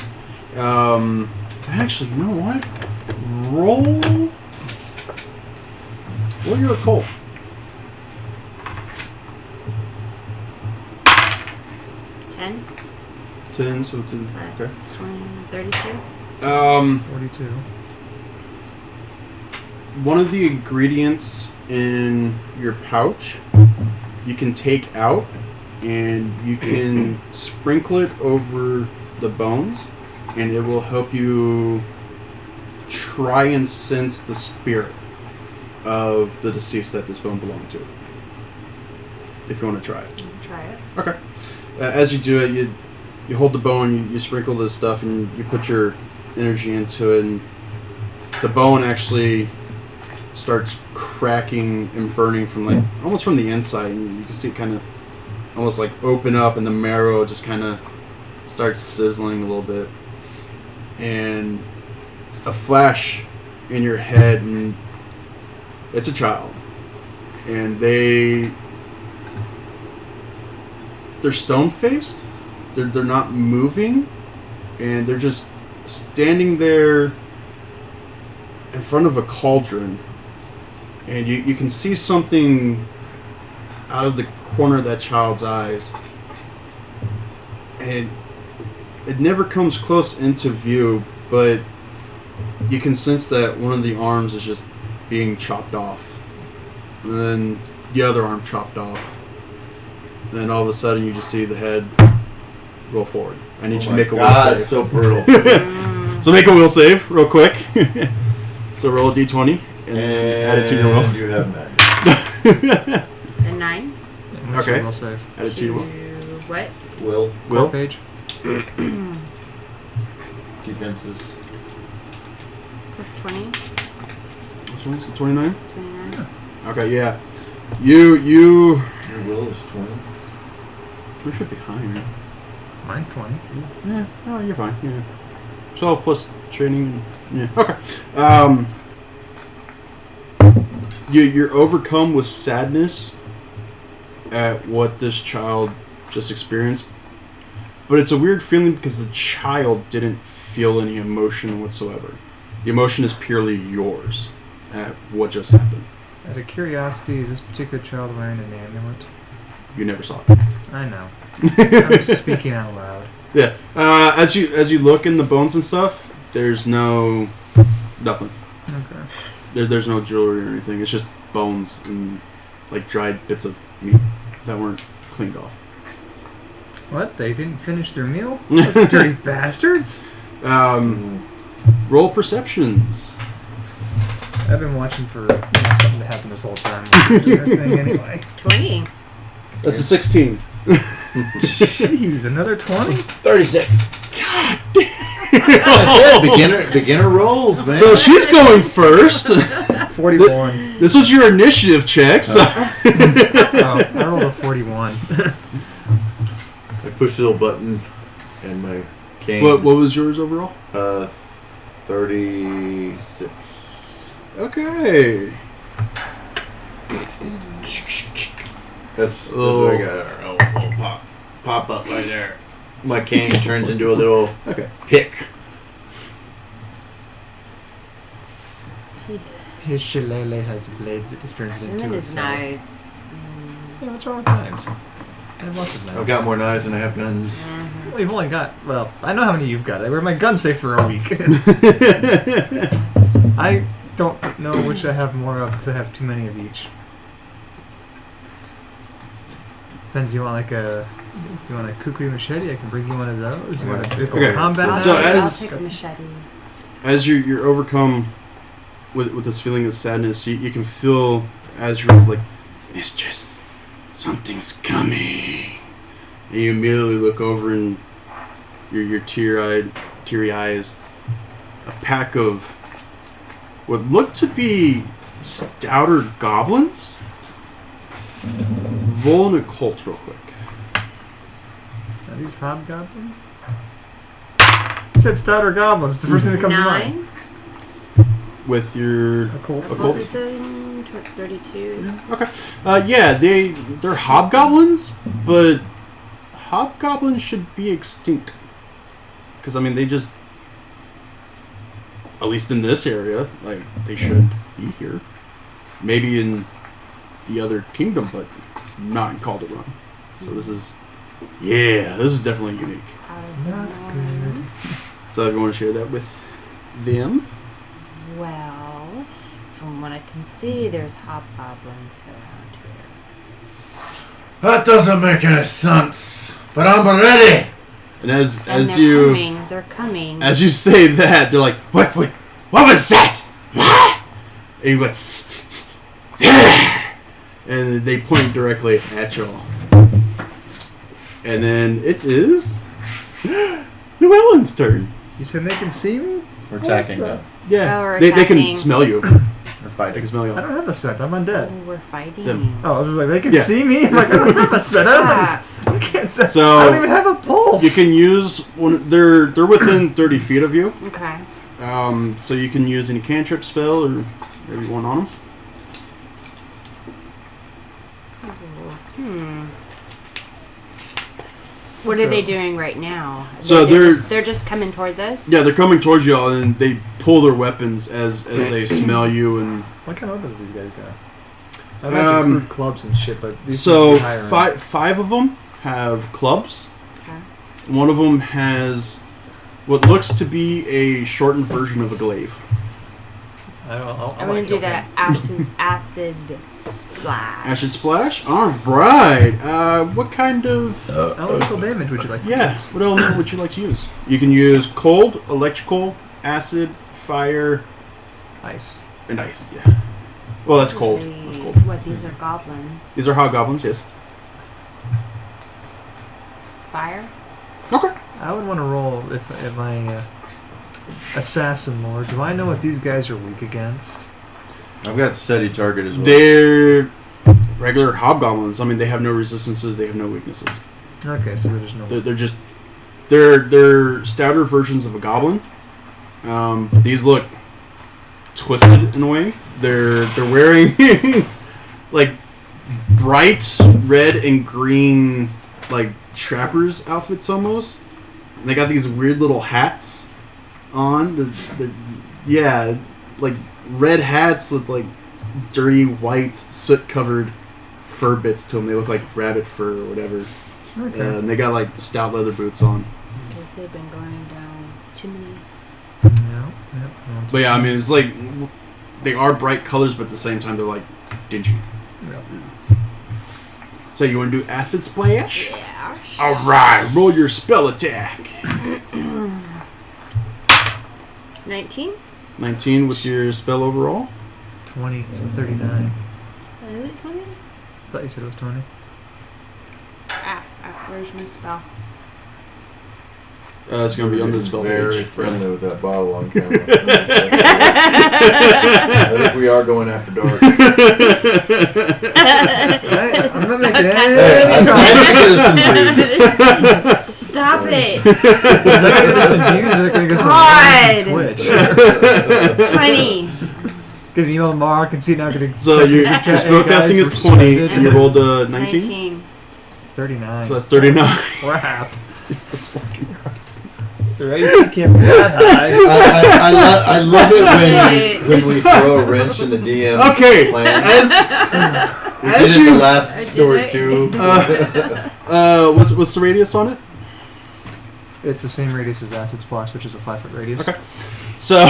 Actually, you know what? Roll your occult. 10 10, so plus 20, 32. 42. One of the ingredients in your pouch you can take out, and you can sprinkle it over the bones, and it will help you try and sense the spirit of the deceased that this bone belonged to. If you want to try it. Try it. Okay. As you do it, you hold the bone, you sprinkle this stuff, and you put your energy into it, and the bone actually starts cracking and burning from almost from the inside, and you can see it kind of almost like open up, and the marrow just kind of starts sizzling a little bit, and a flash in your head, and it's a child, and they're stone-faced, they're not moving, and they're just standing there in front of a cauldron. And you can see something out of the corner of that child's eyes. And it never comes close into view, but you can sense that one of the arms is just being chopped off. And then the other arm chopped off. And then all of a sudden you just see the head roll forward. I need you to make a will save. It's so brutal. So make a will save real quick. So roll a d20. And then add it to your roll. You have magic. A 9. Okay. Will save. Add it to your will. What? Will. Will? Page. Defenses. Plus 20. Which one? So 29? 29. Okay, yeah. You Your will is 20. we should be higher. Mine's 20. Yeah. Oh, you're fine. Yeah. 12 plus training. Yeah. Okay. You're overcome with sadness at what this child just experienced, but it's a weird feeling because the child didn't feel any emotion whatsoever. The emotion is purely yours at what just happened. Out of curiosity, is this particular child wearing an amulet? You never saw it. I know. I'm just speaking out loud. Yeah. As you look in the bones and stuff, there's nothing. Okay. There's no jewelry or anything. It's just bones and like dried bits of meat that weren't cleaned off. What? They didn't finish their meal? Those dirty bastards! Roll perceptions. I've been watching for something to happen this whole time. Thing anyway. 20. That's a 16. Jeez, another 20? 36. God damn. I said beginner rolls, man. So she's going first. 41. This was your initiative check, so... Oh, I rolled a 41. I pushed the little button and my cane. What was yours overall? 36. Okay. That's what I got. Oh, pop up right there. My cane turns into a little pick. His shillelagh has a blade that turns it And into then a his sword. knives. Yeah, what's wrong with knives? I have lots of knives. I've got more knives than I have guns. Well, you've only got... Well, I know how many you've got. I wear my gun safe for a week. I don't know which I have more of because I have too many of each. Depends. You want a kukri machete? I can bring you one of those. You want a big old combat? So I'll as- take a machete. As you're overcome with this feeling of sadness, you can feel as you're like, Mistress, something's coming. And you immediately look over and your teary eyes, a pack of what look to be stouter goblins. Roll an occult real quick. Are these hobgoblins? You said stouter goblins. It's the first thing that comes to mind. 9. With your Occult. Occultism, 32. Okay. Yeah, they're hobgoblins, but hobgoblins should be extinct. Because, I mean, they just... At least in this area, like, they should be here. Maybe in the other kingdom, but not in Calderon. So this is... Yeah, this is definitely unique. Not good. So if you want to share that with them... Well, from what I can see, there's hobgoblins around here. That doesn't make any sense. But I'm ready. And as They're coming. As you say that, they're like, what was that? What? And you like, and they point directly at y'all. And then it is Llewellyn's turn. You said they can see me? We're attacking them. Yeah, Oh, we're they can attacking. smell you. They're They fighting. can smell you. I don't have a scent. I'm undead. Oh, we're fighting. Them. Oh, I was just like, they can Yeah. see me? I'm like, I don't have a scent. I can't sense. So, I don't even have a pulse. You can use one. They're within 30 feet of you. Okay. So you can use any cantrip spell or whatever you want on them. What So- are they doing right now? So they're just coming towards us? Yeah, they're coming towards y'all and they pull their weapons as they smell you and. What kind of weapons these guys got? I imagine crude clubs and shit, but these So seem to be higher end. five of them have clubs. Okay. One of them has what looks to be a shortened version of a glaive. I'm going to do that acid splash. Acid splash. All right. What kind of? Elemental damage would you like to Yes. use? What element would you like to use? You can use cold, electrical, acid, fire, Ice. and ice. Yeah. Well, that's cold. That's cold. What, these are goblins? These are hobgoblins. Yes. Fire? Okay. I would want to roll if my assassin lord. Do I know what these guys are weak against? I've got steady target as well. They're regular hobgoblins. I mean, they have no resistances. They have no weaknesses. Okay, so there's no. They're just they're stouter versions of a goblin. These look twisted in a way. They're wearing like bright red and green like trappers outfits almost. And they got these weird little hats on. Yeah, like red hats with like dirty white soot-covered fur bits to them. They look like rabbit fur or whatever. Okay. And they got like stout leather boots on. Because they've been going down chimneys. No. But yeah, I mean, it's like they are bright colors, but at the same time they're like dingy. Yeah. So you want to do acid splash? Yeah. All right, roll your spell attack. 19? 19 with your spell overall. 20, so 39. Is it 20? I thought you said it was 20. Where's my spell? It's going to be on the spell Very page. friendly with that bottle on camera. I think we are going after dark. I'm not making Hey, any Stop it! Is that going to get us some views or is that going to get some God. Twitch? 20. Get an email tomorrow. I can see now. So your spellcasting is 20, and you rolled a 19? 19. 39. So that's 39. Crap. Jesus fucking Christ. The AC can't be that high. I love it when we throw a wrench in the DM's Okay, plan. as We did it you... the last I did story it. too. what's the radius on it? It's the same radius as Acid Splash, which is a 5-foot radius. Okay. So...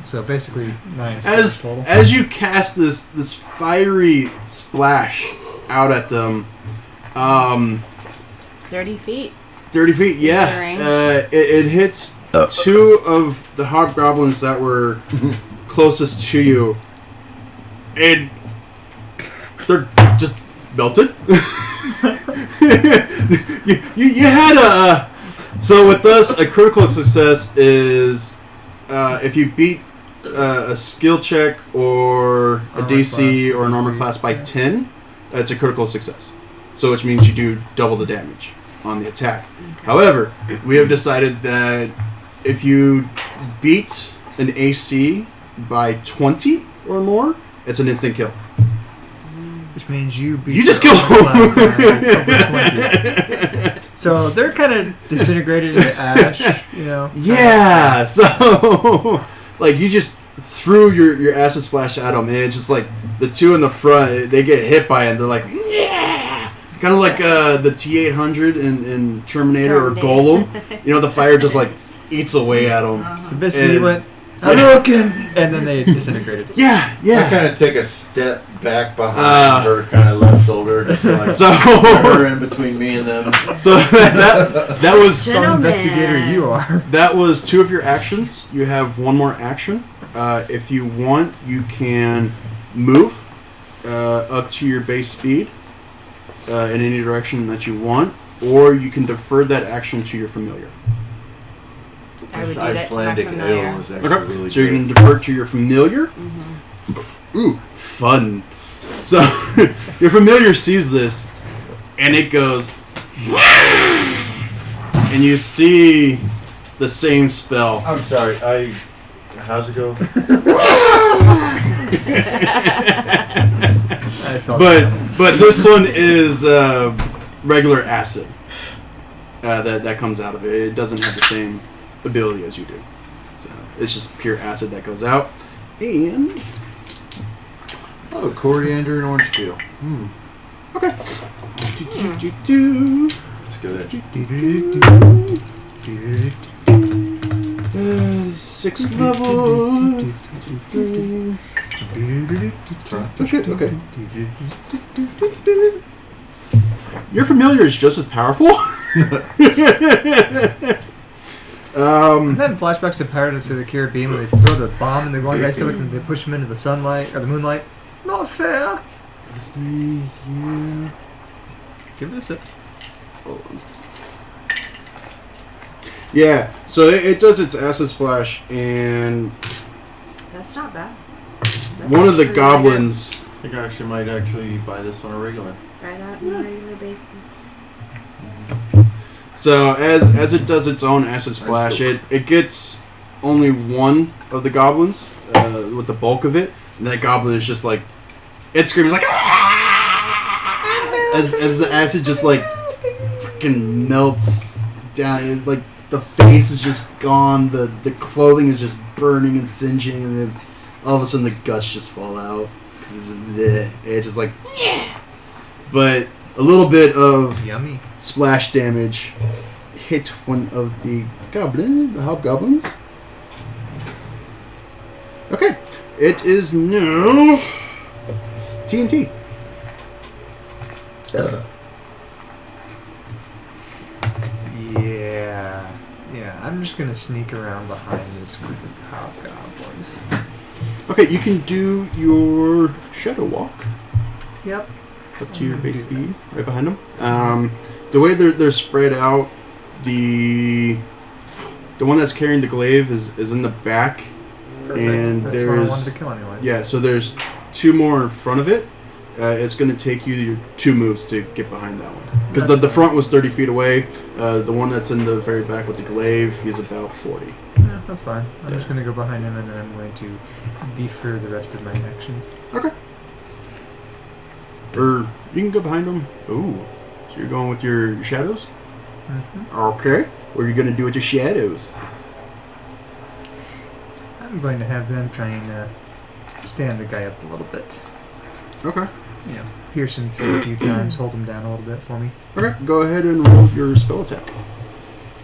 So basically 9 squares total. As you cast this fiery splash out at them, 30 feet. 30 feet, yeah. Range. It hits two of the hobgoblins that were closest to you, and they're just melted. you had a... So with us, a critical success is if you beat a skill check or a Armor DC class, or an armor DC, class by yeah. 10, it's a critical success. So which means you do double the damage on the attack. Okay. However, we have decided that if you beat an AC by 20 or more, it's an instant kill. Which means you beat You just their kill armor class by over 20. So they're kind of disintegrated into ash, you know? Yeah, so like you just threw your acid splash at them, and it's just like the two in the front, they get hit by it, and they're like, yeah, kind of like the T-800 in Terminator or Golem. You know, the fire just like eats away at them. So basically And- you went, Hadouken! And then they disintegrated. Yeah, I yeah. kind of take a step back behind her kind of left shoulder, just to like So- put her in between me and them. So that was Some Gentlemen. investigator you are. that was two of your actions. You have one more action. If you want, you can move up to your base speed in any direction that you want, or you can defer that action to your familiar. I would This do that to my Icelandic familiar. ale is actually Okay, really so you good. can defer to your familiar. Mm-hmm. Ooh, fun. So your familiar sees this, and it goes, and you see the same spell. I'm sorry. How's it go? I saw But that. this one is regular acid that comes out of it. It doesn't have the same ability as you do. So it's just pure acid that goes out. And Oh, coriander and orange peel. okay. That's good. Sixth level. Okay. Your familiar is just as powerful. I'm having flashbacks to Pirates of the Caribbean when they throw the bomb and the one guy stomach and they push him into the sunlight or the moonlight. Not fair. Yeah. Give it a sip. Yeah, so it does its acid splash, and That's not bad. That's one of the actually goblins. I think I actually might actually buy this on a regular. really good. Try that on a regular basis. So as it does its own acid splash, it gets only one of the goblins with the bulk of it, and that goblin is just like it screams like as the acid just like freaking melts down. Like the face is just gone, the clothing is just burning and singeing, and all of a sudden the guts just fall out. Cause it's just like, but a little bit of Yummy. splash damage hit one of the hobgoblins. Okay, it is now TNT. Yeah, I'm just gonna sneak around behind this group of hobgoblins. Okay, you can do your shadow walk Yep. up to your base speed, right behind them. The way they're spread out, the one that's carrying the glaive is in the back, and That's what I there's wanted to kill anyway. yeah. So there's two more in front of it. It's going to take you your 2 moves to get behind that one. Because the front was 30 feet away. The one that's in the very back with the glaive, he's about 40. Yeah, that's fine. I'm just gonna go behind him and then I'm going to defer the rest of my actions. Okay. Or you can go behind him. Ooh. So you're going with your shadows? Mm-hmm. Okay. What are you going to do with your shadows? I'm going to have them try and stand the guy up a little bit. Okay. You know, pierce him through a few times, hold him down a little bit for me. Okay. Go ahead and roll your spell attack.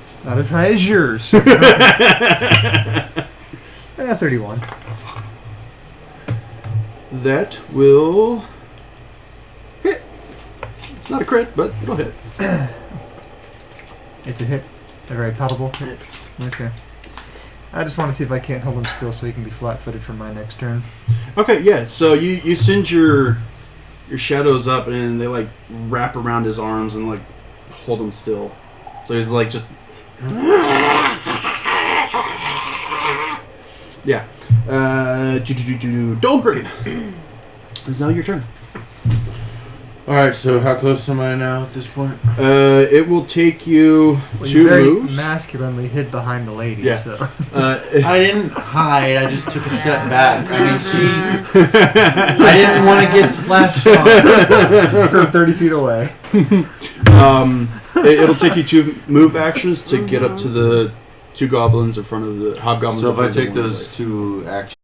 It's not as high as yours. 31. That will hit. It's not a crit, but it'll hit. It's a hit. A very palatable hit. Okay. I just want to see if I can't hold him still so he can be flat-footed for my next turn. Okay, yeah. So you send your shadows up, and they like wrap around his arms and like hold him still. So he's like just yeah. Dolgren. It's now your turn. Alright, so how close am I now at this point? It will take you Well, 2 you very moves. masculinely hid behind the lady, Yeah. so... I didn't hide, I just took a step back. I mean, I didn't want to get splashed on. From 30 feet away. It'll take you 2 move actions to get up to the 2 goblins in front of the hobgoblins. So in if I front of the take one those 2 actions.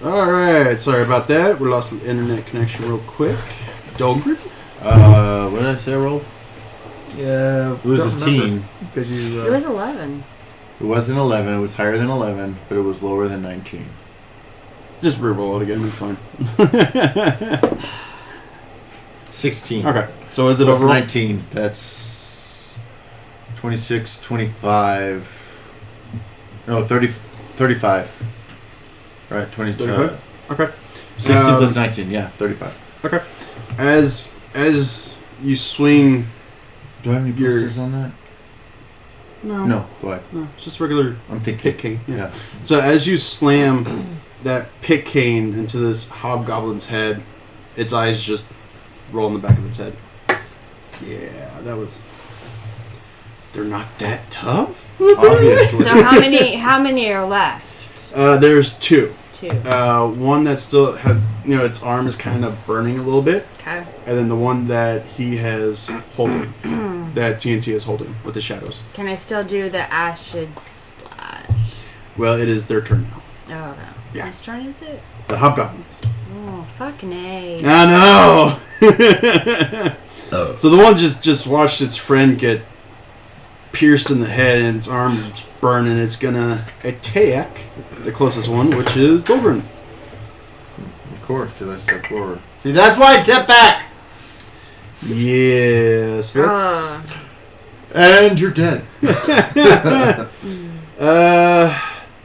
Alright, sorry about that. We lost the internet connection real quick. Dolgren? What did I say I rolled? Yeah, It was a teen. Because you... It was 11. It wasn't 11, it was higher than 11, but it was lower than 19. Just re-roll it again, it's fine. 16. Okay, so is it Plus overall? 19. That's 26, 25. No, 30, 35. Right, 20. 35? Okay. 16 plus 19, yeah, 35. Okay. As you swing... Do I have any boosters on that? No. No, go ahead. No, it's just regular I'm thinking. pick cane. Yeah. So as you slam that pick cane into this hobgoblin's head, its eyes just roll in the back of its head. Yeah, that was... They're not that tough? Obviously. So how many are left? There's 2. 2. One that still had, its arm is kind of burning a little bit, Okay. and then the one that he has holding, that TNT is holding with the shadows. Can I still do the acid splash? Well, it is their turn now. Oh, no. Yeah. Whose turn is it? The hobgoblins. Oh, fucking A. I know. So the one just watched its friend get pierced in the head and its arm is burning. It's gonna attack the closest one, which is Dolgren. Of course, because I stepped forward. See, that's why I stepped back! Yes, that's... And you're dead.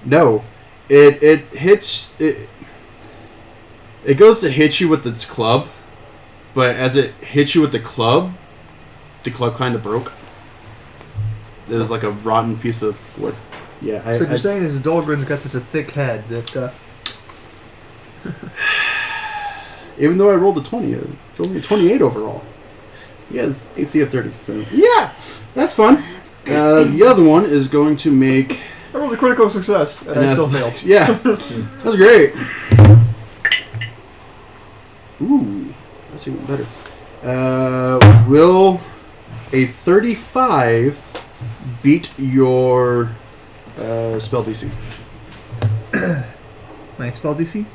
No. It hits it. It goes to hit you with its club, but as it hits you with the club kind of broke. It was like a rotten piece of wood. Yeah. So what you're saying is Dahlgren's got such a thick head that. Even though I rolled a 20, it's only a 28 overall. He has AC of 30, so yeah, that's fun. The other one is going to make. I rolled a critical success, and I still failed. Yeah, that's great. Ooh, that's even better. Will a 35 beat your spell DC? My spell DC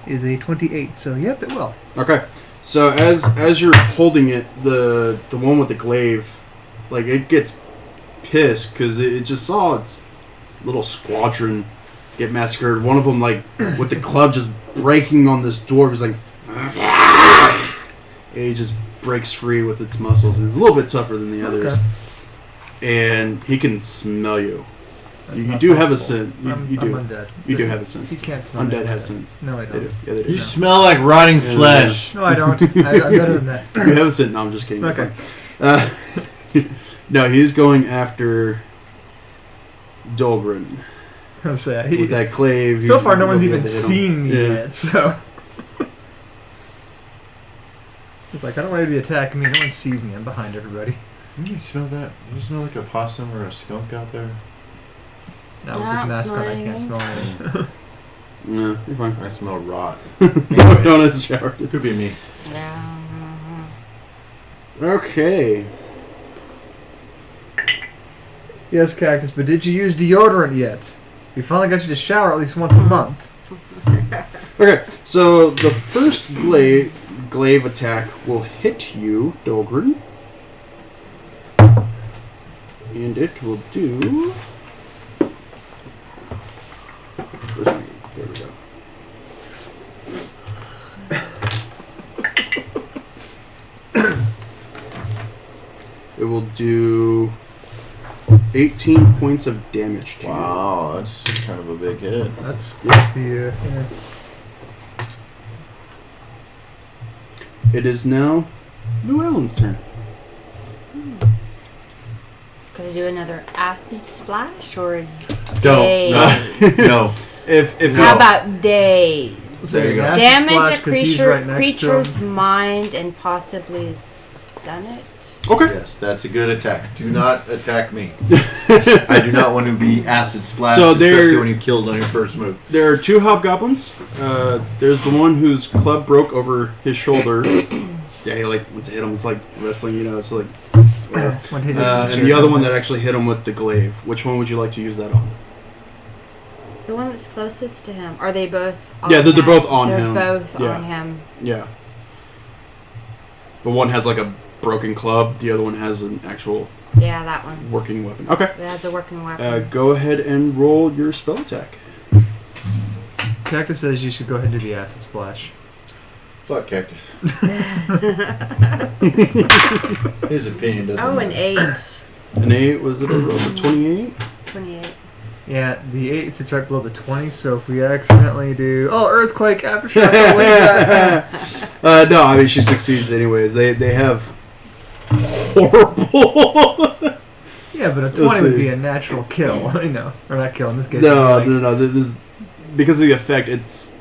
is a 28, so yep, it will. Okay, so as you're holding it, the one with the glaive, like it gets pissed because it just saw its little squadron get massacred. One of them, like with the club, just breaking on this door. He's like, it just breaks free with its muscles. It's a little bit tougher than the others, and he can smell you. You do have a scent. You do. I'm undead. You do have a scent. You can't smell Undead me. have scents. No, I They don't. do. Yeah, they do. You smell like rotting flesh. No, I don't. I'm better than that. You have a scent. No, I'm just kidding. Okay. No, he's going after Dahlgren I'll say with that glaive. so far, no he'll one's be even able to hit him. seen me Yeah. yet, so. It's like, I don't want you to be attacking me. No one sees me. I'm behind everybody. Can you smell that? Do you smell like a possum or a skunk out there? Now with this Not mask on, I can't smelling. smell anything. No, you're fine. I smell rot. Don't have to shower. It could be me. Yeah. Okay. Yes, Cactus, but did you use deodorant yet? We finally got you to shower at least once a month. Okay, so the first glaive attack will hit you, Dahlgren. And it will do... Where's my... There we go. It will do 18 points of damage to you. Wow, that's kind of a big hit. That's Yeah. It is now Llewellyn's turn. Could I do another acid splash or Don't. days? No. If How about days? There you go. Acid Damage splash, a 'cause he's right next to creature's him. mind and possibly stun it. Okay. Yes, that's a good attack. Do not attack me. I do not want to be acid splashed, So especially when you killed on your first move. There are two hobgoblins. There's the one whose club broke over his shoulder. Yeah, he like went to hit him. It's like wrestling, you know. It's like. And the other one that actually hit him with the glaive. Which one would you like to use that on? The one that's closest to him. Are they both on Yeah, they're him? both on him. They're both Yeah. on him. Yeah. But one has like a broken club. The other one has an actual Yeah, that one. working weapon. Okay. That has a working weapon. Go ahead and roll your spell attack. Cactus says you should go ahead and do the acid splash. Fuck Cactus. His opinion doesn't Oh, an matter. 8. An 8, was it a roll of 28? 28. Yeah, the 8 sits right below the 20, so if we accidentally do... Oh, Earthquake, Aftershock, I'll leave that. No, I mean, she succeeds anyways. They have horrible... Yeah, but a 20 Let's would see. be a natural kill, you know. Or not kill, in this case. No, it'd be no. This, because of the effect, it's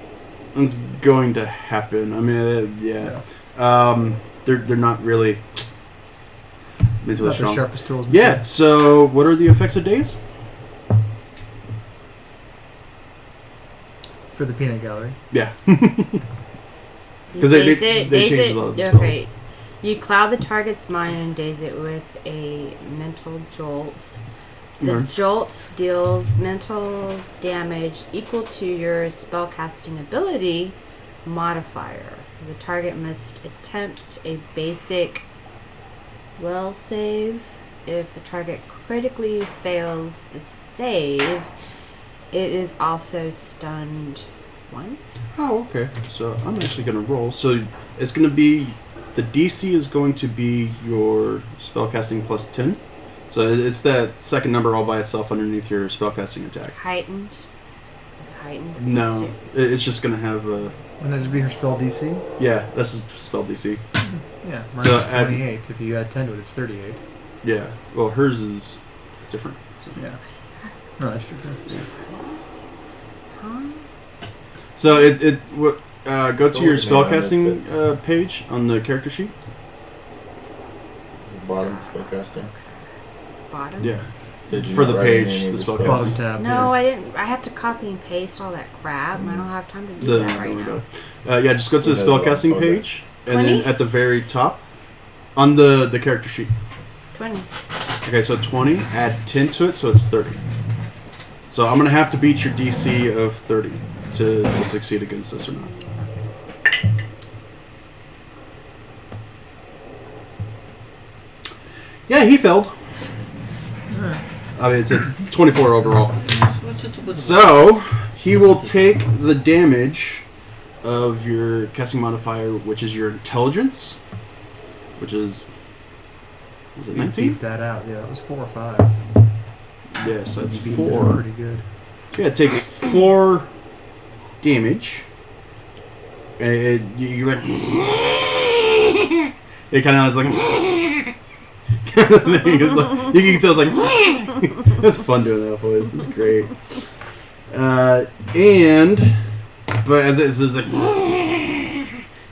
going to happen. I mean, yeah. They're not really mentally not the strong. sharpest tools. Yeah. So, what are the effects of days? For the peanut gallery. Yeah. You 'Cause they daze it, they daze changed it. a lot of the Okay. You cloud the target's mind and daze it with a mental jolt. The Mhm. jolt deals mental damage equal to your spellcasting ability modifier. The target must attempt a basic will save. If the target critically fails the save, it is also stunned 1. Oh, okay. So I'm actually going to roll. So it's going to be... The DC is going to be your spellcasting plus 10. So it's that second number all by itself underneath your spellcasting attack. Heightened. Is it heightened? No, it's just gonna have a. Wouldn't that just be her spell DC? Yeah, that's a spell DC. Yeah, mine So is 28. If you add 10 to it, it's 38. Yeah. Well, hers is different. So. Yeah. No, that's true. Huh? So go to your spellcasting page on the character sheet. Bottom spellcasting. Bottom? Yeah. Did you For not the write page, any of the your spellcasting. Bottom tab. No, I didn't. I have to copy and paste all that crap, and I don't have time to do that right now. Yeah, just go to the spellcasting page, and then 20? at the very top, on the character sheet. 20. Okay, so 20, add 10 to it, so it's 30. So I'm going to have to beat your DC of 30 to succeed against this or not. Yeah, he failed. I mean, it's a 24 overall. So, he will take the damage of your casting modifier, which is your intelligence, which is... Was it 19? Beef that out. Yeah, it was 4 or 5. Yeah, so that's You beefed it 4. pretty good. Yeah, it takes 4 damage. And you're like... It kind of is like... kind of thing. It's like, you can tell it's like... That's fun doing that voice. It's great. But as it's just like...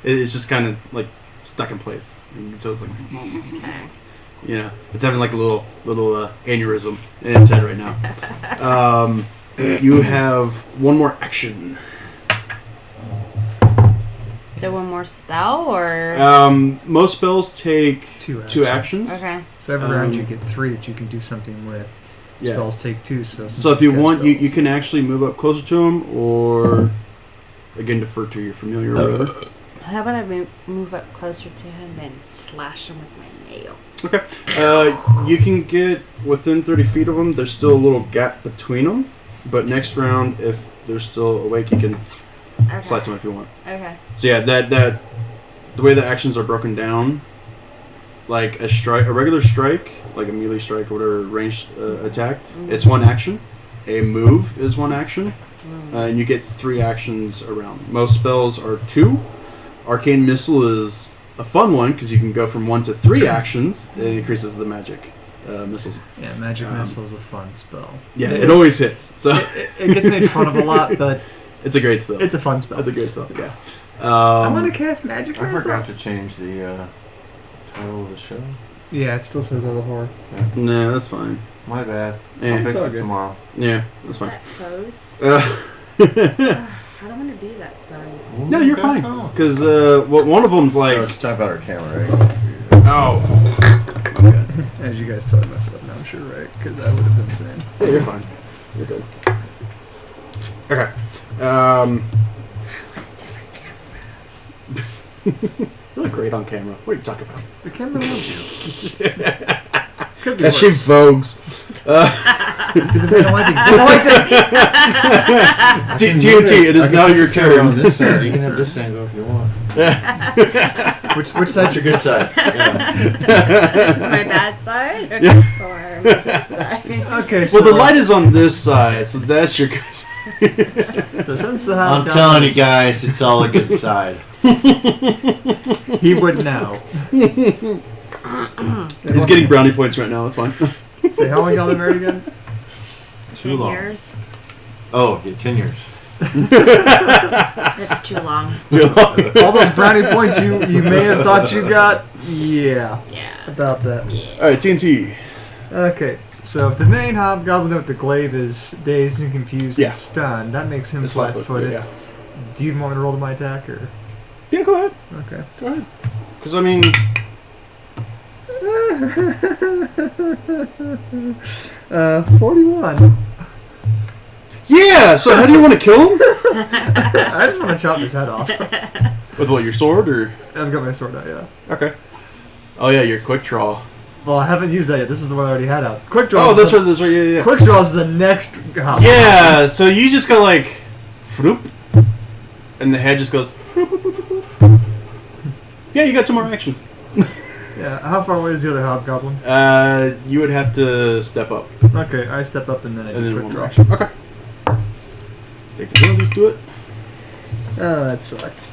It's just kind of like stuck in place. And so it's like... Okay. You know, it's having like a little aneurysm in its head right now. You have one more action. So one more spell, or Most spells take 2 actions. okay. So every round you get 3 that you can do something with. Yeah. Spells take 2. So if you cast want, you spells. can actually move up closer to him, or again defer to your familiar or whatever. How about I move up closer to him and slash him with my nail? Okay. You can get within 30 feet of them. There's still a little gap between them, but next round, if they're still awake, you can Okay. slice them if you want. Okay. So yeah, that the way the actions are broken down, like a regular strike, like a melee strike or whatever ranged attack, it's one action. A move is one action, and you get 3 actions around. Most spells are 2. Arcane Missile is a fun one because you can go from 1 to 3 actions. It increases the magic missiles. Yeah, Magic Missile is a fun spell. Yeah, it always hits. So it gets made fun of a lot, but it's a great spell. it's a fun spell. It's a great spell. Yeah. I want to cast Magic I Missile. forgot to change the title of the show. Yeah, it still says other horror. No, that's fine. My bad. Yeah, I'll fix all it good. tomorrow. Yeah, that's fine. That close? I don't want to be that close. No, you're fine. Oh. Because one of them's like, Let's type out our camera, right? oh, okay. As you guys totally messed up now, I'm sure, right? Because that would have been insane. Yeah, you're fine. You're good. Okay. You look great on camera. What are you talking about? The camera loves you. Could be That she worse. vogues. They don't like it. They don't like it. TNT, it is now your carry on turn. this side. You can have this angle if you want. Which That's side's your good side. Yeah. My bad side? Or Yeah. my good side? Okay, so Well, the light is on this side, so that's your good side. So since the I'm Hobgoblins- telling you guys, it's all a good side. he would know. He's getting brownie points right now. That's fine. Say, how long y'all been married again? Too 10 long. years? Oh, yeah, 10 years. That's too long. All those brownie points you may have thought you got, yeah, Yeah. about that. All right, TNT. Okay, so if the main hobgoblin with the glaive is dazed and confused Yeah. and stunned, that makes him It's flat-footed. Yeah. Do you want me to roll to my attack, or? Yeah, go ahead. Okay. Go ahead. Because I mean, 41. yeah. So how do you want to kill him? I just want to chop his head off. With what? Your sword or? I've got my sword out, yeah. Okay. Oh yeah, your quick draw. Well, I haven't used that yet. This is the one I already had out. Quick draw. Oh, that's right. That's right. Yeah, yeah. Quick draw is the next hobgoblin. Yeah. So you just go like, floop, and the head just goes. Boop, boop, boop, boop, boop. Yeah, you got 2 more actions. Yeah. How far away is the other hobgoblin? You would have to step up, Okay, I step up and then I and do then quick one draw. more action. Okay. Take the penalties to it. Oh, that sucked.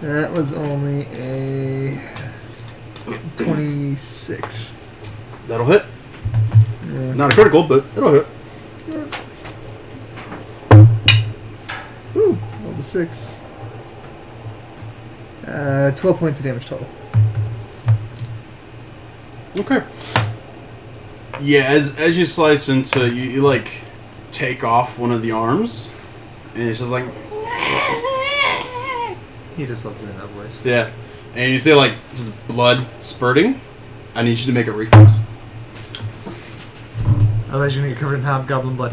That was only a 26. That'll hit. Yeah. Not a critical, but it'll hit. Ooh, rolled a 6. 12 points of damage total. Okay. Yeah, as you slice into, you like take off one of the arms, and it's just like, He just loved doing that voice. yeah, and you see like just blood spurting. I need you to make a reflex. Otherwise, you're gonna get covered in hobgoblin blood.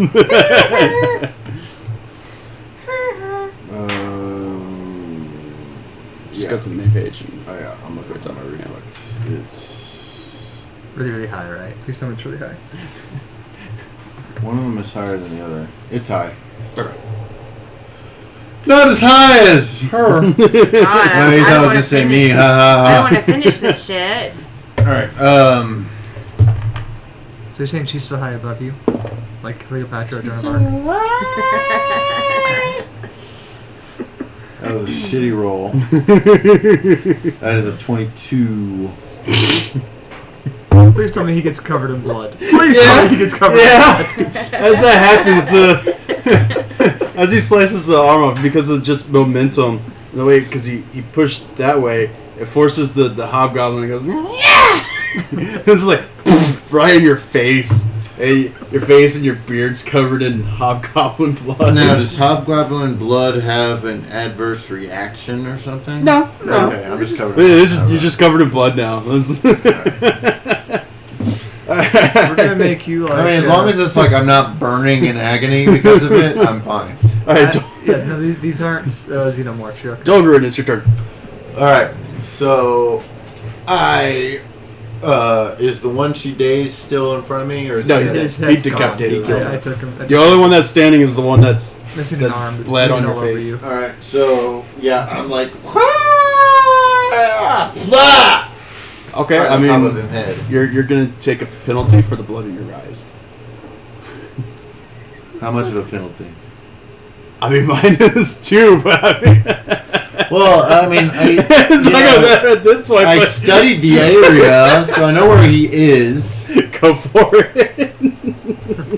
Just Yeah. go to the main page. And, Oh yeah, I'm looking at my reflex. It's Really, really high, right? Please tell me it's really high. one of them is higher than the other. It's high. okay. Not as high as her. God, No, you thought it was just say me. Ha I don't ha want to finish this shit. ha. All right. So you're saying she's so high above you? Like Cleopatra or Joan of Arc? That was a shitty roll. That is a 22. Please tell me he gets covered in blood. Please tell me he gets covered in blood. As that happens, as he slices the arm off, because of just momentum, the way because he pushed that way, it forces the hobgoblin and goes. It's like right in your face, and your face and your beard's covered in hobgoblin blood. Now, does hobgoblin blood have an adverse reaction or something? No. Okay, I'm just covered. You're just covered in blood now. We're gonna make you like. I mean, as long as it's like I'm not burning in agony because of it, I'm fine. All right, yeah, no, these aren't xenomorphs. You're okay. Dogrin, it's your turn. All right, so I is the one she dazed still in front of me, or is No, it he's dead? His He head's decapitated gone. him. I took him. The only one that's standing is the one that's missing that's an arm. That's bled on bleeding your all over face. you. All right, so yeah, I'm like, blah! okay. Right I on top of mean, his head. you're gonna take a penalty for the blood in your eyes. How much of a penalty? I mean, mine is 2, but I mean, Well, I mean, it's not gonna matter at this point. I but studied the area, so I know where he is. go for it.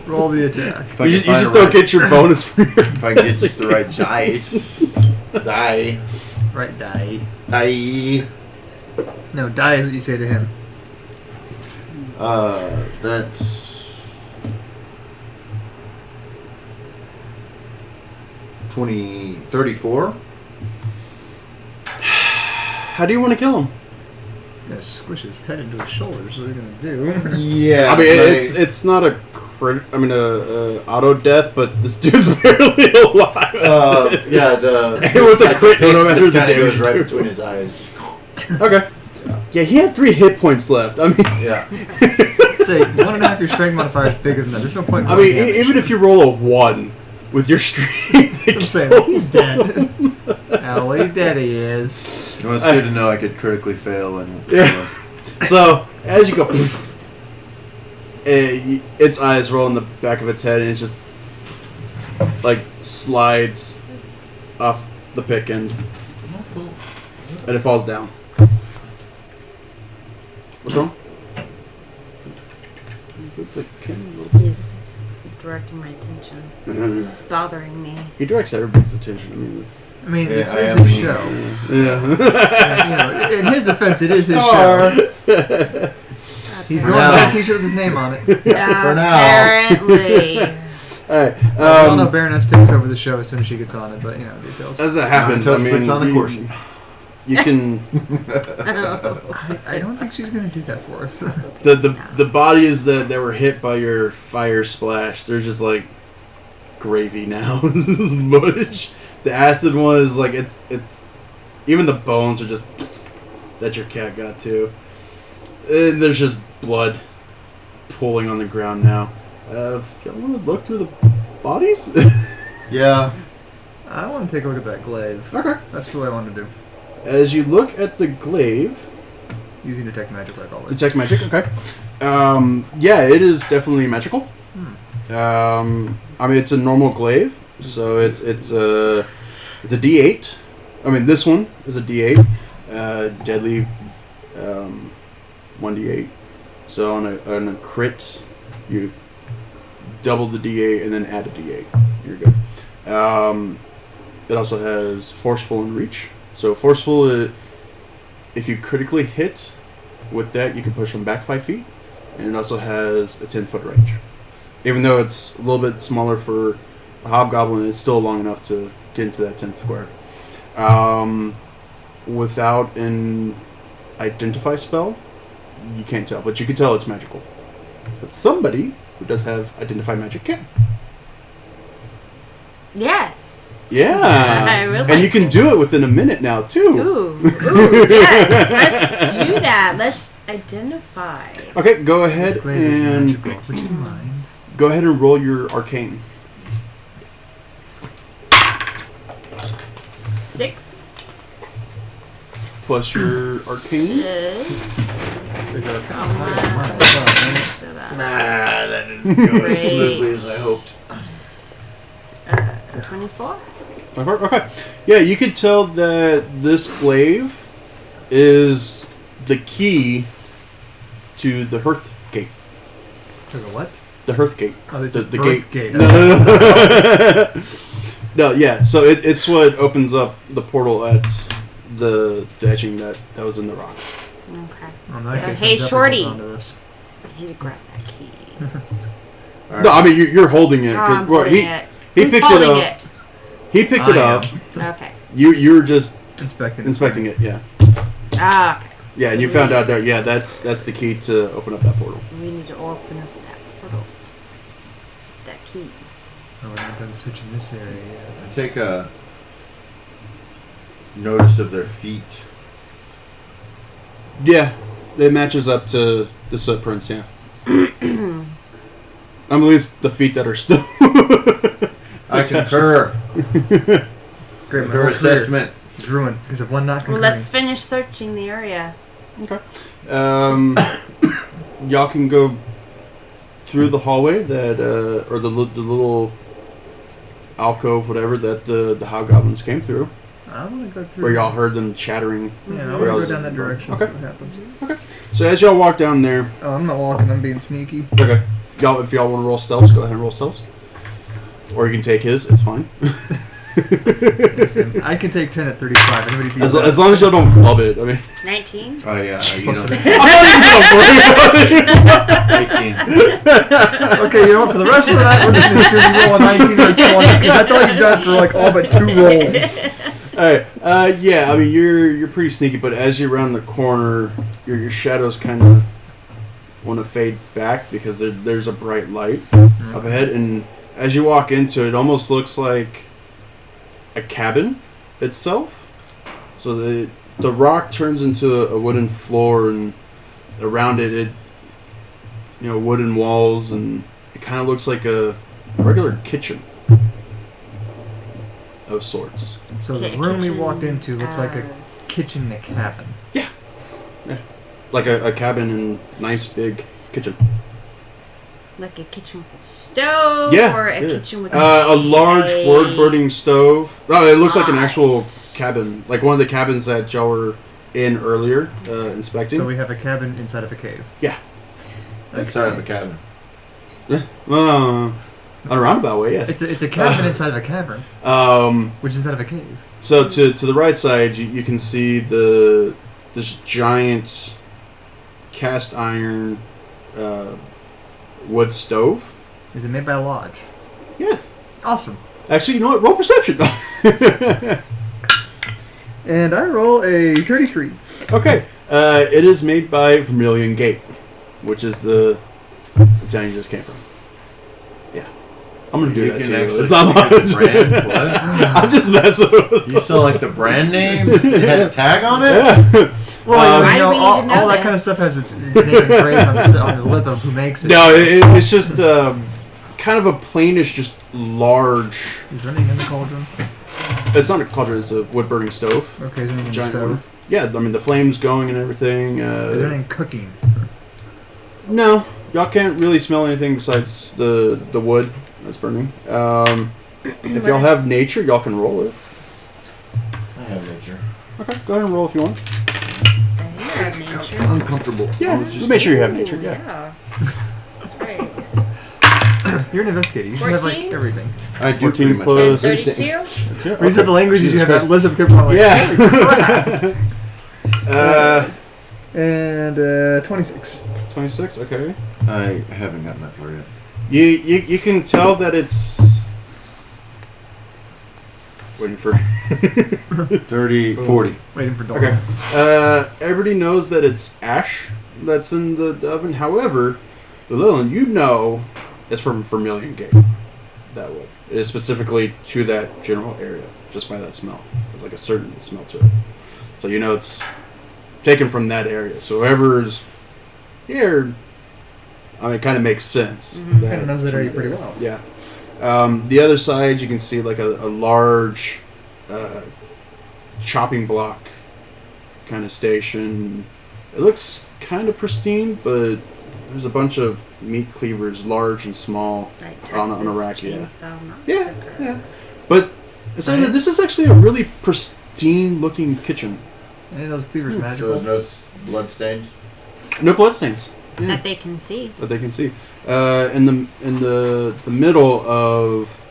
Roll the attack. If I You can find just a don't right- get your bonus for your. If I can get just the right dice. Die. Right, die. Die. No, die is what you say to him. That's 34. How do you want to kill him? He's gonna squish his head into his shoulders. What are you gonna do? Yeah. I mean, it's not a crit. I mean, a auto death, but this dude's barely alive. yeah, the With the crit, pick no matter just the kind of goes damage. right between his eyes. Okay. Yeah, he had 3 hit points left. I mean, Yeah. Say 1.5 your strength modifier is bigger than that. There's no point. In I mean, rolling damage. even if you roll a 1 with your strength, I'm saying he's dead. Ellie dead he is. Well, it's good to know I could critically fail and. Yeah. So as you go, its eyes roll in the back of its head, and it just like slides off the pick end, and it falls down. What's wrong? Looks like He's directing my attention. It's bothering me. he directs everybody's attention. I mean, this. I mean, Yeah, this I is am- his show. Yeah. You know, in his defense, it is his Star. show. He's the For one now. that got a t-shirt with his name on it. Yeah, for now. apparently. Alright. We all know Baroness takes over the show as soon as she gets on it, but you know, details. As it happens, Until I mean, it's on the course. you can. I don't think she's going to do that for us. The bodies that were hit by your fire splash, they're just like gravy now. This is mush. The acid one is like it's even the bones are just that your cat got to. And there's just blood pooling on the ground now. If y'all want to look through the bodies? Yeah. I want to take a look at that glaive. Okay. That's what I want to do. As you look at the glaive, Using detect magic like always. detect magic. Okay. Yeah, it is definitely magical. I mean, it's a normal glaive, so it's a D8. I mean, this one is a D8, deadly 1D8. So on a crit, you double the D8 and then add a D8. You're good. It also has forceful and reach. So forceful, if you critically hit with that, you can push them back 5 feet, and it also has a 10-foot range. Even though it's a little bit smaller for a hobgoblin, it's still long enough to get into that 10th square. Without an identify spell, you can't tell, but you can tell it's magical. But somebody who does have identify magic can. Yes. Yeah. I really and you can do it within a minute now, too. Ooh, yes. Let's do that. Let's identify. Okay, go ahead This glaive is and magical. Would you mind? go ahead and roll your arcane. 6. Plus your arcane. So you got Oh, wow. So that. That didn't go Great. as smoothly as I hoped. 24. Okay. Yeah, you could tell that this glaive is the key to the hearth gate. To the what? The hearth gate. Oh, it's The the gate. gate. No, yeah. So it's what opens up the portal at the etching that was in the rock. Okay. Oh, in that So, case, hey, I'm definitely Shorty. holding on to this. I need to grab that key. All right. No, I mean you're holding it. Oh, I'm Well, holding he it. he Who's picked it holding up. He picked it I up. Okay. You were just Inspecting it. Yeah. Ah, okay. Yeah, and you found out that that's the key to open up that portal. We need to open up that portal. That key. Oh, we're not done searching this area yet. Take a notice of their feet. Yeah, it matches up to the footprints. Yeah. At least the feet that are still. I concur. Great, my Your whole career assessment. is ruined because of one not Well, concurring. let's finish searching the area. Okay. Y'all can go through the hallway that, or the little alcove, whatever that the hobgoblins came through, I want to go through. where y'all heard them chattering. Yeah, I Where want else to go down is that it? direction. Okay. See what happens. So as y'all walk down there, Oh, I'm not walking. I'm being sneaky. okay, if y'all want to roll stealths, go ahead and roll stealths. Or you can take his, it's fine. Listen, I can take 10 at 35. Anybody beat that? As long as y'all don't flub it. I mean, 19. Oh yeah, you Plus don't. I'm not even gonna worry about it. 18. Okay, you know what? For the rest of the night, we're just going to assume you roll a 19 or 20 because that's all you've done for like all but 2 rolls. Alright, yeah, I mean you're pretty sneaky, but as you round the corner, your shadows kind of want to fade back because there's a bright light up ahead, and as you walk into it, it almost looks like a cabin itself. So the rock turns into a wooden floor, and around it wooden walls, and it kind of looks like a regular kitchen of sorts. So the Okay, room we kitchen, walked into looks like a kitchen in a cabin. Like a cabin and nice big kitchen. Like a kitchen with a stove? Yeah, Or a yeah. kitchen with A large a- wood-burning stove. Oh, it looks like an actual Nice. cabin. Like one of the cabins that y'all were in earlier, inspecting. So we have a cabin inside of a cave. Yeah. Inside of a cabin. Yeah. On a roundabout way, yes. It's a cabin inside of a cavern, which is inside of a cave. So to the right side, you can see this giant cast iron wood stove. Is it made by a lodge? Yes. Awesome. Actually, you know what? Roll perception. And I roll a 33. Okay. It is made by Vermilion Gate, which is the town you just came from. Yeah. I'm going to do You that can too. actually It's not get much. the brand. What? I'm just messing with You saw like the brand name? It had a tag on it? Yeah. Well, Why you do know, we need all, to know all that this? kind of stuff has its name engraved on the lip of who makes it. No, it's just kind of a plainish, just large. Is there anything in the cauldron? It's not a cauldron. It's a wood burning stove. Okay, is there anything in the Giant stove? one. Yeah, I mean the flames going and everything. Is there anything cooking? No, y'all can't really smell anything besides the wood that's burning. If y'all have nature, y'all can roll it. I have nature. Okay, go ahead and roll if you want. I have nature. Uncomfortable. Yeah, just make sure you have nature. Yeah. That's right. You're an investigator. You should have like 14? everything. I do 14 pretty much plus- have 32? everything. When you said the languages, you have that list of people. Like, Yeah. And 26. 26. Okay. I haven't gotten that far yet. You can tell that it's waiting for 30, 40. Waiting for dawn. Okay. Everybody knows that it's ash that's in the oven. However, Lillian, you know it's from Vermilion Gate. That wood. It is specifically to that general area, just by that smell. There's like a certain smell to it. So you know it's taken from that area. So whoever's here, I mean, it kind of makes sense. Mm-hmm. Kind of knows that area pretty well. Yeah. The other side, you can see like a large chopping block kind of station. It looks kind of pristine, but there's a bunch of meat cleavers, large and small, Like on a rack. Texas Yeah. Chainsaw Yeah, Massacre. yeah. But it says that this is actually a really pristine-looking kitchen. Any of those cleavers So magical? there's no blood stains? No bloodstains. Yeah. That they can see. That they can see. In the middle of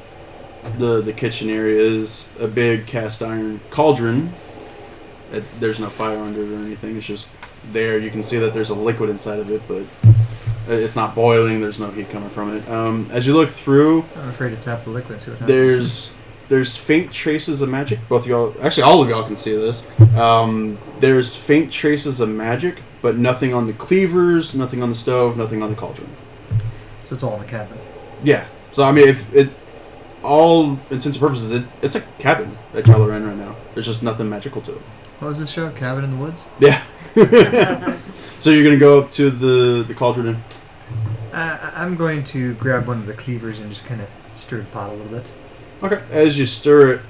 the kitchen area is a big cast iron cauldron. There's no fire under it or anything. It's just there. You can see that there's a liquid inside of it, but it's not boiling. There's no heat coming from it. As you look through, I'm afraid to tap the liquid and see what happens. there's faint traces of magic. Both of y'all, actually all of y'all can see this. There's faint traces of magic, but nothing on the cleavers, nothing on the stove, nothing on the cauldron. So it's all in the cabin. Yeah. So I mean, if it, all intents and purposes, it's a cabin that y'all are in right now. There's just nothing magical to it. What was this show? Cabin in the Woods? Yeah. So you're gonna go up to the cauldron and I'm going to grab one of the cleavers and just kind of stir the pot a little bit. okay. As you stir it,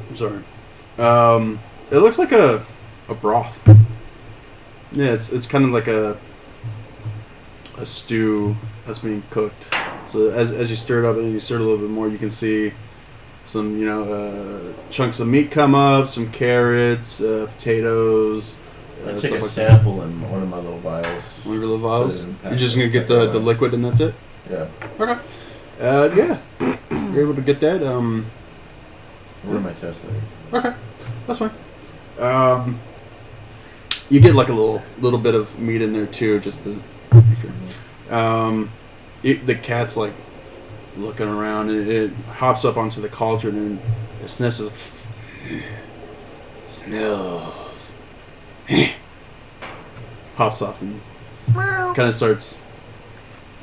I'm sorry. It looks like a broth. Yeah, it's kind of like a stew that's being cooked. So as you stir it up and you stir it a little bit more, you can see some chunks of meat come up, some carrots, potatoes. I take stuff a like sample in one of my little vials. One of your little vials. Put it in You're just gonna get the liquid and that's it. Yeah. Okay. Yeah. You're able to get that. What am I testing? Okay, that's fine. You get like a little bit of meat in there too, just to make sure. The cat's like looking around, and it hops up onto the cauldron and it sniffs. Smells. Hops off and kind of starts.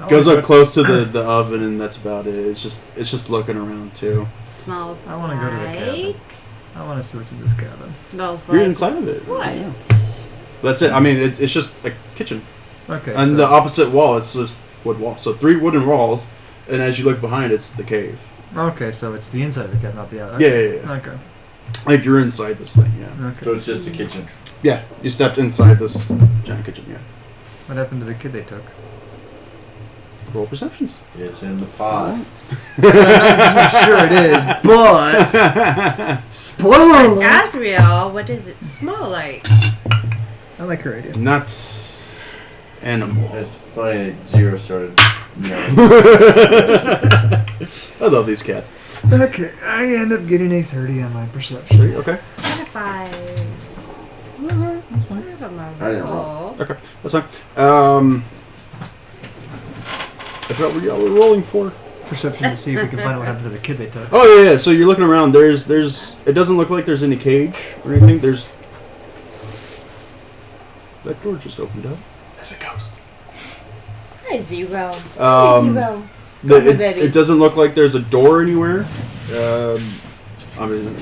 Goes up close to the oven, and that's about it. It's just looking around too. Smells I want to go to the cabin. I want to see what's in this cabin. Smells like... You're inside of it. What? Yeah. That's it. I mean, it's just a kitchen. Okay. And so the opposite wall, it's just wood wall. So 3 wooden walls, and as you look behind, it's the cave. Okay, so it's the inside of the cabin, not the outside. Yeah. Okay. Like you're inside this thing, yeah. Okay. So it's just a kitchen. Yeah, you stepped inside this giant kitchen, yeah. What happened to the kid they took? Roll perceptions. It's in the pot. Sure it is, but spoiler alert. Asriel, what does it smell like? I like her idea. Nuts. Animal. It's funny that Zero started. I love these cats. Okay, I end up getting a 30 on my perception. 3, okay. What if I... Okay, that's fine. I have a I didn't roll. Okay, that's fine. I forgot what y'all were rolling for. Perception to see if we can find out what happened to the kid they took. Oh yeah. So you're looking around. There's. It doesn't look like there's any cage or anything. There's. That door just opened up. There's a ghost. Hi, Zero. Hi, Zero. It doesn't look like there's a door anywhere. I mean,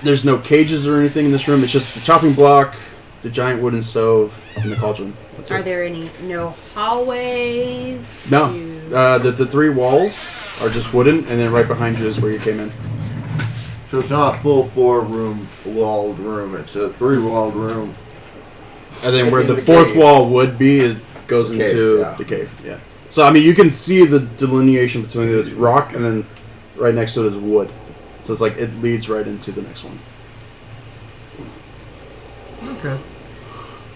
there's no cages or anything in this room. It's just the chopping block, the giant wooden stove, and the cauldron. That's Are it. there no hallways? No. to- The 3 walls are just wooden, and then right behind you is where you came in. So it's not a full 4-room walled room. It's a 3-walled room. And then where In the the 4th cave. wall would be, goes The cave, into yeah. the cave. Yeah. So I mean, you can see the delineation between it's rock and then right next to it is wood. So it's like it leads right into the next one. Okay.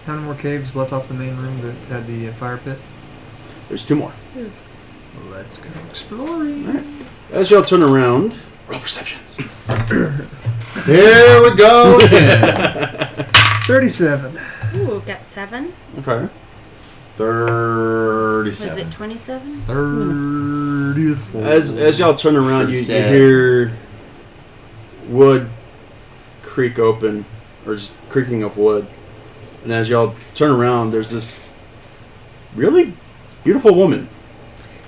How many more caves left off the main room that had the fire pit? There's 2 more. Let's go exploring. All right. As y'all turn around, roll perceptions. Here we go again. 37. Ooh, got 7. Okay. 37. Was it 27? 34. As y'all turn around, you 37. hear wood creak open, or just creaking of wood. And as y'all turn around, there's this really beautiful woman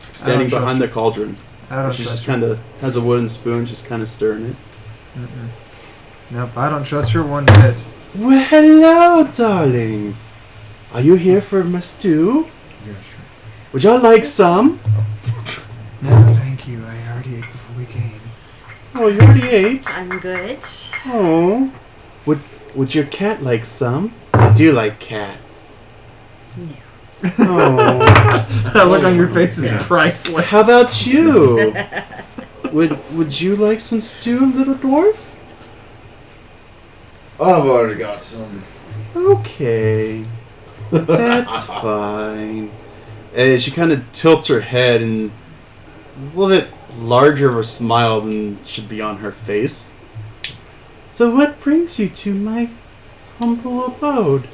standing trust behind her. the cauldron. I don't She trust just her. kind of has a wooden spoon, just kind of stirring it. Mm-mm. Nope, I don't trust her one bit. Well, hello, darlings. Are you here for my stew? Would y'all like some? No, thank you. I already ate before we came. Oh, you already ate. I'm good. Oh. Would your cat like some? I do like cats. No. Oh. That look on your face is Yeah. priceless. How about you? Would you like some stew, little dwarf? I've already got some. Okay. That's fine. And she kind of tilts her head, and it's a little bit larger of a smile than should be on her face. So what brings you to my humble abode?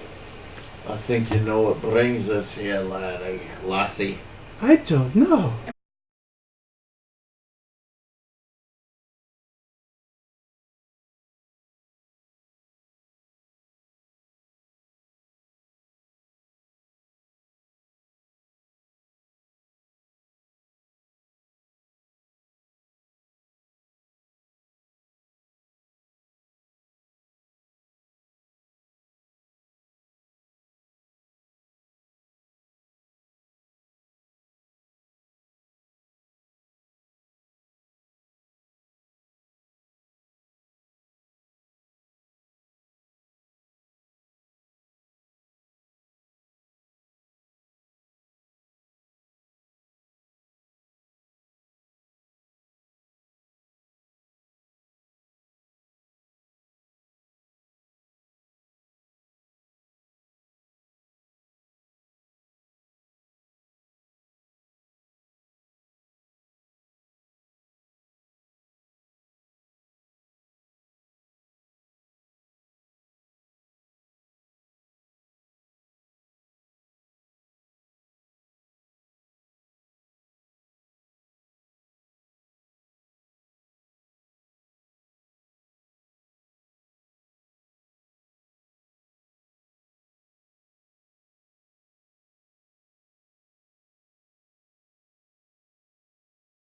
I think you know what brings us here, laddie. Lassie. I don't know.